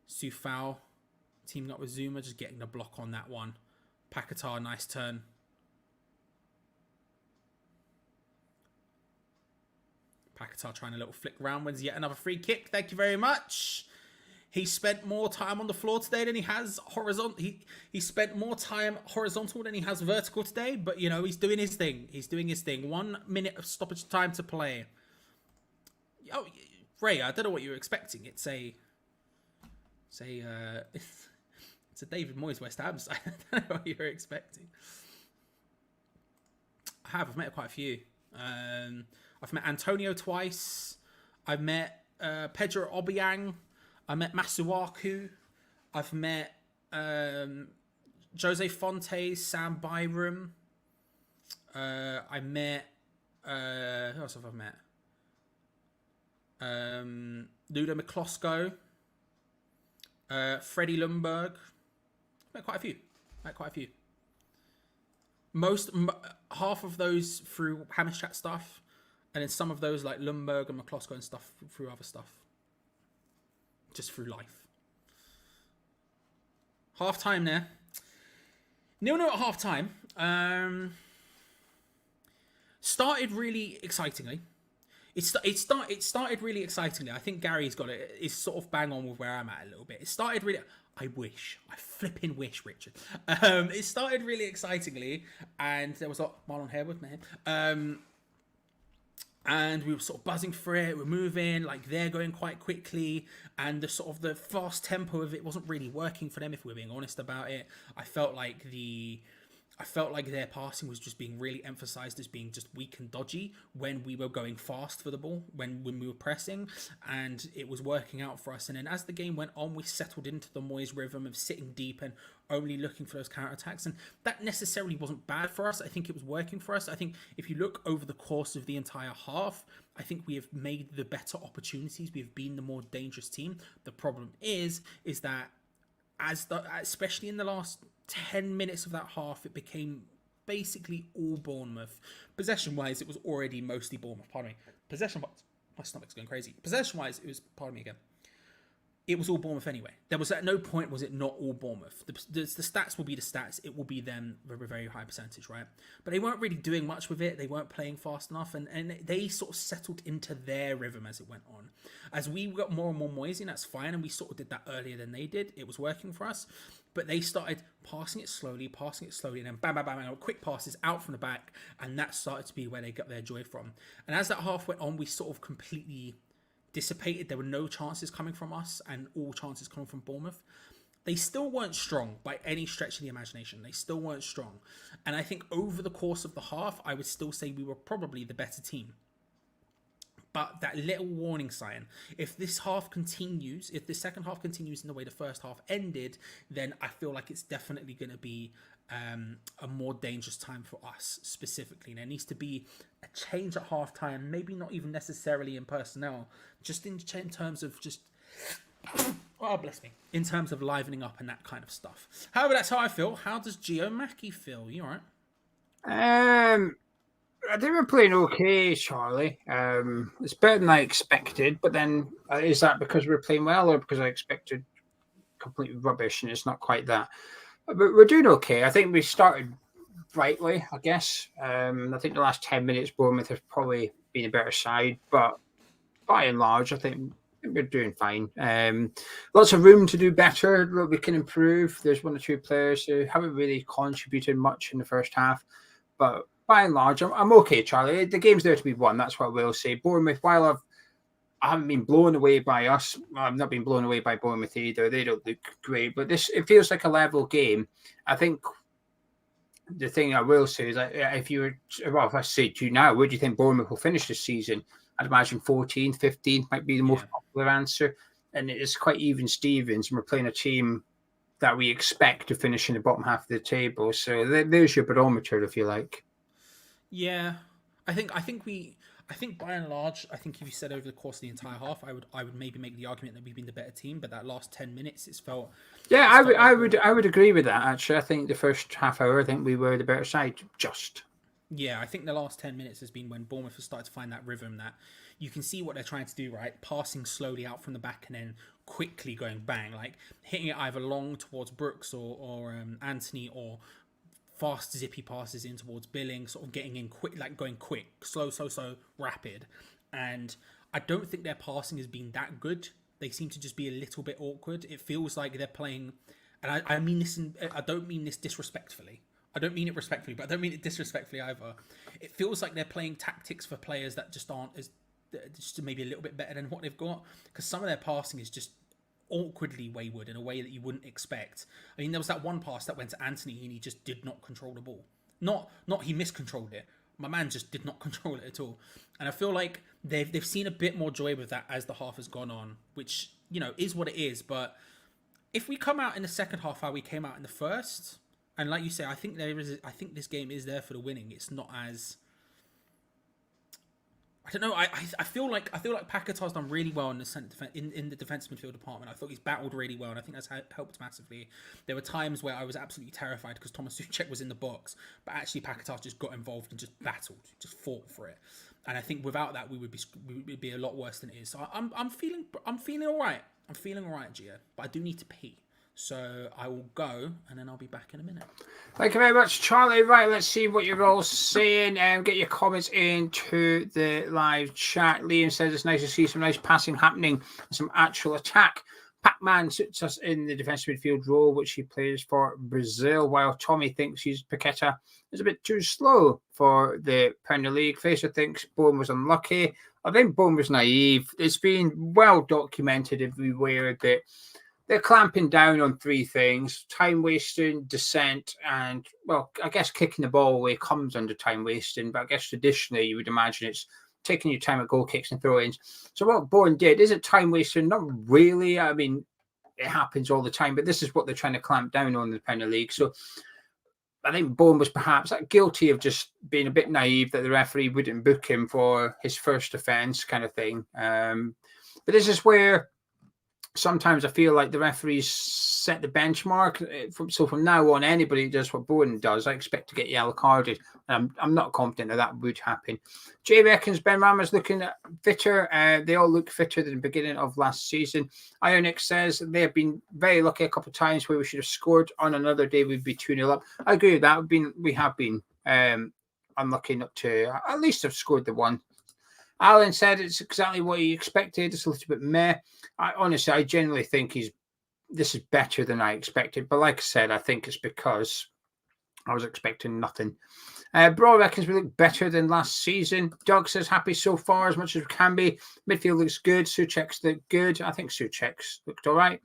Sufal teaming up with Zuma, just getting the block on that one. Paquetá, nice turn. Paquetá trying a little flick round, wins yet another free kick. Thank you very much. He spent more time on the floor today than he has horizontal. He spent more time horizontal than he has vertical today. But, you know, he's doing his thing. He's doing his thing. 1 minute of stoppage time to play. Oh, Ray, I don't know what you were expecting. It's a David Moyes West Ham side. I don't know what you were expecting. I've met quite a few. I've met Antonio twice. I've met Pedro Obiang. I met Masuaku. I've met Jose Fontes, Sam Byram. I met... who else have I met? Ludo McCloskey. Freddie Lundberg. Met quite a few. Half of those through Hamish Chat stuff. And then some of those like Lundberg and McCloskey and stuff through other stuff. Just through life. Half time there. 0-0 at half time. Started really excitingly. It started really excitingly. I think Gary's got it. It's sort of bang on with where I'm at a little bit. It started really... I flipping wish, Richard. It started really excitingly. And there was Marlon Harewood, man. And we were sort of buzzing for it. We're moving, like they're going quite quickly, and the sort of the fast tempo of it wasn't really working for them. If we're being honest about it, I felt like their passing was just being really emphasized as being just weak and dodgy when we were going fast for the ball, when we were pressing, and it was working out for us. And then as the game went on, we settled into the Moyes rhythm of sitting deep and only looking for those counter-attacks. And that necessarily wasn't bad for us. I think it was working for us. I think if you look over the course of the entire half, I think we have made the better opportunities. We've been the more dangerous team. The problem is that especially in the last 10 minutes of that half, it became basically all Bournemouth. Possession-wise, it was already mostly Bournemouth. Pardon me. Possession-wise, my stomach's going crazy. Possession-wise, it was, pardon me again, it was all Bournemouth anyway. There was at no point was it not all Bournemouth. The stats will be the stats. It will be them with a very high percentage, right? But they weren't really doing much with it. They weren't playing fast enough, and they sort of settled into their rhythm as it went on. As we got more and more Moyes in, that's fine, and we sort of did that earlier than they did. It was working for us, but they started passing it slowly, and then bam, bam, bam, bam, quick passes out from the back, and that started to be where they got their joy from. And as that half went on, we sort of completely dissipated. There were no chances coming from us and all chances coming from Bournemouth. They still weren't strong by any stretch of the imagination. They still weren't strong. And I think over the course of the half, I would still say we were probably the better team. But that little warning sign, if this half continues, if the second half continues in the way the first half ended, then I feel like it's definitely going to be a more dangerous time for us specifically. And there needs to be a change at half time, maybe not even necessarily in personnel, just in terms of just Oh, bless me. In terms of livening up and that kind of stuff. However, that's how I feel. How does Geo Mackie feel? You all right? I think we're playing okay, Charlie. It's better than I expected, but then is that because we're playing well or because I expected complete rubbish and it's not quite that? But we're doing okay. I think we started brightly, I guess. I think the last 10 minutes, Bournemouth have probably been a better side, but by and large, I think we're doing fine. Lots of room to do better. We can improve. There's one or two players who haven't really contributed much in the first half, but by and large, I'm okay, Charlie. The game's there to be won. That's what I will say. Bournemouth, while I haven't been blown away by us, I've not been blown away by Bournemouth either. They don't look great, but it feels like a level game. I think the thing I will say is that if I say to you now, where do you think Bournemouth will finish this season? I'd imagine 14, 15 might be the most popular answer. And it's quite even Stevens, and we're playing a team that we expect to finish in the bottom half of the table. So there's your barometer, if you like. Yeah, I think by and large, I think if you said over the course of the entire half, I would maybe make the argument that we've been the better team. But that last 10 minutes, it's felt. Yeah, I would agree with that. Actually, I think the first half hour, I think we were the better side. Yeah, I think the last 10 minutes has been when Bournemouth has started to find that rhythm that you can see what they're trying to do, right? Passing slowly out from the back and then quickly going bang, like hitting it either long towards Brooks or Anthony, or fast zippy passes in towards Billing, sort of getting in quick, like going quick, slow, so rapid. And I don't think their passing has been that good. They seem to just be a little bit awkward. It feels like they're playing, and I mean this, I don't mean this disrespectfully. I don't mean it respectfully, but I don't mean it disrespectfully either. It feels like they're playing tactics for players that just aren't as, just maybe a little bit better than what they've got. Because some of their passing is just awkwardly wayward in a way that you wouldn't expect. I mean, there was that one pass that went to Anthony and he just did not control the ball. Not he miscontrolled it. My man just did not control it at all. And I feel like they've seen a bit more joy with that as the half has gone on, which, you know, is what it is. But if we come out in the second half how we came out in the first, and like you say, I think this game is there for the winning. It's not as, I don't know. I feel like Paquetá's done really well in the in the defensive midfield department. I thought he's battled really well, and I think that's helped massively. There were times where I was absolutely terrified because Thomas Souček was in the box, but actually Paquetá just got involved and just battled, just fought for it. And I think without that, we would be a lot worse than it is. So I'm feeling all right. I'm feeling all right, Gio, but I do need to pee. So I will go, and then I'll be back in a minute. Thank you very much, Charlie. Right, let's see what you're all saying. Get your comments into the live chat. Liam says it's nice to see some nice passing happening and some actual attack. Pac-Man sits us in the defensive midfield role, which he plays for Brazil, while Tommy thinks Paquetá is a bit too slow for the Premier League. Facer thinks Bourne was unlucky. I think Bourne was naive. It's been well documented everywhere that they're clamping down on three things: time wasting, descent, and, well, I guess kicking the ball away comes under time wasting, but I guess traditionally you would imagine it's taking your time at goal kicks and throw-ins. So what Bourne did, is it time wasting? Not really. I mean, it happens all the time, but this is what they're trying to clamp down on in the Premier League. So I think Bourne was perhaps guilty of just being a bit naive that the referee wouldn't book him for his first offence kind of thing. But this is where sometimes I feel like the referees set the benchmark. So from now on, anybody who does what Bourne does, I expect to get yellow carded. I'm not confident that would happen. Jay reckons Ben Rama's looking fitter. They all look fitter than the beginning of last season. Ionic says they have been very lucky a couple of times where we should have scored. On another day, we'd be 2-0 up. I agree with that. We have been unlucky not to at least have scored the one. Alan said it's exactly what he expected. It's a little bit meh. I genuinely think this is better than I expected. But like I said, I think it's because I was expecting nothing. Bro reckons we look better than last season. Doug says happy so far as much as we can be. Midfield looks good. Souček's look good. I think Souček's looked all right.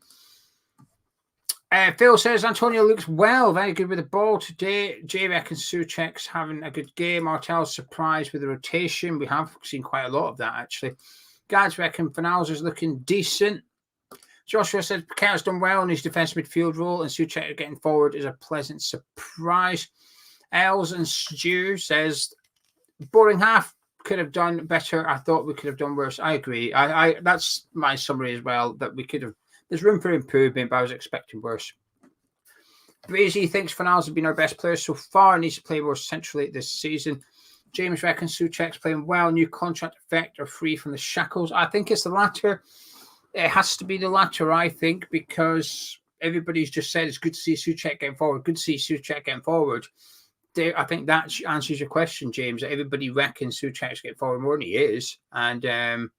Phil says Antonio looks well, very good with the ball today. Jay reckons Souček's having a good game. Martel's surprised with the rotation. We have seen quite a lot of that, actually. Guys reckon Fanals is looking decent. Joshua says Paquetá's done well in his defensive midfield role, and Souček getting forward is a pleasant surprise. Els and Stu says boring half, could have done better. I thought we could have done worse. I agree. I that's my summary as well, that we could have there's room for improvement, but I was expecting worse. Brazy thinks Fornals has been our best player so far and needs to play more centrally this season. James reckons Souček's playing well. New contract effect or free from the shackles. I think it's the latter. It has to be the latter, I think, because everybody's just said it's good to see Souček getting forward. Good to see Souček getting forward. I think that answers your question, James. Everybody reckons Souček's getting forward more than he is. And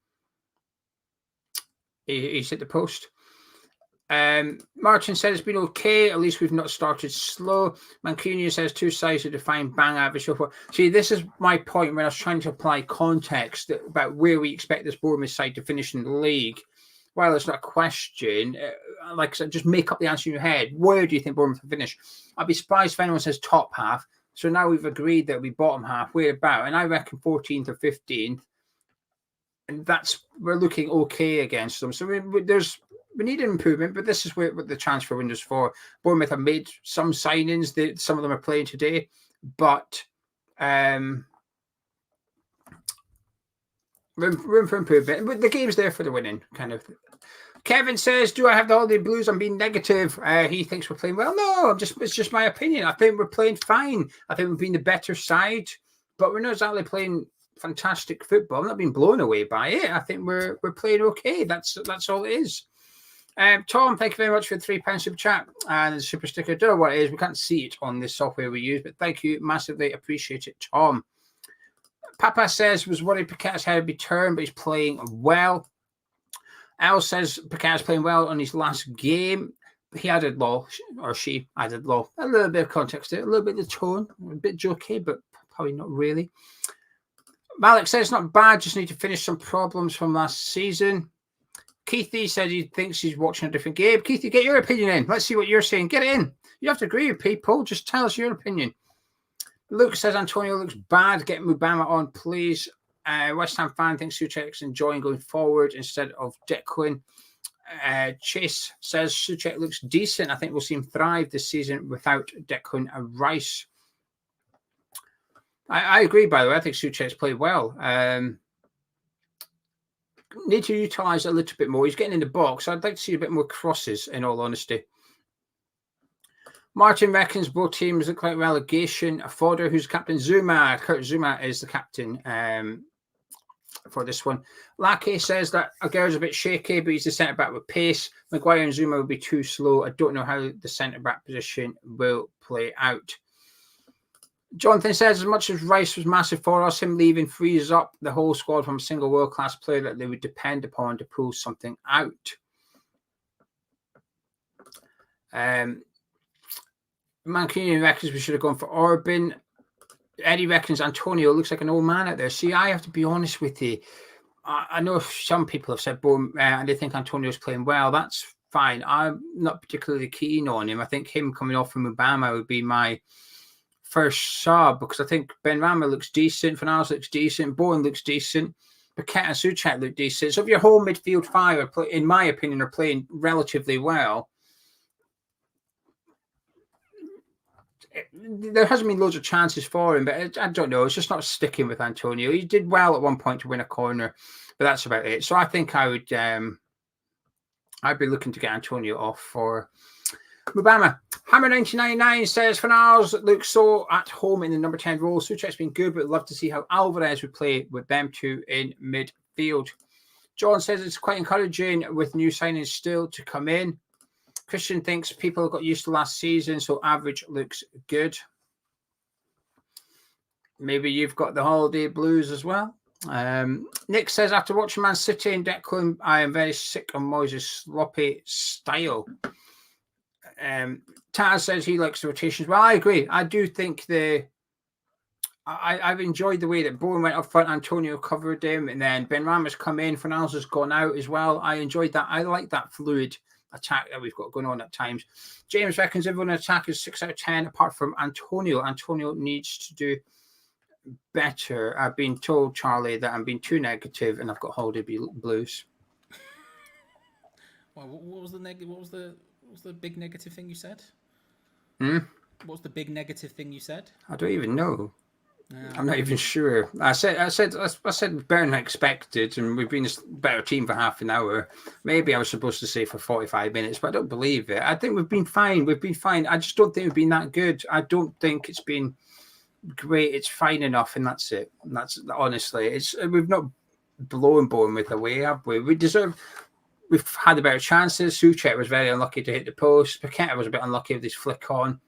he's hit the post. Martin said it's been okay. At least we've not started slow. Mancunian says 2 sides to define bang average. So forth. See, this is my point when I was trying to apply context about where we expect this Bournemouth side to finish in the league. Well, it's not a question. Like I said, just make up the answer in your head. Where do you think Bournemouth will finish? I'd be surprised if anyone says top half. So now we've agreed that it'll be bottom half. Where about? And I reckon 14th or 15th. And we're looking okay against them. So we need an improvement, but this is what the transfer window's for. Bournemouth have made some signings. Some of them are playing today, but room for improvement. But the game's there for the winning, kind of. Kevin says, do I have the holiday blues? I'm being negative. He thinks we're playing well. No, it's just my opinion. I think we're playing fine. I think we've been the better side, but we're not exactly playing fantastic football. I'm not being blown away by it. I think we're playing okay. That's all it is. Tom, thank you very much for the £3 super chat and the super sticker. I don't know what it is. We can't see it on this software we use, but thank you. Massively appreciate it, Tom. Papa says, was worried Paqueta's head would be turned, but he's playing well. Al says Paqueta's playing well on his last game. He added law, or she added law. A little bit of context there, a little bit of the tone, a bit jokey, but probably not really. Malik says, not bad, just need to finish some problems from last season. Keithy said he thinks he's watching a different game. Keithy, get your opinion in. Let's see what you're saying. Get it in. You have to agree with people. Just tell us your opinion. Luke says Antonio looks bad. Get Mubama on, please. West Ham fan thinks Souček's enjoying going forward instead of Declan. Chase says Souček looks decent. I think we'll see him thrive this season without Declan and Rice. I agree, by the way. I think Souček's played well. Need to utilise it a little bit more. He's getting in the box. I'd like to see a bit more crosses, in all honesty. Martin reckons both teams look like relegation. Fodder, who's captain? Zuma. Kurt Zuma is the captain for this one. Lackey says that Aguero's a bit shaky, but he's the centre-back with pace. Maguire and Zuma will be too slow. I don't know how the centre-back position will play out. Jonathan says, as much as Rice was massive for us, him leaving frees up the whole squad from a single world-class player that they would depend upon to pull something out. Mancunian reckons we should have gone for Orban. Eddie reckons Antonio looks like an old man out there. See, I have to be honest with you. I know some people have said and they think Antonio's playing well. That's fine. I'm not particularly keen on him. I think him coming off from Obama would be my first sub, because I think Benrahma looks decent, Fornals looks decent, Bowen looks decent, Paqueta and Souček look decent. So if your whole midfield five, in my opinion, are playing relatively well, there hasn't been loads of chances for him, but I don't know. It's just not sticking with Antonio. He did well at one point to win a corner, but that's about it. So I think I would, I'd be looking to get Antonio off for Mubama. Hammer 1999 says Fornals looks so at home in the number 10 role. Souček's been good, but love to see how Alvarez would play with them two in midfield. John says it's quite encouraging with new signings still to come in. Christian thinks people got used to last season, so average looks good. Maybe you've got the holiday blues as well. Nick says, after watching Man City and Declan, I am very sick of Moyes' sloppy style. Taz says he likes the rotations. Well, I agree. I do think I've enjoyed the way that Bowen went up front, Antonio covered him, and then Benrahma's come in, Fornals has gone out as well. I enjoyed that. I like that fluid attack that we've got going on at times. James reckons everyone in attack is 6 out of 10 apart from Antonio. Antonio needs to do better. I've been told, Charlie, that I'm being too negative and I've got holiday blues. Well, what was the negative? What was the big negative thing you said? What was the big negative thing you said? I don't even know. I'm not even sure. I said better than expected, and we've been a better team for half an hour. Maybe I was supposed to say for 45 minutes, but I don't believe it. I think we've been fine. We've been fine. I just don't think we've been that good. I don't think it's been great. It's fine enough, and that's it. And that's honestly, we've not blown Bournemouth away, have we? We've had the better chances. Souček was very unlucky to hit the post. Paqueta was a bit unlucky with his flick on.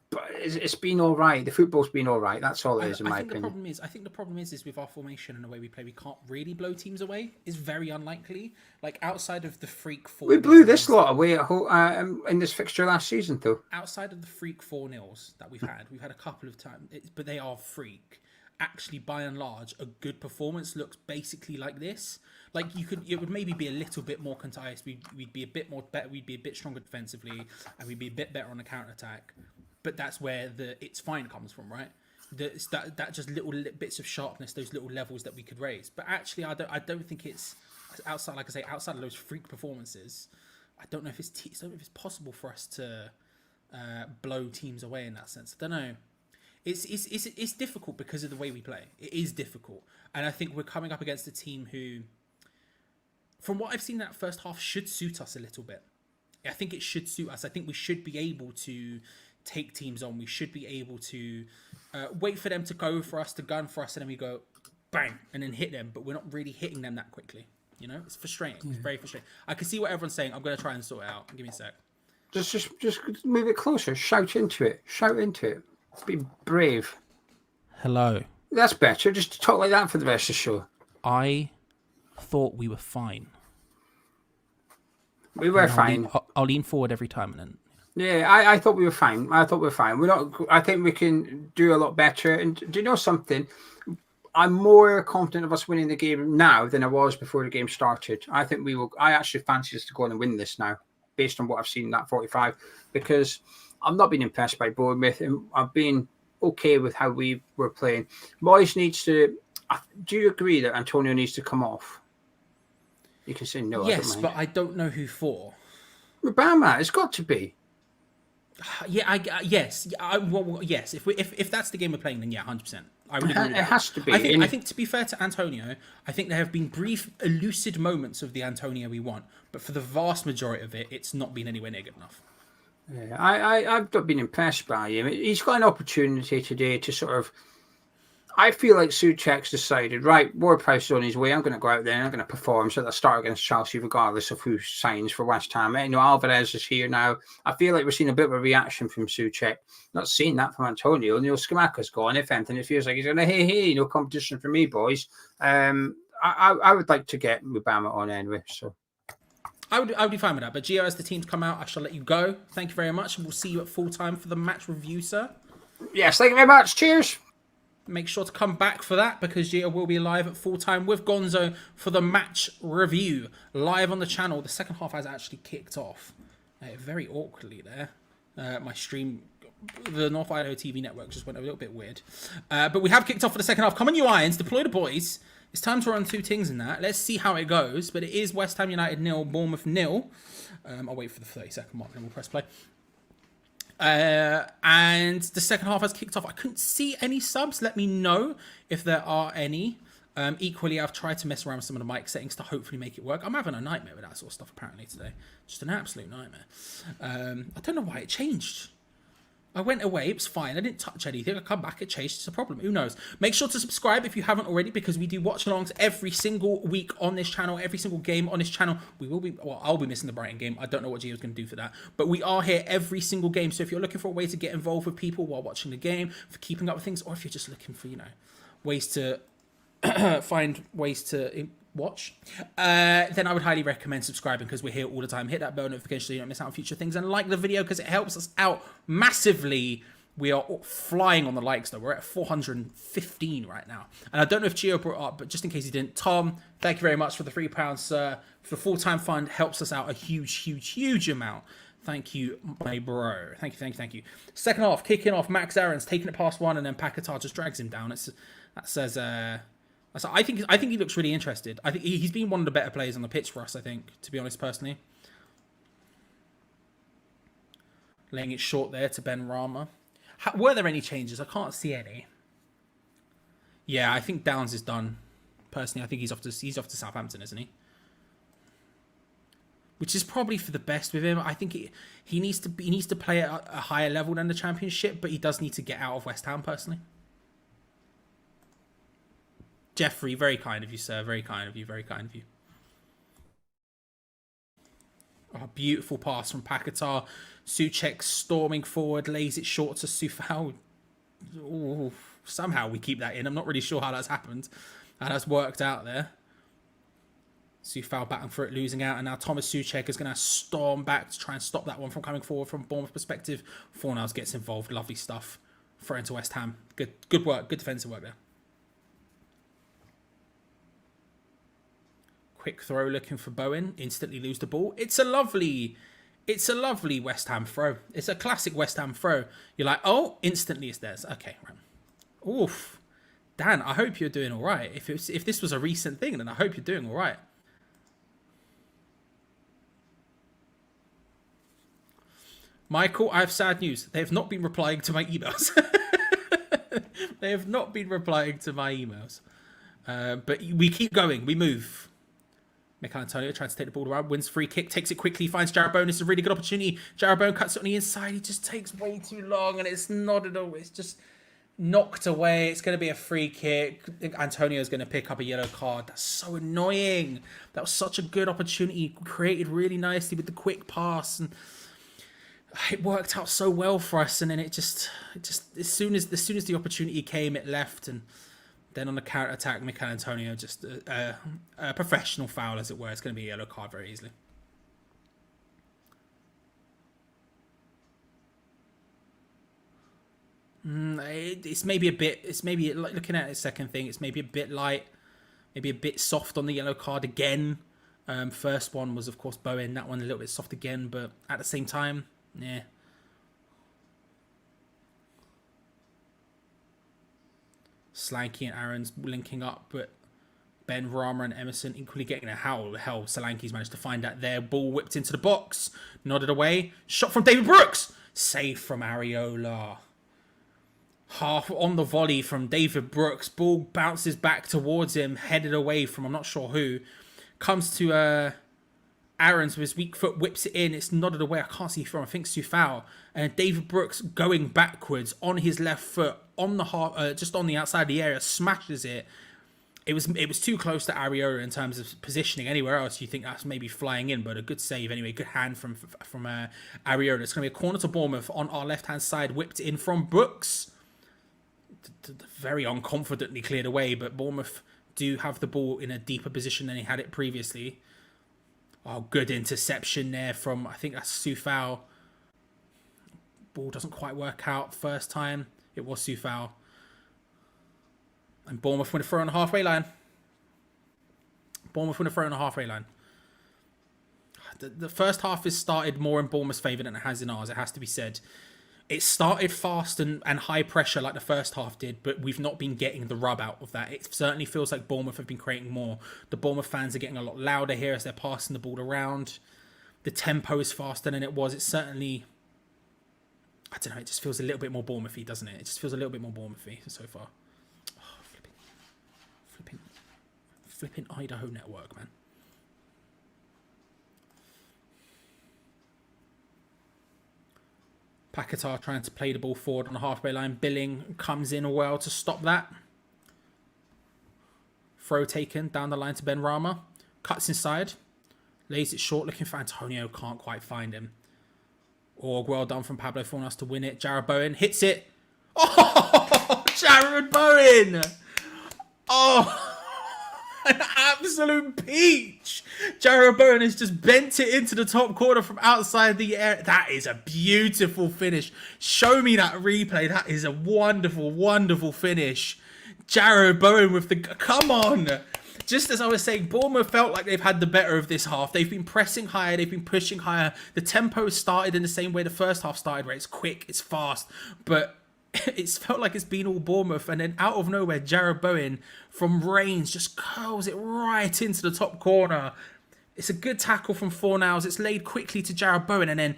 But it's been all right. The football's been all right. That's all it is, in my opinion. I think the problem is with our formation and the way we play, we can't really blow teams away. It's very unlikely. Like, outside of the freak 4-0. We blew this lot away at home, in this fixture last season, though. Outside of the freak 4-0s that we've had a couple of times, but they are freak. Actually, by and large, a good performance looks basically like this. Like, it would maybe be a little bit more concise. We'd be a bit more better. We'd be a bit stronger defensively, and we'd be a bit better on the counter attack. But that's where it's fine comes from, right? It's that just little bits of sharpness, those little levels that we could raise. But actually, I don't think it's outside. Like I say, outside of those freak performances, I don't know if it's possible for us to blow teams away in that sense. I don't know. It's difficult because of the way we play. It is difficult, and I think we're coming up against a team who, from what I've seen in that first half, should suit us a little bit. I think it should suit us. I think we should be able to take teams on. We should be able to wait for them to go for us, to gun for us, and then we go bang and then hit them. But we're not really hitting them that quickly. You know, it's frustrating. It's very frustrating. I can see what everyone's saying. I'm going to try and sort it out. Give me a sec. Just move it closer. Shout into it. Be brave. Hello. That's better. Just talk like that for the rest of the show. I thought we were fine. We were fine. I'll lean forward every time and then. Yeah, I thought we were fine. We're not. I think we can do a lot better. And do you know something? I'm more confident of us winning the game now than I was before the game started. I think we will. I actually fancy us to go on and win this now, based on what I've seen in that 45, because I'm not being impressed by Bournemouth, and I've been okay with how we were playing. Moyes needs to. Do you agree that Antonio needs to come off? You can say no. Yes, but I don't know who for. Obama, it's got to be. Yeah, yes. Yes. If that's the game we're playing, then yeah, 100%. I would agree with that. It has to be. I think to be fair to Antonio, I think there have been brief, elusive moments of the Antonio we want, but for the vast majority of it, it's not been anywhere near good enough. Yeah, I've not been impressed by him. He's got an opportunity today to sort of. I feel like Souček's decided, right, Ward-Prowse is on his way. I'm going to go out there and I'm going to perform so that I start against Chelsea, regardless of who signs for West Ham. You know, Alvarez is here now. I feel like we're seeing a bit of a reaction from Souček. Not seeing that from Antonio. You know, Scamacca's gone. If anything, it feels like he's going to, hey, no competition for me, boys. I would like to get Obama on anyway. So I would be fine with that. But Geo, as the teams come out, I shall let you go. Thank you very much. And we'll see you at full time for the match review, sir. Yes, thank you very much. Cheers. Make sure to come back for that, because Geo will be live at full time with Gonzo for the match review live on the channel. The second half has actually kicked off very awkwardly there. My stream, the North Idaho TV network, just went a little bit weird. But we have kicked off for the second half. Come on, you Irons, deploy the boys. It's time to run two things in that. Let's see how it goes. But it is West Ham United 0, Bournemouth 0. I'll wait for the 30-second mark and we'll press play. And the second half has kicked off. I couldn't see any subs. Let me know if there are any. Equally, I've tried to mess around with some of the mic settings to hopefully make it work. I'm having a nightmare with that sort of stuff apparently today. Just an absolute nightmare. I don't know why it changed. I went away, it was fine. I didn't touch anything. I come back, it changed. It's a problem. Who knows? Make sure to subscribe if you haven't already, because we do watch-alongs every single week on this channel, every single game on this channel. I'll be missing the Brighton game. I don't know what Gio's going to do for that. But we are here every single game. So if you're looking for a way to get involved with people while watching the game, for keeping up with things, or if you're just looking for, ways to find ways to watch, then I would highly recommend subscribing, because we're here all the time. Hit that bell notification so you don't miss out on future things, and like the video because it helps us out massively. We are flying on the likes though. We're at 415 right now, and I don't know if Geo brought up, but just in case he didn't, Tom, thank you very much for the £3, sir. For the full-time fund, helps us out a huge amount. Thank you, my bro. Thank you. Second half, kicking off. Max Aaron's taking it past one, and then Paquetá just drags him down. That says I think he looks really interested. I think he's been one of the better players on the pitch for us, I think, to be honest, personally. Laying it short there to Ben Rama. Were there any changes? I can't see any. Yeah, I think Downs is done. Personally, I think he's off to Southampton, isn't he? Which is probably for the best with him. I think he needs to play at a higher level than the Championship, but he does need to get out of West Ham, personally. Jeffrey, very kind of you, sir. Very kind of you. Very kind of you. Oh, beautiful pass from Paquetá. Souček storming forward, lays it short to Soufal. Ooh, somehow we keep that in. I'm not really sure how that's happened. How that's worked out there. Soufal battling for it, losing out. And now Thomas Souček is going to storm back to try and stop that one from coming forward from Bournemouth perspective. Fornals gets involved. Lovely stuff. Throw into West Ham. Good work. Good defensive work there. Quick throw looking for Bowen. Instantly lose the ball. It's a lovely West Ham throw. It's a classic West Ham throw. You're like, oh, instantly it's theirs. Okay, right. Oof. Dan, I hope you're doing all right. If this was a recent thing, then I hope you're doing all right. Michael, I have sad news. They have not been replying to my emails. They have not been replying to my emails. But we keep going. We move. Mikel Antonio trying to take the ball around, wins free kick, takes it quickly, finds Jarrod Bowen. It's a really good opportunity. Jarrod Bowen cuts it on the inside. He just takes way too long, and it's not at all. It's just knocked away. It's going to be a free kick. I think Antonio's going to pick up a yellow card. That's so annoying. That was such a good opportunity, created really nicely with the quick pass, and it worked out so well for us. And then it just as soon as the opportunity came, it left. And then on the counter attack, Mikel Antonio just a professional foul, as it were. It's going to be a yellow card very easily. It's maybe a bit. It's maybe like looking at the second thing. It's maybe a bit light, maybe a bit soft on the yellow card again. First one was of course Bowen. That one a little bit soft again, but at the same time, yeah. Solanke and Aaron's linking up, but Ben Rama and Emerson equally getting a how the hell Solanke's managed to find that there. Ball whipped into the box, nodded away. Shot from David Brooks. Save from Areola. Half on the volley from David Brooks. Ball bounces back towards him, headed away from I'm not sure who. Comes to Aaron's with his weak foot, whips it in. It's nodded away. I can't see from. I think Soufal. And David Brooks going backwards on his left foot on the half, just on the outside of the area, smashes it. It was too close to Areola in terms of positioning. Anywhere else, you think that's maybe flying in, but a good save anyway. Good hand from Areola. It's going to be a corner to Bournemouth on our left hand side, whipped in from Brooks. Very unconfidently cleared away, but Bournemouth do have the ball in a deeper position than he had it previously. Oh, good interception there from, I think that's Soufal. Ball doesn't quite work out first time. It was Soufal. And Bournemouth win a throw on the halfway line. The first half has started more in Bournemouth's favour than it has in ours, it has to be said. It started fast and high pressure like the first half did, but we've not been getting the rub out of that. It certainly feels like Bournemouth have been creating more. The Bournemouth fans are getting a lot louder here as they're passing the ball around. The tempo is faster than it was. It's certainly, I don't know, it just feels a little bit more Bournemouthy, doesn't it? It just feels a little bit more Bournemouthy so far. Oh, flipping Idaho network, man. Paquetá trying to play the ball forward on the halfway line. Billing comes in well to stop that. Throw taken down the line to Ben Rama. Cuts inside. Lays it short looking for Antonio. Can't quite find him. Org, well done from Pablo Fornals to win it. Jarrod Bowen hits it. Oh, Jarrod Bowen! Oh, an absolute peach. Jarrod Bowen has just bent it into the top corner from outside the area. That is a beautiful finish. Show me that replay. That is a wonderful, wonderful finish. Jarrod Bowen with the... Come on. Just as I was saying, Bournemouth felt like they've had the better of this half. They've been pressing higher. They've been pushing higher. The tempo started in the same way the first half started, where it's quick, it's fast. But it's felt like it's been all Bournemouth. And then out of nowhere, Jarrod Bowen from range just curls it right into the top corner. It's a good tackle from Fornals. It's laid quickly to Jarrod Bowen. And then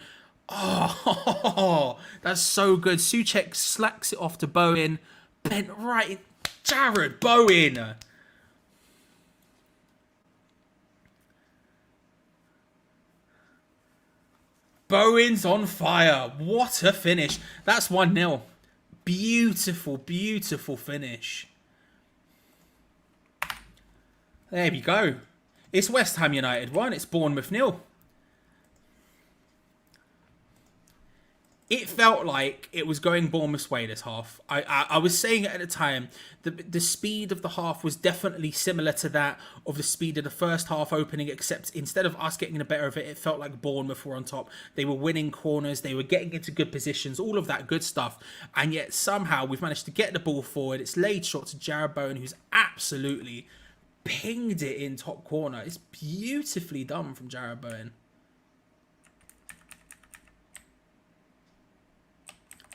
Oh, that's so good. Souček slacks it off to Bowen. Bent right in. Jared Bowen. Bowen's on fire. What a finish. That's 1-0. Beautiful, beautiful finish. There we go. It's West Ham United 1. It's Bournemouth 0. It felt like it was going Bournemouth's way this half. I was saying it at the time. The speed of the half was definitely similar to that of the speed of the first half opening, except instead of us getting the better of it, it felt like Bournemouth were on top. They were winning corners. They were getting into good positions. All of that good stuff. And yet somehow we've managed to get the ball forward. It's laid shot to Jared Bowen, who's absolutely pinged it in top corner. It's beautifully done from Jared Bowen.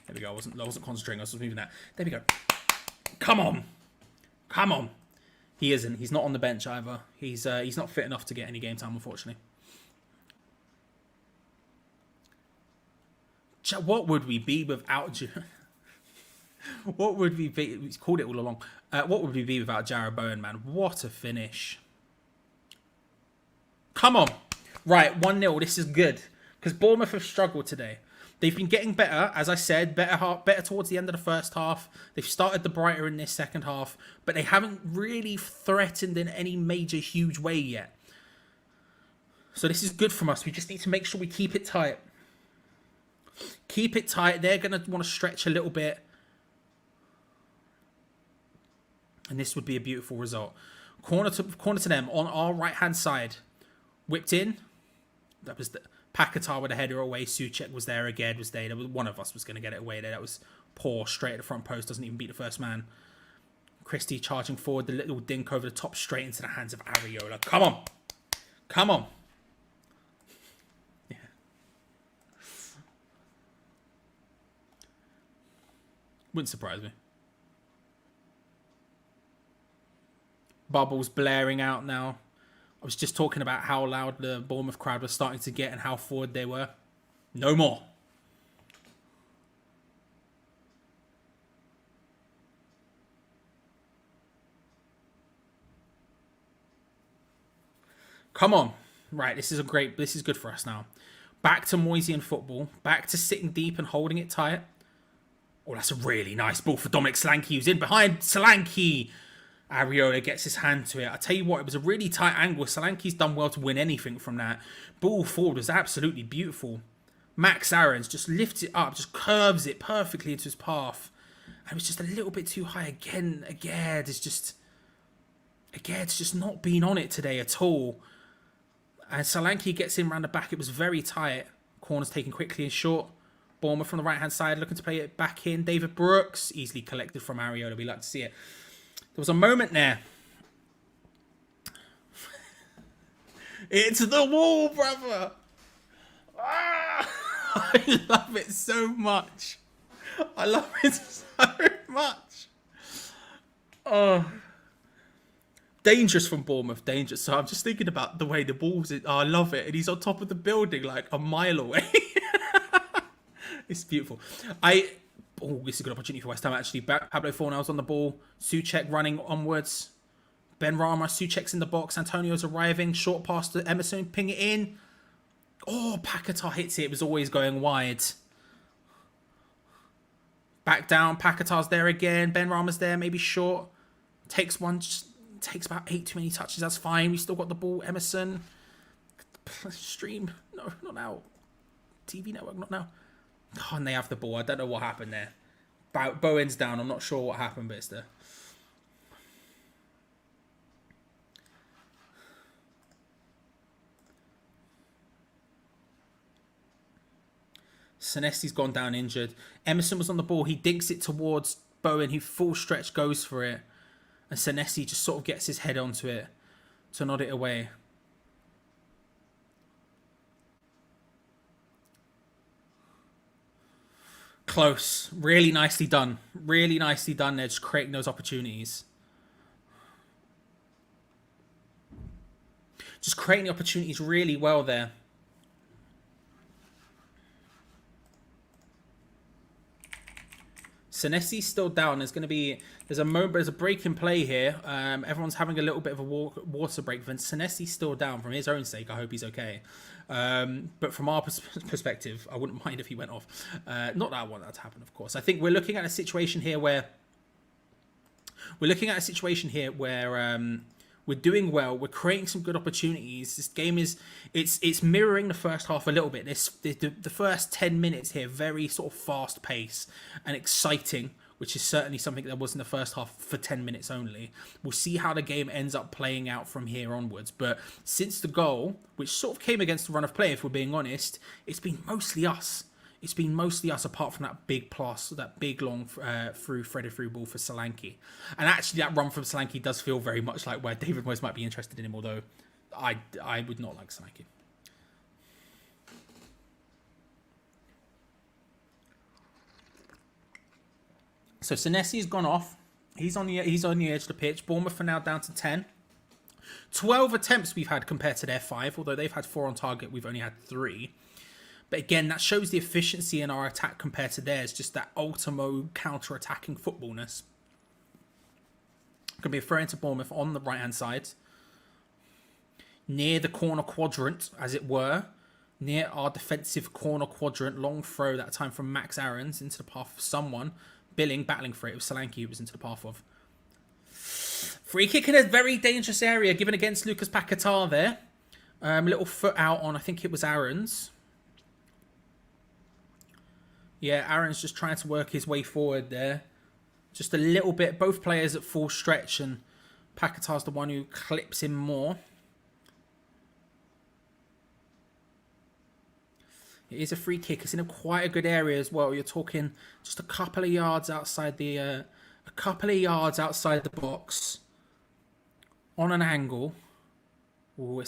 There we go. I wasn't concentrating. I was moving that. There we go. Come on. Come on. He isn't. He's not on the bench either. He's not fit enough to get any game time, unfortunately. What would we be without... What would we be... He's called it all along. What would we be without Jared Bowen, man? What a finish. Come on. Right, 1-0. This is good. Because Bournemouth have struggled today. They've been getting better, as I said, better towards the end of the first half. They've started the brighter in this second half, but they haven't really threatened in any major, huge way yet. So this is good from us. We just need to make sure we keep it tight. Keep it tight. They're going to want to stretch a little bit. And this would be a beautiful result. Corner to them on our right-hand side. Whipped in. That was the... Paquetá with a header away. Souček was there again. One of us was going to get it away there. That was poor. Straight at the front post. Doesn't even beat the first man. Christie charging forward. The little dink over the top straight into the hands of Areola. Come on. Come on. Yeah. Wouldn't surprise me. Bubbles blaring out now. I was just talking about how loud the Bournemouth crowd was starting to get and how forward they were. No more. Come on. Right, this is good for us now. Back to Moyesian football. Back to sitting deep and holding it tight. Oh, that's a really nice ball for Dominic Solanke, who's in behind Solanke. Areola gets his hand to it. I tell you what, it was a really tight angle. Solanke's done well to win anything from that. Ball forward was absolutely beautiful. Max Aarons just lifts it up, just curves it perfectly into his path. And it was just a little bit too high again. It's just not been on it today at all. And Solanke gets in around the back. It was very tight. Corners taken quickly and short. Bournemouth from the right-hand side looking to play it back in. David Brooks, easily collected from Areola. We like to see it. There was a moment there. It's the wall, brother. Ah, I love it so much. I love it so much. Oh, dangerous from Bournemouth. Dangerous. So I'm just thinking about the way the ball's. Oh, I love it. And he's on top of the building, like a mile away. It's beautiful. Oh, this is a good opportunity for West Ham, actually. Pablo Fornell's on the ball. Souček running onwards. Ben Rama, Souček's in the box. Antonio's arriving. Short pass to Emerson. Ping it in. Oh, Paquetá hits it. It was always going wide. Back down. Paquetá's there again. Ben Rama's there. Maybe short. Takes one. Just takes about 8 too many touches. That's fine. We still got the ball. Emerson. Stream. No, not now. TV network, not now. Oh, and they have the ball. I don't know what happened there. Bowen's down. I'm not sure what happened, but it's there. Senesi's gone down injured. Emerson was on the ball. He digs it towards Bowen, who full stretch goes for it. And Senesi just sort of gets his head onto it to nod it away. Close. Really nicely done. Really nicely done there, just creating those opportunities. Just creating the opportunities really well there. Senesi's still down. There's a break in play here. Everyone's having a little bit of a water break. Then Senesi's still down. For his own sake, I hope he's okay. But from our perspective, I wouldn't mind if he went off. Not that I want that to happen, of course. I think we're looking at a situation here where we're doing well. We're creating some good opportunities. This game it's mirroring the first half a little bit. The first 10 minutes here, very sort of fast pace and exciting, which is certainly something that was in the first half for 10 minutes only. We'll see how the game ends up playing out from here onwards. But since the goal, which sort of came against the run of play, if we're being honest, it's been mostly us. It's been mostly us, apart from that big pass, that big long threaded through ball for Solanke. And actually, that run from Solanke does feel very much like where David Moyes might be interested in him, although I would not like Solanke. So Senesi's gone off. He's on the edge of the pitch. Bournemouth are now down to 10. 12 attempts we've had compared to their 5, although they've had 4 on target. We've only had 3. But again, that shows the efficiency in our attack compared to theirs. Just that ultimo counter-attacking footballness. Going to be a throw into Bournemouth on the right-hand side. Near the corner quadrant, as it were. Near our defensive corner quadrant. Long throw that time from Max Aarons into the path of someone. Billing, battling for it. It was Solanke who was into the path of. Free kick in a very dangerous area given against Lucas Paquetá there. Little foot out on, I think it was Aarons. Yeah, Aaron's just trying to work his way forward there. Just a little bit. Both players at full stretch, and Paquetá's the one who clips him more. It is a free kick. It's in quite a good area as well. You're talking just a couple of yards outside the box, on an angle. Oh,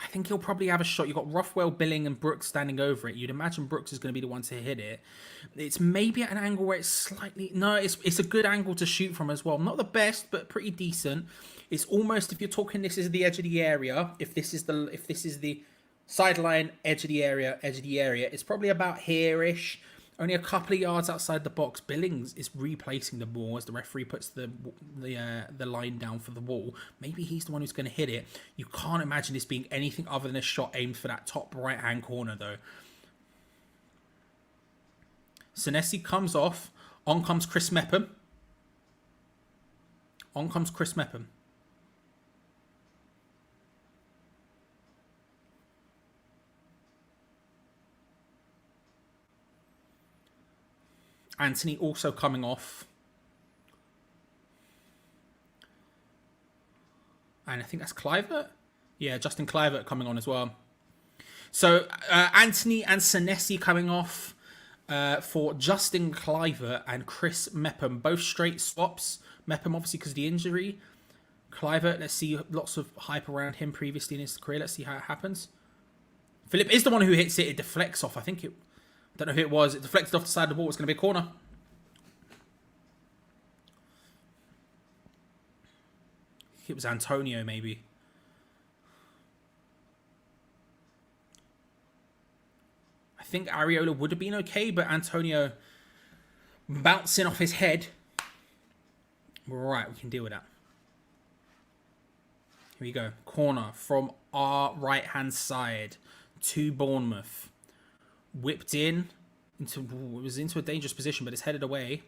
I think he'll probably have a shot. You've got Rothwell, Billing, and Brooks standing over it. You'd imagine Brooks is going to be the one to hit it. It's maybe at an angle where it's slightly... No, it's a good angle to shoot from as well. Not the best, but pretty decent. It's almost, if you're talking this is the edge of the area, if this is the sideline, edge of the area, it's probably about here-ish. Only a couple of yards outside the box. Billings is replacing the ball as the referee puts the line down for the ball. Maybe he's the one who's going to hit it. You can't imagine this being anything other than a shot aimed for that top right-hand corner, though. Senesi comes off. On comes Chris Mepham. Anthony also coming off. And I think that's Clivert. Yeah, Justin Clivert coming on as well. So Anthony and Senesi coming off for Justin Clivert and Chris Mepham. Both straight swaps. Mepham obviously because of the injury. Clivert, let's see, lots of hype around him previously in his career. Let's see how it happens. Philip is the one who hits it. It deflects off. I don't know who it was. It deflected off the side of the ball. It's going to be a corner. I think it was Antonio, maybe. I think Areola would have been okay, but Antonio bouncing off his head. Right, we can deal with that. Here we go. Corner from our right-hand side to Bournemouth. Whipped in into a dangerous position, but it's headed away.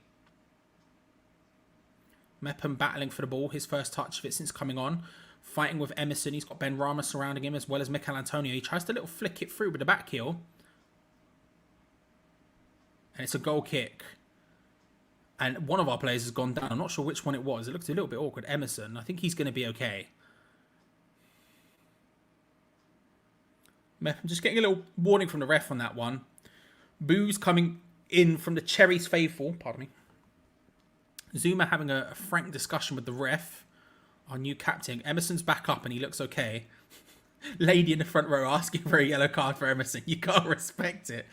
Mepham battling for the ball, his first touch of it since coming on. Fighting with Emerson, he's got Ben Rama surrounding him as well as Mikel Antonio. He tries to little flick it through with the back heel. And it's a goal kick. And one of our players has gone down. I'm not sure which one it was. It looked a little bit awkward. Emerson, I think he's going to be okay. I'm just getting a little warning from the ref on that one. Boos coming in from the Cherries faithful. Pardon me. Zuma having a frank discussion with the ref. Our new captain. Emerson's back up and he looks okay. Lady in the front row asking for a yellow card for Emerson. You can't respect it.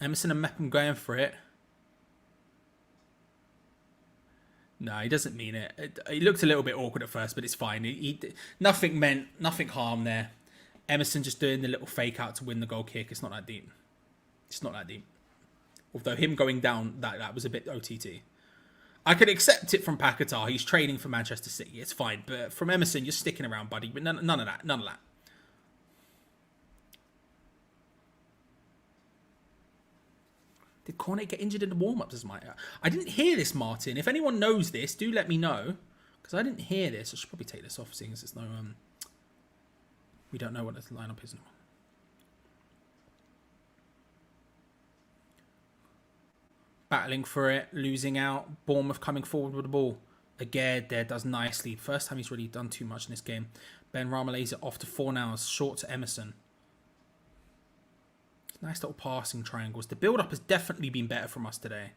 Emerson and Mepham going for it. No, he doesn't mean it. It looked a little bit awkward at first, but it's fine. Nothing harm there. Emerson just doing the little fake out to win the goal kick. It's not that deep. It's not that deep. Although him going down, that was a bit OTT. I could accept it from Paquetá. He's training for Manchester City. It's fine. But from Emerson, you're sticking around, buddy. But none of that. None of that. Did Cornet get injured in the warm-ups as I didn't hear this, Martin. If anyone knows this, do let me know. Because I didn't hear this. I should probably take this off, seeing as it's no... we don't know what the lineup is anymore. Battling for it, losing out. Bournemouth coming forward with the ball. Again, there does nicely. First time he's really done too much in this game. Ben Rama lays it off to Fornals, short to Emerson. Nice little passing triangles. The build-up has definitely been better from us today.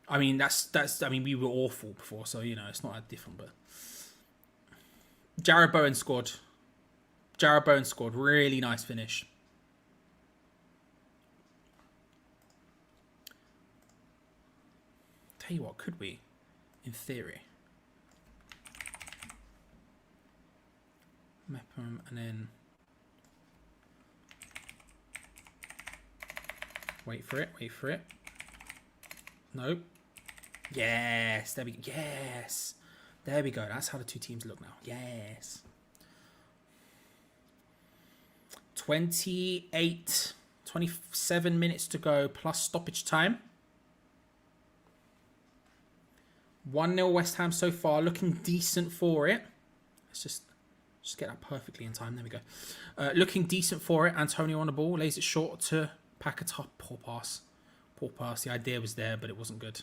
I mean, I mean, we were awful before, so, you know, it's not that different, but... Jarrod Bowen scored. Jarrod Bowen scored. Really nice finish. Tell you what, could we? In theory. Mepham, and then... Wait for it. Nope. Yes, there we go. Yes. There we go. That's how the two teams look now. Yes. 27 minutes to go plus stoppage time. 1-0 West Ham so far. Looking decent for it. Let's just get that perfectly in time. There we go. Looking decent for it. Antonio on the ball. Lays it short to Paquetá. Poor pass. The idea was there, but it wasn't good.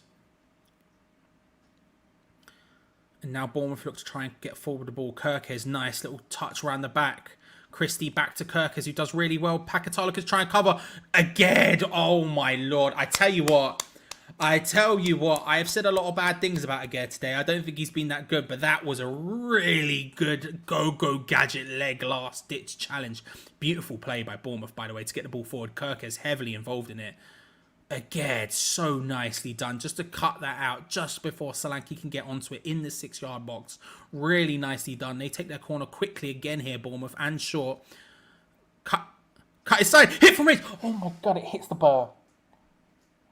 And now Bournemouth look to try and get forward the ball. Kirkes, nice little touch around the back. Christie back to Kirkes, who does really well. Paquetá looking to try and cover again. Oh my lord. I tell you what. I have said a lot of bad things about Aguerd today. I don't think he's been that good, but that was a really good go-go gadget leg last ditch challenge. Beautiful play by Bournemouth, by the way, to get the ball forward. Kirkes heavily involved in it. Again, so nicely done. Just to cut that out just before Solanke can get onto it in the 6-yard box. Really nicely done. They take their corner quickly again here, Bournemouth, and short. Cut his side. Hit from range. Oh my god, it hits the bar.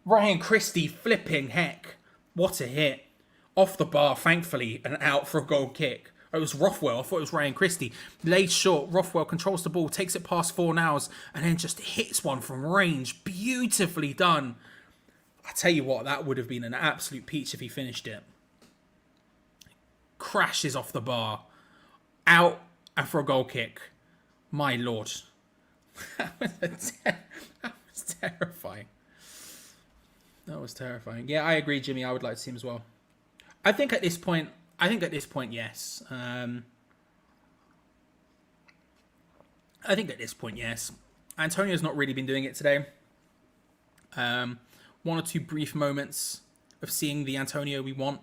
Ryan Christie, flipping heck. What a hit. Off the bar, thankfully, and out for a goal kick. It was Rothwell. I thought it was Ryan Christie. Laid short. Rothwell controls the ball, takes it past Fornals, and then just hits one from range. Beautifully done. I tell you what, that would have been an absolute peach if he finished it. Crashes off the bar. Out and for a goal kick. My lord. That was terrifying. That was terrifying. Yeah, I agree, Jimmy. I would like to see him as well. I think at this point, yes. Yes. Antonio's not really been doing it today. One or two brief moments of seeing the Antonio we want.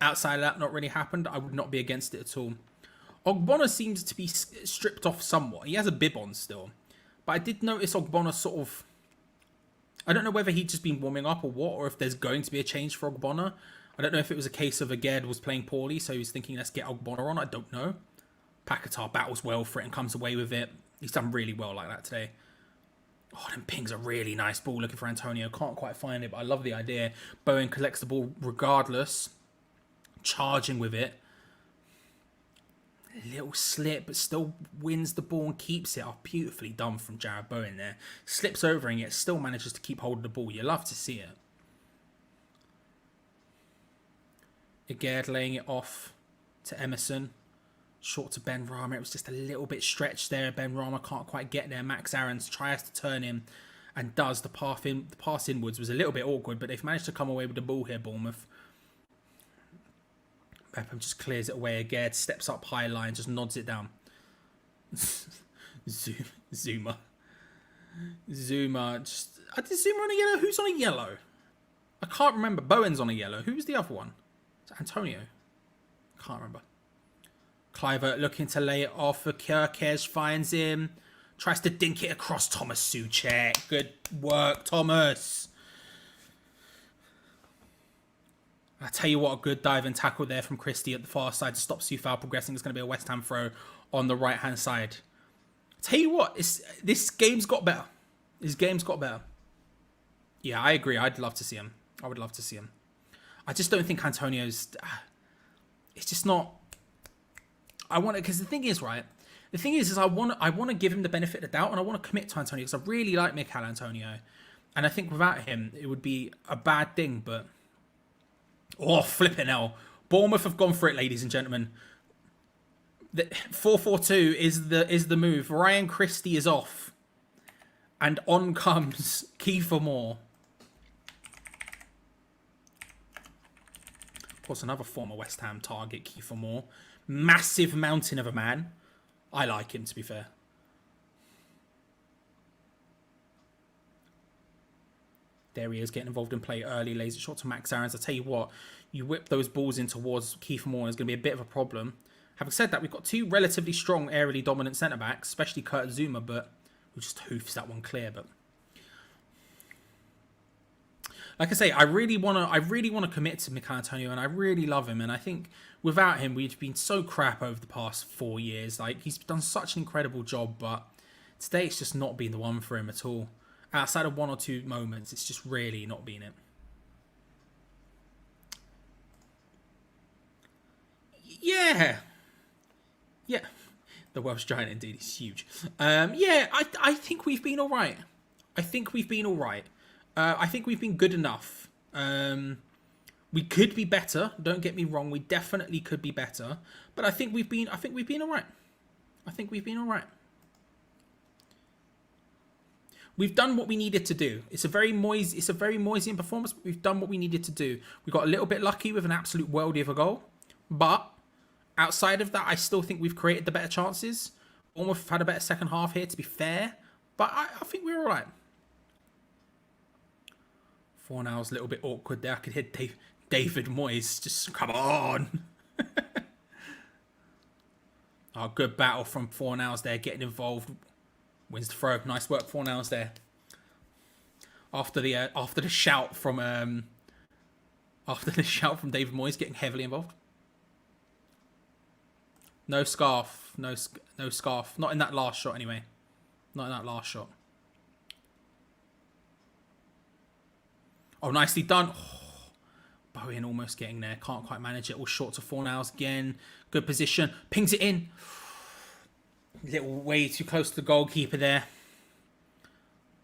Outside of that, not really happened. I would not be against it at all. Ogbonna seems to be stripped off somewhat. He has a bib on still. But I did notice Ogbonna sort of... I don't know whether he'd just been warming up or what, or if there's going to be a change for Ogbonna. I don't know if it was a case of Aguerd was playing poorly, so he was thinking, let's get Ogbonna on. I don't know. Paquetá battles well for it and comes away with it. He's done really well like that today. Oh, them pings a really nice ball looking for Antonio. Can't quite find it, but I love the idea. Bowen collects the ball regardless. Charging with it. A little slip, but still wins the ball and keeps it. Oh, beautifully done from Jarrod Bowen there. Slips over and yet still manages to keep hold of the ball. You love to see it. Aguerd laying it off to Emerson. Short to Ben Rama. It was just a little bit stretched there. Ben Rama can't quite get there. Max Aarons tries to turn him and does. The pass inwards was a little bit awkward, but they've managed to come away with the ball here, Bournemouth. Mepham just clears it away. Aguerd steps up high line, just nods it down. Zuma. Just... Did Zuma on a yellow? Who's on a yellow? I can't remember. Bowen's on a yellow. Who was the other one? Is it Antonio? Can't remember. Kluivert looking to lay it off for Kirkes. Finds him. Tries to dink it across Thomas Souček. Good work, Thomas. I tell you what, a good dive and tackle there from Christie at the far side to stop Soufal progressing. It's going to be a West Ham throw on the right-hand side. Tell you what, this game's got better. This game's got better. Yeah, I agree. I'd love to see him. I would love to see him. I just don't think Antonio's... It's just not... I want to... Because the thing is, right? The thing is I want to give him the benefit of the doubt, and I want to commit to Antonio, because I really like Mikel Antonio. And I think without him, it would be a bad thing, but... Oh, flipping hell. Bournemouth have gone for it, ladies and gentlemen. The 4-4-2 is the move. Ryan Christie is off. And on comes Kiefer Moore. Of course, another former West Ham target, Kiefer Moore. Massive mountain of a man. I like him, to be fair. There he is, getting involved in play early. Lays it short to Max Aarons. I tell you what, you whip those balls in towards Kiefer Moore, it's going to be a bit of a problem. Having said that, we've got two relatively strong, aerially dominant centre-backs, especially Kurt Zuma, but we just hoofs that one clear. But like I say, I really want to commit to Mikel Antonio, and I really love him. And I think without him, we've been so crap over the past 4 years. Like, he's done such an incredible job, but today it's just not been the one for him at all. Outside of one or two moments, it's just really not been it. Yeah. Yeah. The Welsh Giant indeed is huge. Yeah, I think we've been all right. I think we've been good enough. We could be better. Don't get me wrong. We definitely could be better. But I think we've been all right. I think we've been all right. We've done what we needed to do. It's a very Moyesian performance, but we've done what we needed to do. We got a little bit lucky with an absolute worldie of a goal. But outside of that, I still think we've created the better chances. Bournemouth have had a better second half here, to be fair. But I think we're all right. Fornal's a little bit awkward there. I could hear David Moyes just, come on. Oh, good battle from Fornals there, getting involved. Wins the throw. Nice work, Fornals there. After the shout from David Moyes getting heavily involved. No scarf. No scarf. Not in that last shot, anyway. Not in that last shot. Oh, nicely done. Oh, Bowen almost getting there. Can't quite manage it. All short to Fornals again. Good position. Pings it in. Little way too close to the goalkeeper there.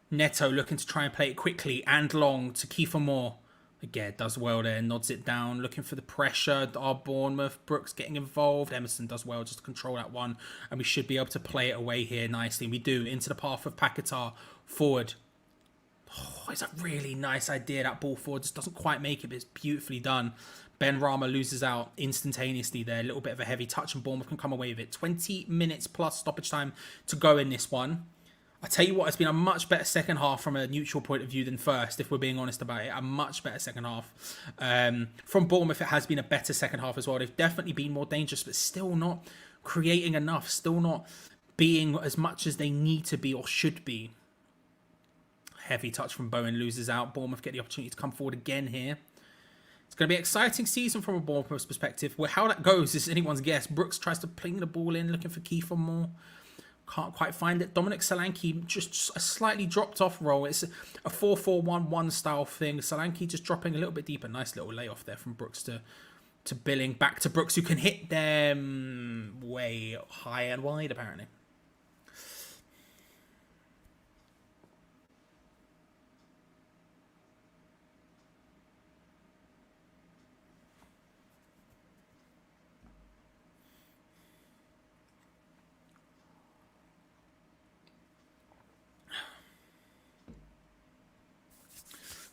Neto looking to try and play it quickly and long to Kiefer Moore. Again, does well there. Nods it down. Looking for the pressure. Our Bournemouth. Brooks getting involved. Emerson does well just to control that one. And we should be able to play it away here nicely. We do. Into the path of Paquetá. Forward. Oh, it's a really nice idea. That ball forward just doesn't quite make it, but it's beautifully done. Ben Rama loses out instantaneously there. A little bit of a heavy touch, and Bournemouth can come away with it. 20 minutes plus stoppage time to go in this one. I tell you what, it's been a much better second half from a neutral point of view than first, if we're being honest about it. A much better second half. From Bournemouth, it has been a better second half as well. They've definitely been more dangerous, but still not creating enough. Still not being as much as they need to be or should be. Heavy touch from Bowen, loses out. Bournemouth get the opportunity to come forward again here. It's going to be an exciting season from a Bournemouth perspective. Well, how that goes is anyone's guess. Brooks tries to ping the ball in, looking for Kiefer Moore. Can't quite find it. Dominic Solanke, just a slightly dropped off roll. It's a 4-4-1-1 style thing. Solanke just dropping a little bit deeper. Nice little layoff there from Brooks to Billing. Back to Brooks, who can hit them way high and wide, apparently.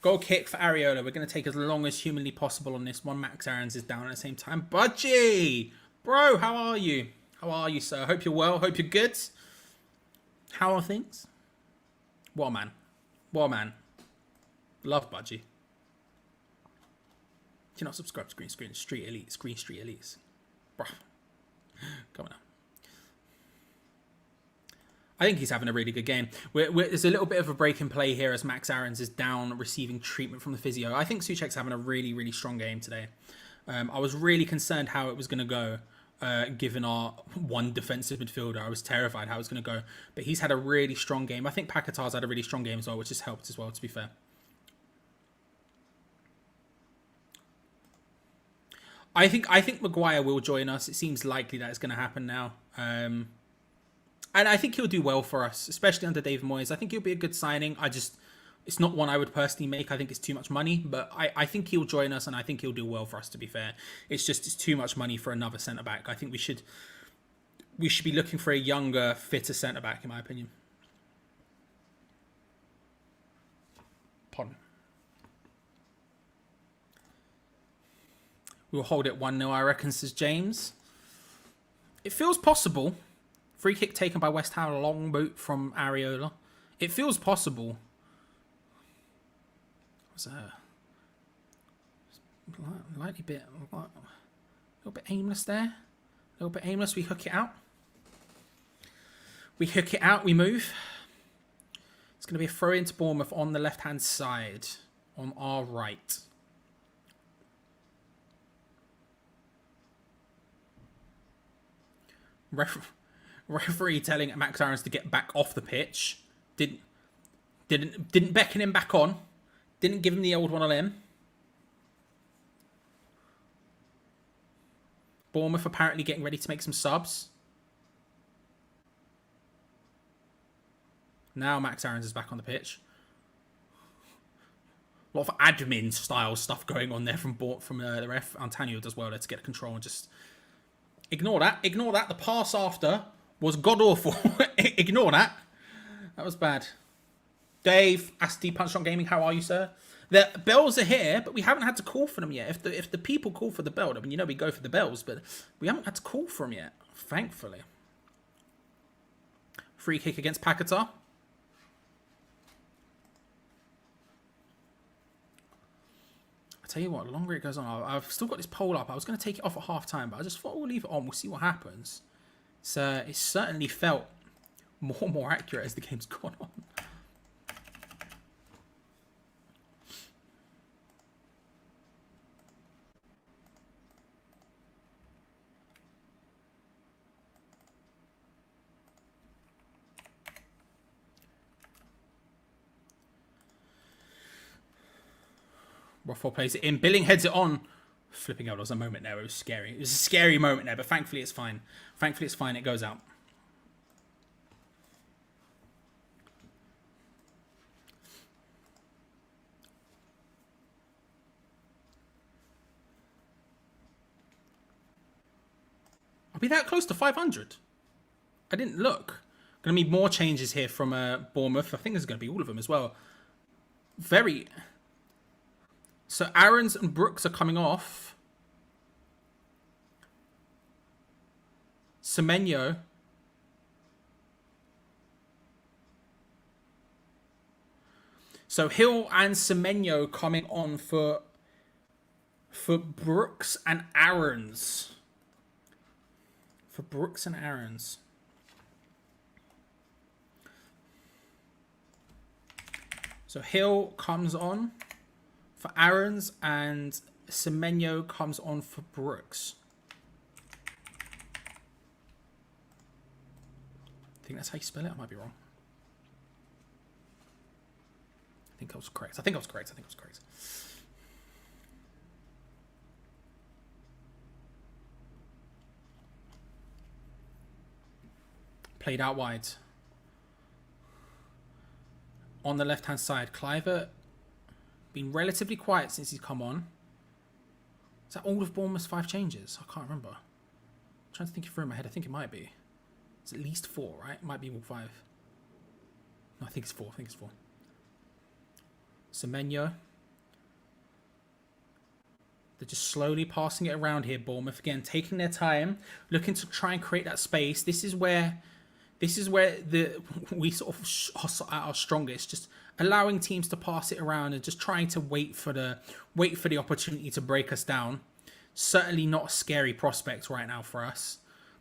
Goal kick for Areola. We're going to take as long as humanly possible on this one. Max Aarons is down at the same time. Budgie! Bro, how are you? How are you, sir? Hope you're well. Hope you're good. How are things? What a man. What a man. Love Budgie. Do you not subscribe to Green Street Elites? Bruh. Come on now. I think he's having a really good game. There's a little bit of a break in play here as Max Aarons is down receiving treatment from the physio. I think Souček's having a really, really strong game today. I was really concerned how it was going to go given our one defensive midfielder. I was terrified how it was going to go. But he's had a really strong game. I think Paquetá's had a really strong game as well, which has helped as well, to be fair. I think Maguire will join us. It seems likely that it's going to happen now. And I think he'll do well for us, especially under David Moyes. I think he'll be a good signing. It's not one I would personally make. I think it's too much money, but I think he'll join us and I think he'll do well for us, to be fair. It's too much money for another centre-back. I think we should be looking for a younger, fitter centre-back, in my opinion. Pardon. We'll hold it 1-0, I reckon, says James. It feels possible. Free kick taken by West Ham, long boot from Areola. It feels possible. Was a little bit aimless there. A little bit aimless. We hook it out. We move. It's going to be a throw into Bournemouth on the left-hand side, on our right. Referee telling Max Aarons to get back off the pitch. Didn't beckon him back on. Didn't give him the old one on him. Bournemouth apparently getting ready to make some subs. Now Max Aarons is back on the pitch. A lot of admin style stuff going on there from the ref. Antonio does well there to get control and just ignore that. Ignore that. The pass after was god awful. Ignore that. That was bad. Dave, Asti, Punch on Gaming, how are you, sir? The bells are here, but we haven't had to call for them yet. If the people call for the bell, I mean, we go for the bells, but we haven't had to call for them yet, thankfully. Free kick against Paquetá. I tell you what, the longer it goes on, I've still got this poll up. I was going to take it off at half time, but I just thought we'll leave it on. We'll see what happens. So it's certainly felt more accurate as the game's gone on. Ruffle plays it in. Billing heads it on. Flipping out. There was a moment there. It was scary. It was a scary moment there, but thankfully it's fine. Thankfully it's fine. It goes out. I'll be that close to 500. I didn't look. Going to be more changes here from Bournemouth. I think there's going to be all of them as well. So Aarons and Brooks are coming off. Semenyo. So Hill and Semenyo coming on for Brooks and Aarons. For Brooks and Aarons. So Hill comes on for Aarons and Semenyo comes on for Brooks. I think that's how you spell it. I might be wrong. I think I was correct. Played out wide. On the left-hand side, Cliver been relatively quiet since he's come on. Is that all of Bournemouth's 5 changes? I can't remember. I'm trying to think it through in my head. I think it might be. It's at least 4, right? It might be all 5. No, I think it's 4. Semenyo. They're just slowly passing it around here, Bournemouth. Again, taking their time, looking to try and create that space. This is where we sort of are at our strongest, just allowing teams to pass it around and just trying to wait for the opportunity to break us down. Certainly not a scary prospect right now for us.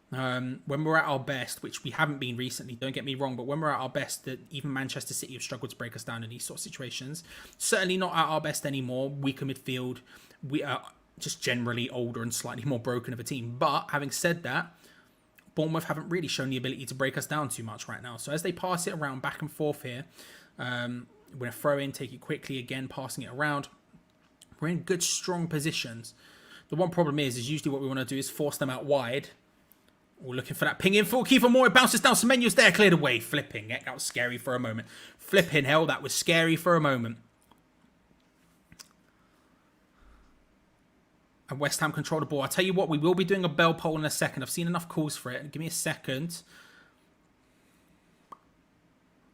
When we're at our best, which we haven't been recently, don't get me wrong, but when we're at our best, that even Manchester City have struggled to break us down in these sort of situations. Certainly not at our best anymore. Weaker midfield. just generally older and slightly more broken of a team. But having said that, Bournemouth haven't really shown the ability to break us down too much right now. So as they pass it around back and forth here, we're going to throw in, take it quickly, again, passing it around. We're in good, strong positions. The one problem is usually what we want to do is force them out wide. We're looking for that ping in for Kiefer Moore. It bounces down. Semenyo's there, cleared away. Flipping. Heck, that was scary for a moment. Flipping hell, that was scary for a moment. And West Ham control the ball. I'll tell you what, we will be doing a bell poll in a second. I've seen enough calls for it. Give me a second.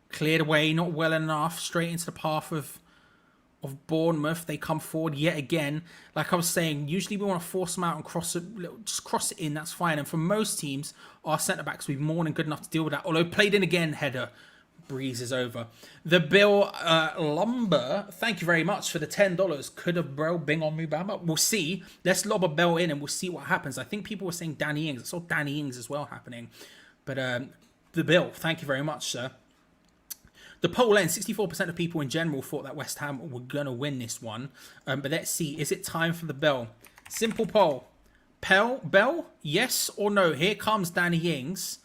Cleared away, not well enough. Straight into the path of Bournemouth. They come forward yet again. Like I was saying, usually we want to force them out and cross it, just cross it in. That's fine. And for most teams, our centre-backs will be more than good enough to deal with that. Although played in again, header. Breezes over. The Bill Lumber, thank you very much for the $10. Could a bro bing on Mubama? We'll see. Let's lob a bell in and we'll see what happens. I think people were saying Danny Ings. I saw Danny Ings as well happening. But the Bill, thank you very much, sir. The poll ends. 64% of people in general thought that West Ham were going to win this one. But let's see. Is it time for the bell? Simple poll. Bell? Yes or no? Here comes Danny Ings.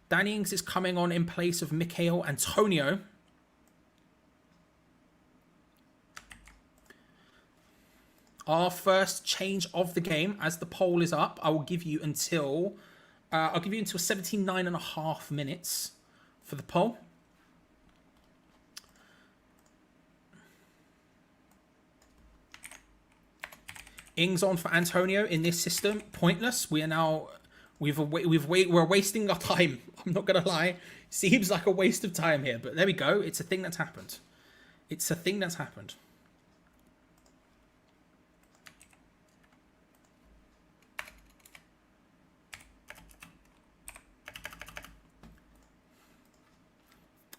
Danny Ings is coming on in place of Michail Antonio. Our first change of the game, as the poll is up, I will give you until 79.5 minutes for the poll. Ings on for Antonio in this system. Pointless. We are now... We're wasting our time. I'm not going to lie. Seems like a waste of time here. But there we go. It's a thing that's happened. It's a thing that's happened.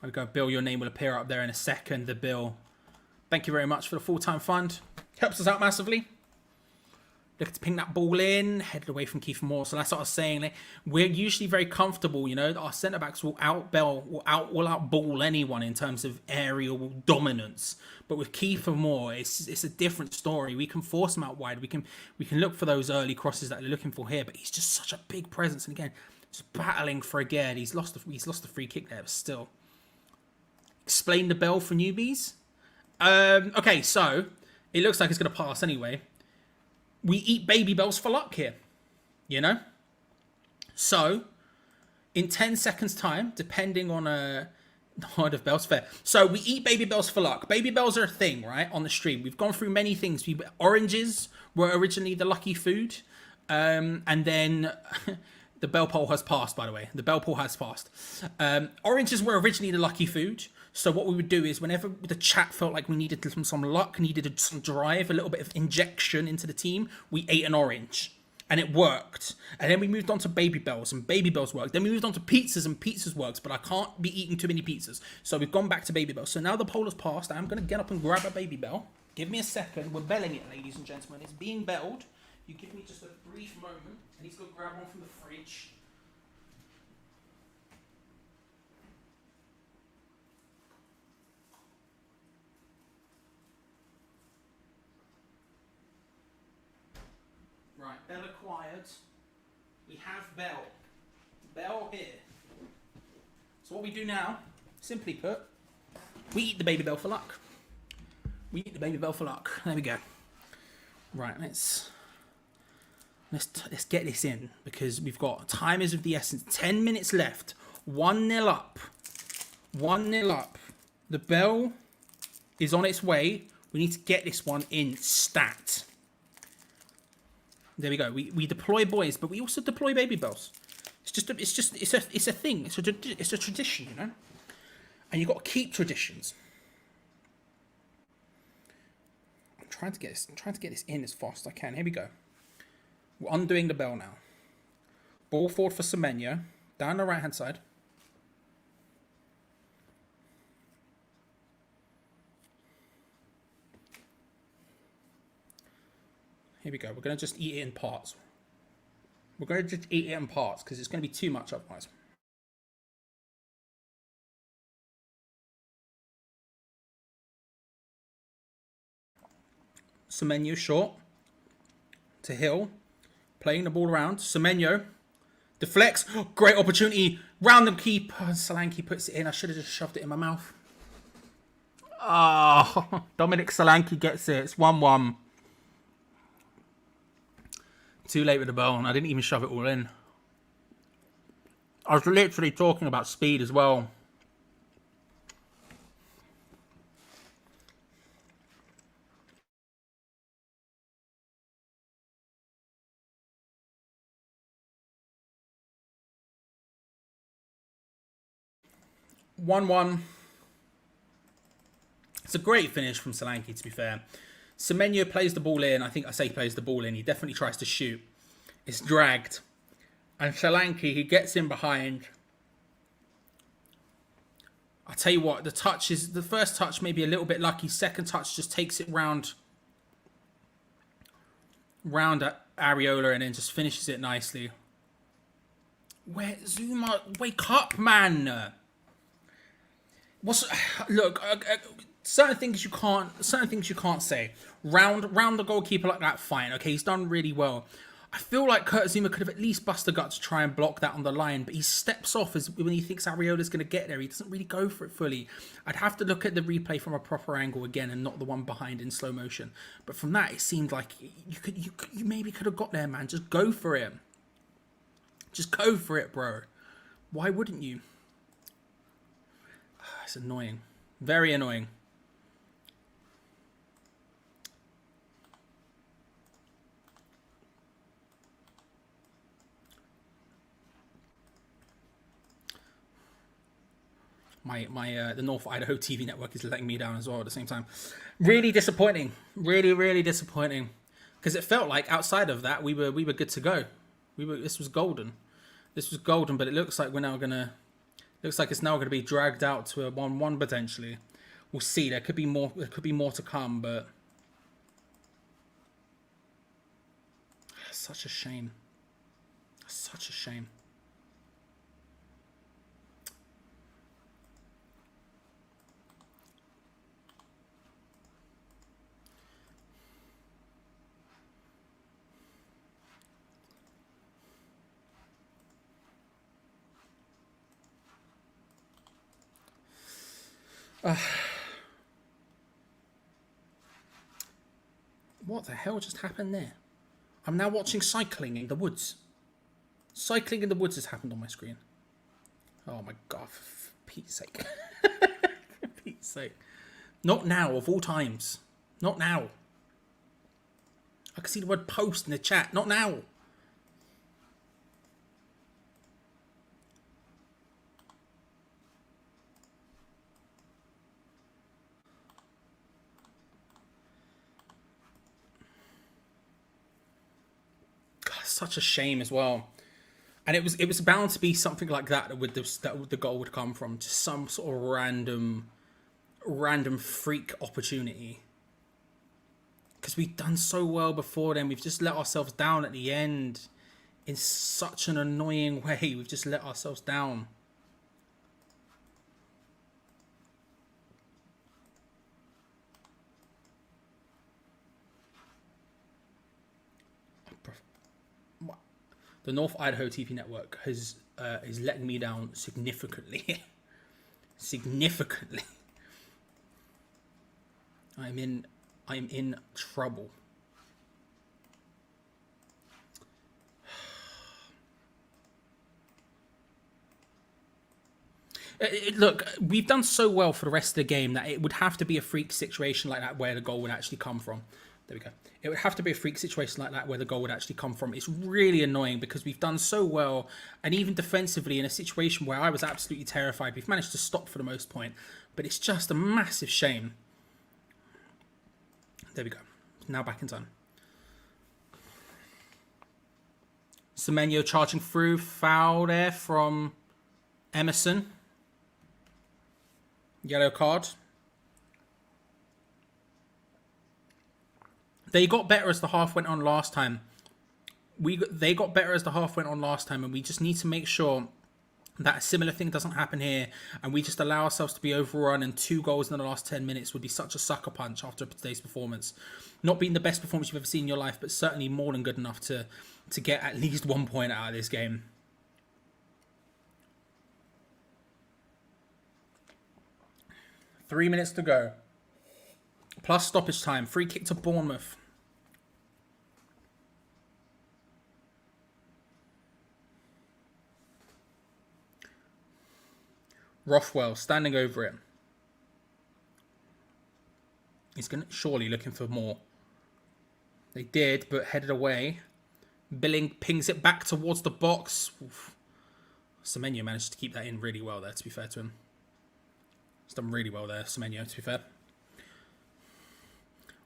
There we go. Bill, your name will appear up there in a second. The Bill. Thank you very much for the full-time fund. Helps us out massively. Look to ping that ball in, headed away from Kiefer Moore. So that's what I was saying. Like, we're usually very comfortable, you know. Our centre backs will outball anyone in terms of aerial dominance. But with Kiefer Moore, it's a different story. We can force him out wide. We can look for those early crosses that they're looking for here. But he's just such a big presence. And again, just battling for a Gerd. He's lost the free kick there, but still. Explain the bell for newbies. Okay, so it looks like it's going to pass anyway. We eat baby bells for luck here, you know? So, in 10 seconds time, depending on the hard of bells, fair. So, we eat baby bells for luck. Baby bells are a thing, right, on the stream. We've gone through many things. Oranges were originally the lucky food. And then, the bell poll has passed, by the way. The bell poll has passed. Oranges were originally the lucky food. So what we would do is whenever the chat felt like we needed some luck, needed some drive, a little bit of injection into the team, we ate an orange. And it worked. And then we moved on to baby bells, and baby bells worked. Then we moved on to pizzas, and pizzas worked. But I can't be eating too many pizzas. So we've gone back to baby bells. So now the poll has passed. I'm going to get up and grab a baby bell. Give me a second. We're belling it, ladies and gentlemen. It's being belled. You give me just a brief moment. And he's going to grab one from the fridge. Right, bell acquired. We have bell. Bell here. So what we do now, simply put, we eat the baby bell for luck. We eat the baby bell for luck. There we go. Right, let's get this in because we've got time is of the essence. 10 minutes left. 1-0 up. 1-0 up. The bell is on its way. We need to get this one in stat. There we go. We deploy boys, but we also deploy baby bells. It's a thing. It's a tradition, you know. And you got to keep traditions. I'm trying to get this in as fast as I can. Here we go. We're undoing the bell now. Ball forward for Semenyo. Down the right hand side. Here we go. We're going to just eat it in parts. We're going to just eat it in parts because it's going to be too much otherwise. Semenyo short. to Hill. Playing the ball around. Semenyo deflects. Great opportunity. Round the keeper. Solanke puts it in. I should have just shoved it in my mouth. Oh, Dominic Solanke gets it. It's 1-1. Too late with the ball, and I didn't even shove it all in. I was literally talking about speed as well. One. It's a great finish from Solanke, to be fair. Semenyo plays the ball in. I think I say plays the ball in. He definitely tries to shoot. It's dragged. And Solanke, he gets in behind. I'll tell you what, the first touch maybe a little bit lucky. Second touch just takes it round at Areola and then just finishes it nicely. Where Zuma, wake up, man! Look? Certain things you can't say. Round the goalkeeper like that, fine. Okay, he's done really well. I feel like Kurt Zuma could have at least busted the gut to try and block that on the line, but he steps off when he thinks Areola's going to get there. He doesn't really go for it fully. I'd have to look at the replay from a proper angle again and not the one behind in slow motion. But from that, it seemed like you maybe could have got there, man. Just go for it. Just go for it, bro. Why wouldn't you? It's annoying. Very annoying. The North Idaho TV network is letting me down as well at the same time. Really disappointing. Really disappointing. Because it felt like outside of that we were good to go. This was golden. But it looks like it's now gonna be dragged out to a 1-1 potentially. We'll see. There could be more to come, but such a shame. Such a shame. What the hell just happened there? I'm now watching Cycling in the Woods. Cycling in the Woods has happened on my screen. Oh my god, for Pete's sake. For Pete's sake. Not now, of all times. Not now. I can see the word post in the chat. Not now. Such a shame as well, and it was bound to be something like that the goal would come from, just some sort of random freak opportunity, because we've done so well before then. We've just let ourselves down at the end in such an annoying way. We've just let ourselves down. The North Idaho TV network is letting me down significantly. Significantly. I'm in trouble. Look, we've done so well for the rest of the game that it would have to be a freak situation like that where the goal would actually come from. There we go. It would have to be a freak situation like that where the goal would actually come from. It's really annoying because we've done so well, and even defensively in a situation where I was absolutely terrified, we've managed to stop for the most point. But it's just a massive shame. There we go. Now back in time. Semenyo charging through. Foul there from Emerson. Yellow card. They got better as the half went on last time. They got better as the half went on last time, and we just need to make sure that a similar thing doesn't happen here, and we just allow ourselves to be overrun, and 2 goals in the last 10 minutes would be such a sucker punch after today's performance. Not being the best performance you've ever seen in your life, but certainly more than good enough to get at least 1 point out of this game. Three minutes to go. Plus stoppage time. Free kick to Bournemouth. Rothwell standing over it. He's surely looking for more. They did, but headed away. Billing pings it back towards the box. Oof. Semenyo managed to keep that in really well there, to be fair to him. He's done really well there, Semenyo, to be fair.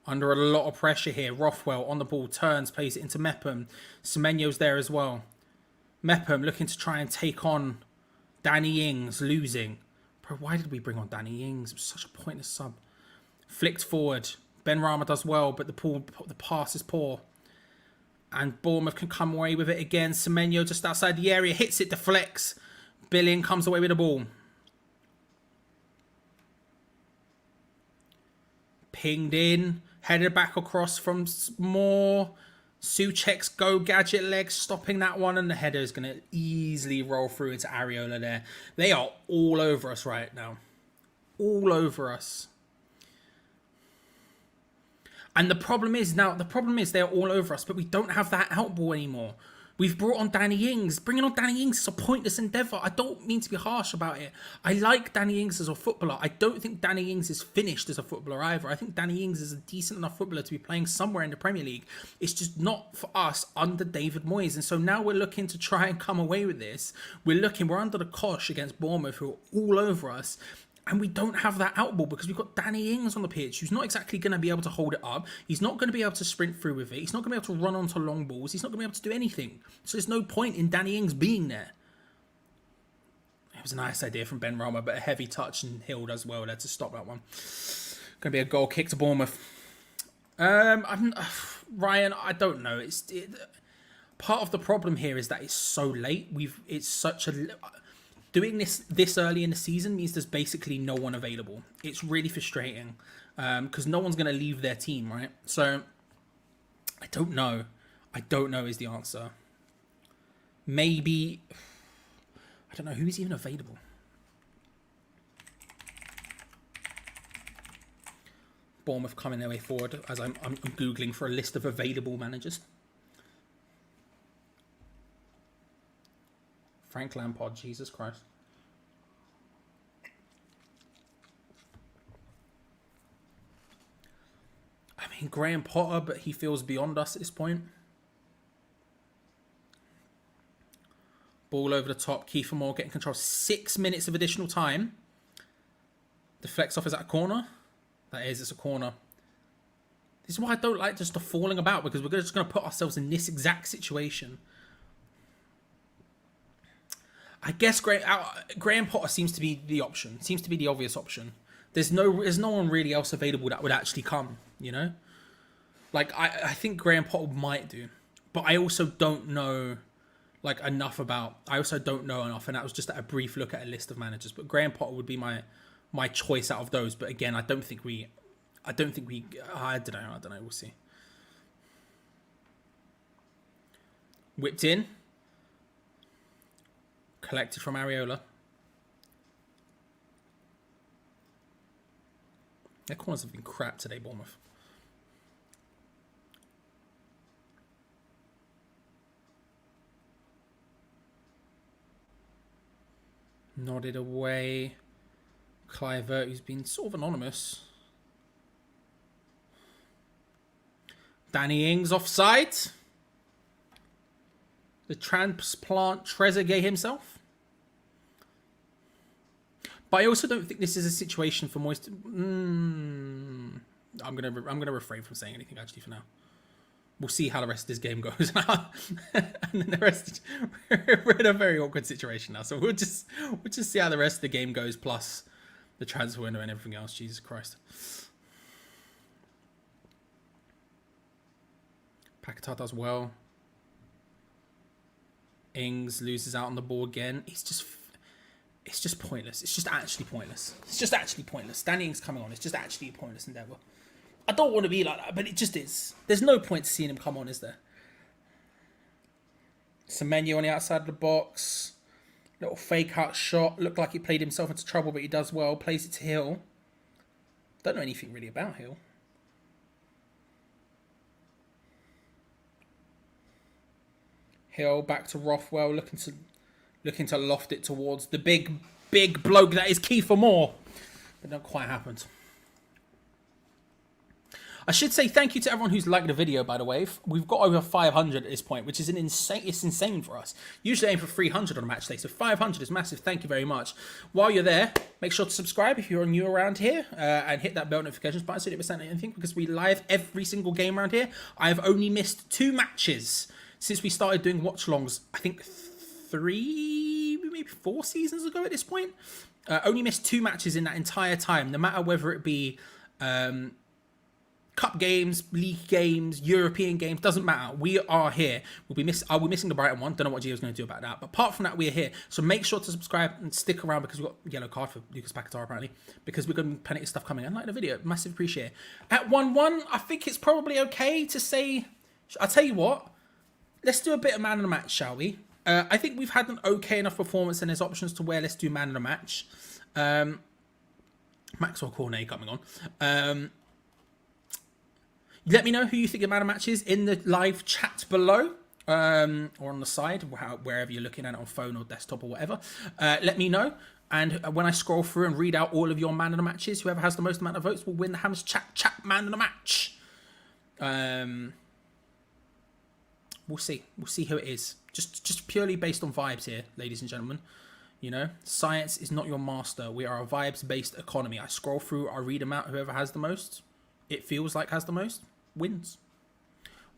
Under a lot of pressure here. Rothwell on the ball, turns, plays it into Mepham. Semenyo's there as well. Mepham looking to try and take on Danny Ings, losing. Bro, why did we bring on Danny Ings? It was such a pointless sub. Flicked forward. Ben Rama does well, but the pass is poor. And Bournemouth can come away with it again. Semenyo just outside the area, hits it, deflects. Billing comes away with the ball. Pinged in, headed back across from Moore. Souček's go gadget leg, stopping that one, and the header is going to easily roll through into Areola there. They are all over us right now. All over us. And the problem is they're all over us, but we don't have that out ball anymore. We've brought on Danny Ings. Bringing on Danny Ings is a pointless endeavour. I don't mean to be harsh about it. I like Danny Ings as a footballer. I don't think Danny Ings is finished as a footballer either. I think Danny Ings is a decent enough footballer to be playing somewhere in the Premier League. It's just not for us under David Moyes. And so now we're looking to try and come away with this. We're under the cosh against Bournemouth, who are all over us. And we don't have that out ball because we've got Danny Ings on the pitch, who's not exactly going to be able to hold it up. He's not going to be able to sprint through with it. He's not going to be able to run onto long balls. He's not going to be able to do anything. So there's no point in Danny Ings being there. It was a nice idea from Ben Rama, but a heavy touch, and Hill does well there to stop that one. Going to be a goal kick to Bournemouth. Ryan, I don't know. Part of the problem here is that it's so late. Doing this early in the season means there's basically no one available. It's really frustrating because no one's going to leave their team, right? So, I don't know. I don't know is the answer. Maybe, I don't know, who is even available? Bournemouth coming their way forward as I'm Googling for a list of available managers. Frank Lampard, Jesus Christ. I mean, Graham Potter, but he feels beyond us at this point. Ball over the top. Kiefer Moore getting control. 6 minutes of additional time. Deflects off. Is that a corner? That is. It's a corner. This is why I don't like just the falling about, because we're just going to put ourselves in this exact situation. I guess Graham Potter seems to be the option. Seems to be the obvious option. There's no one really else available that would actually come, you know? Like, I think Graham Potter might do. But I also don't know, enough about... I also don't know enough, and that was just a brief look at a list of managers. But Graham Potter would be my choice out of those. But again, I don't think we... I don't know. We'll see. Whipped in. Collected from Areola. Their corners have been crap today, Bournemouth. Nodded away. Clivert, who's been sort of anonymous. Danny Ings offside. The transplant Trezeguet himself. But I also don't think this is a situation for Moyes. I'm gonna refrain from saying anything actually for now. We'll see how the rest of this game goes, and then the rest. We're in a very awkward situation now, so we'll just see how the rest of the game goes. Plus the transfer window and everything else. Jesus Christ. Paquetá does well. Ings loses out on the ball again. it's just pointless. It's just actually pointless. It's just actually pointless. Danny Ings coming on. It's just actually a pointless endeavour. I don't want to be like that, but it just is. There's no point to seeing him come on, is there? Semenyo on the outside of the box. Little fake out shot. Looked like he played himself into trouble, but he does well. Plays it to Hill. Don't know anything really about Hill. Hill back to Rothwell, looking to loft it towards the big bloke that is Kiefer Moore, but not quite happened. I should say thank you to everyone who's liked the video, by the way. We've got over 500 at this point, which is insane for us. Usually aim for 300 on a match day, so 500 is massive. Thank you very much. While you're there, make sure to subscribe if you're new around here, and hit that bell notifications button so you don't miss anything, because we live every single game around here. I've only missed 2 matches since we started doing watch-alongs. I think 3, maybe 4 seasons ago at this point. Only missed 2 matches in that entire time, no matter whether it be Cup games, league games, European games, doesn't matter. We are here. I'll be missing the Brighton one. Don't know what Geo's going to do about that. But apart from that, we're here. So make sure to subscribe and stick around, because we've got a yellow card for Lucas Paquetá apparently. Because we're going to be plenty of stuff coming. And like the video, massive appreciate it. At 1-1, I think it's probably okay to say. I'll tell you what. Let's do a bit of man of the match, shall we? I think we've had an okay enough performance, and there's options to where let's do man of the match. Maxwell Cornet coming on. Let me know who you think the man of the match is in the live chat below, or on the side, wherever you're looking at it, on phone or desktop or whatever. Let me know. And when I scroll through and read out all of your man of the matches, whoever has the most amount of votes will win the Hams Chat man of the match. We'll see. We'll see who it is. Just purely based on vibes here, ladies and gentlemen. You know, science is not your master. We are a vibes-based economy. I scroll through, I read them out. Whoever has the most, it feels like has the most, wins.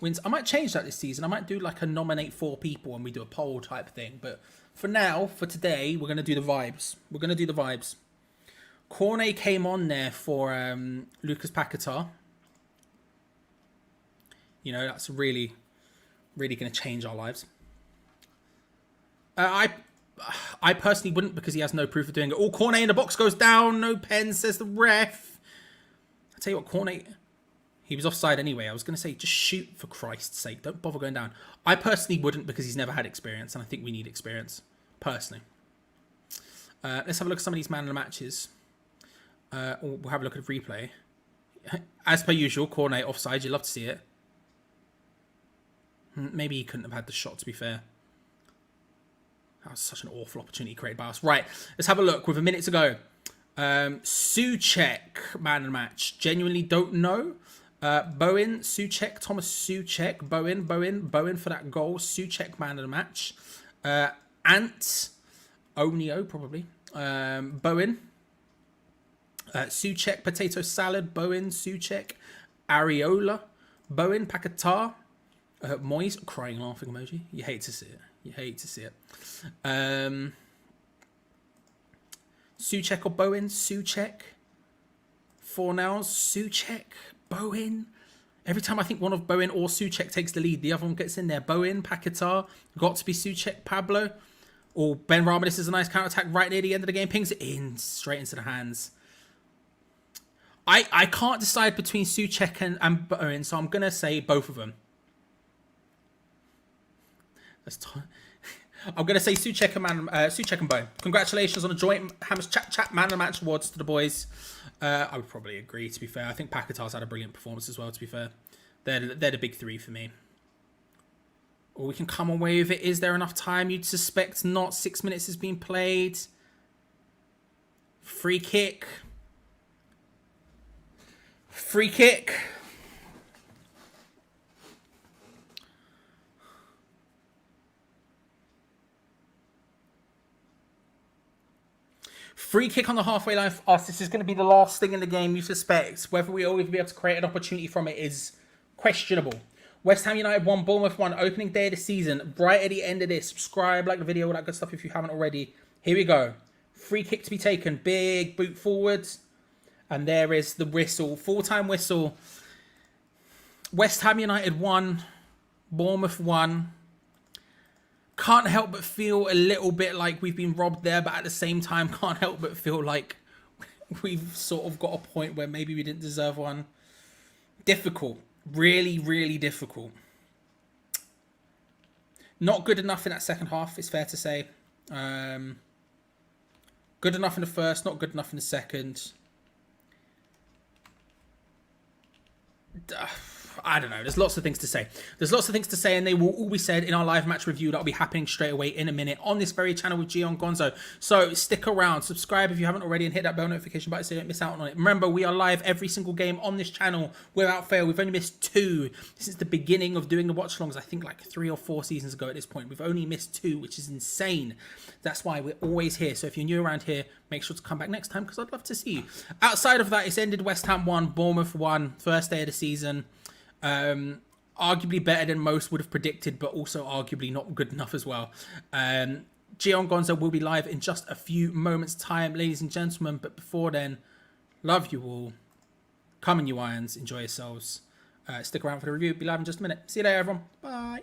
I might change that this season. I might do like a nominate 4 people and we do a poll type thing. But for now, for today, we're going to do the vibes. Cornet came on there for Lucas Paquetá. You know, that's really going to change our lives. I personally wouldn't, because he has no proof of doing it. Oh, Cornet in the box goes down. No pen, says the ref. I tell you what, Cornet, he was offside anyway. I was going to say, just shoot for Christ's sake. Don't bother going down. I personally wouldn't, because he's never had experience, and I think we need experience, personally. Let's have a look at some of these man of the matches. We'll have a look at the replay. As per usual, Cornet offside. You'd love to see it. Maybe he couldn't have had the shot, to be fair. That was such an awful opportunity created by us. Right, let's have a look with a minute to go. Souček, man of the match. Genuinely don't know. Bowen, Souček, Thomas Souček, Bowen for that goal. Souček, man of the match. Ant, Onio, probably. Bowen. Souček, potato salad. Bowen, Souček. Areola. Bowen, Paquetá. Moyes, crying laughing emoji. You hate to see it. Souček or Bowen? Souček. Fornals, Souček, Bowen. Every time I think one of Bowen or Souček takes the lead, the other one gets in there. Bowen, Paquetá, got to be Souček, Pablo. Or Ben Rama, this is a nice counter-attack right near the end of the game. Pings it in, straight into the hands. I can't decide between Souček and Bowen, so I'm going to say both of them. I'm going to say Souček and Bowen. Congratulations on the joint Hammers Chat Man of the Match awards to the boys. I would probably agree, to be fair. I think Paquetá's had a brilliant performance as well, to be fair. They're the big 3 for me. Or we can come away with it. Is there enough time? You'd suspect not. 6 minutes has been played. Free kick. Free kick. Free kick on the halfway line for us. This is going to be the last thing in the game, you suspect. Whether we always be able to create an opportunity from it is questionable. West Ham United 1, Bournemouth 1. Opening day of the season. Right at the end of this. Subscribe, like the video, all that good stuff if you haven't already. Here we go. Free kick to be taken. Big boot forwards. And there is the whistle. Full-time whistle. West Ham United 1. Bournemouth 1. can't help but feel a little bit like we've been robbed there, but at the same time, can't help but feel like we've sort of got a point where maybe we didn't deserve one. Difficult. Really, really difficult. Not good enough in that second half, it's fair to say. Good enough in the first, not good enough in the second. I don't know. There's lots of things to say. And they will all be said in our live match review that will be happening straight away in a minute on this very channel with Geo Gonzo. So stick around, subscribe if you haven't already, and hit that bell notification button so you don't miss out on it. Remember, we are live every single game on this channel without fail. We've only missed 2 since the beginning of doing the watch-alongs. I think like 3 or 4 seasons ago at this point. We've only missed 2, which is insane. That's why we're always here. So if you're new around here, make sure to come back next time because I'd love to see you. Outside of that, it's ended West Ham 1, Bournemouth 1, first day of the season. Arguably better than most would have predicted, but also arguably not good enough as well. Geo Gonzo will be live in just a few moments' time, ladies and gentlemen. But before then, love you all. Come on, you irons. Enjoy yourselves. Stick around for the review. Be live in just a minute. See you later, everyone. Bye.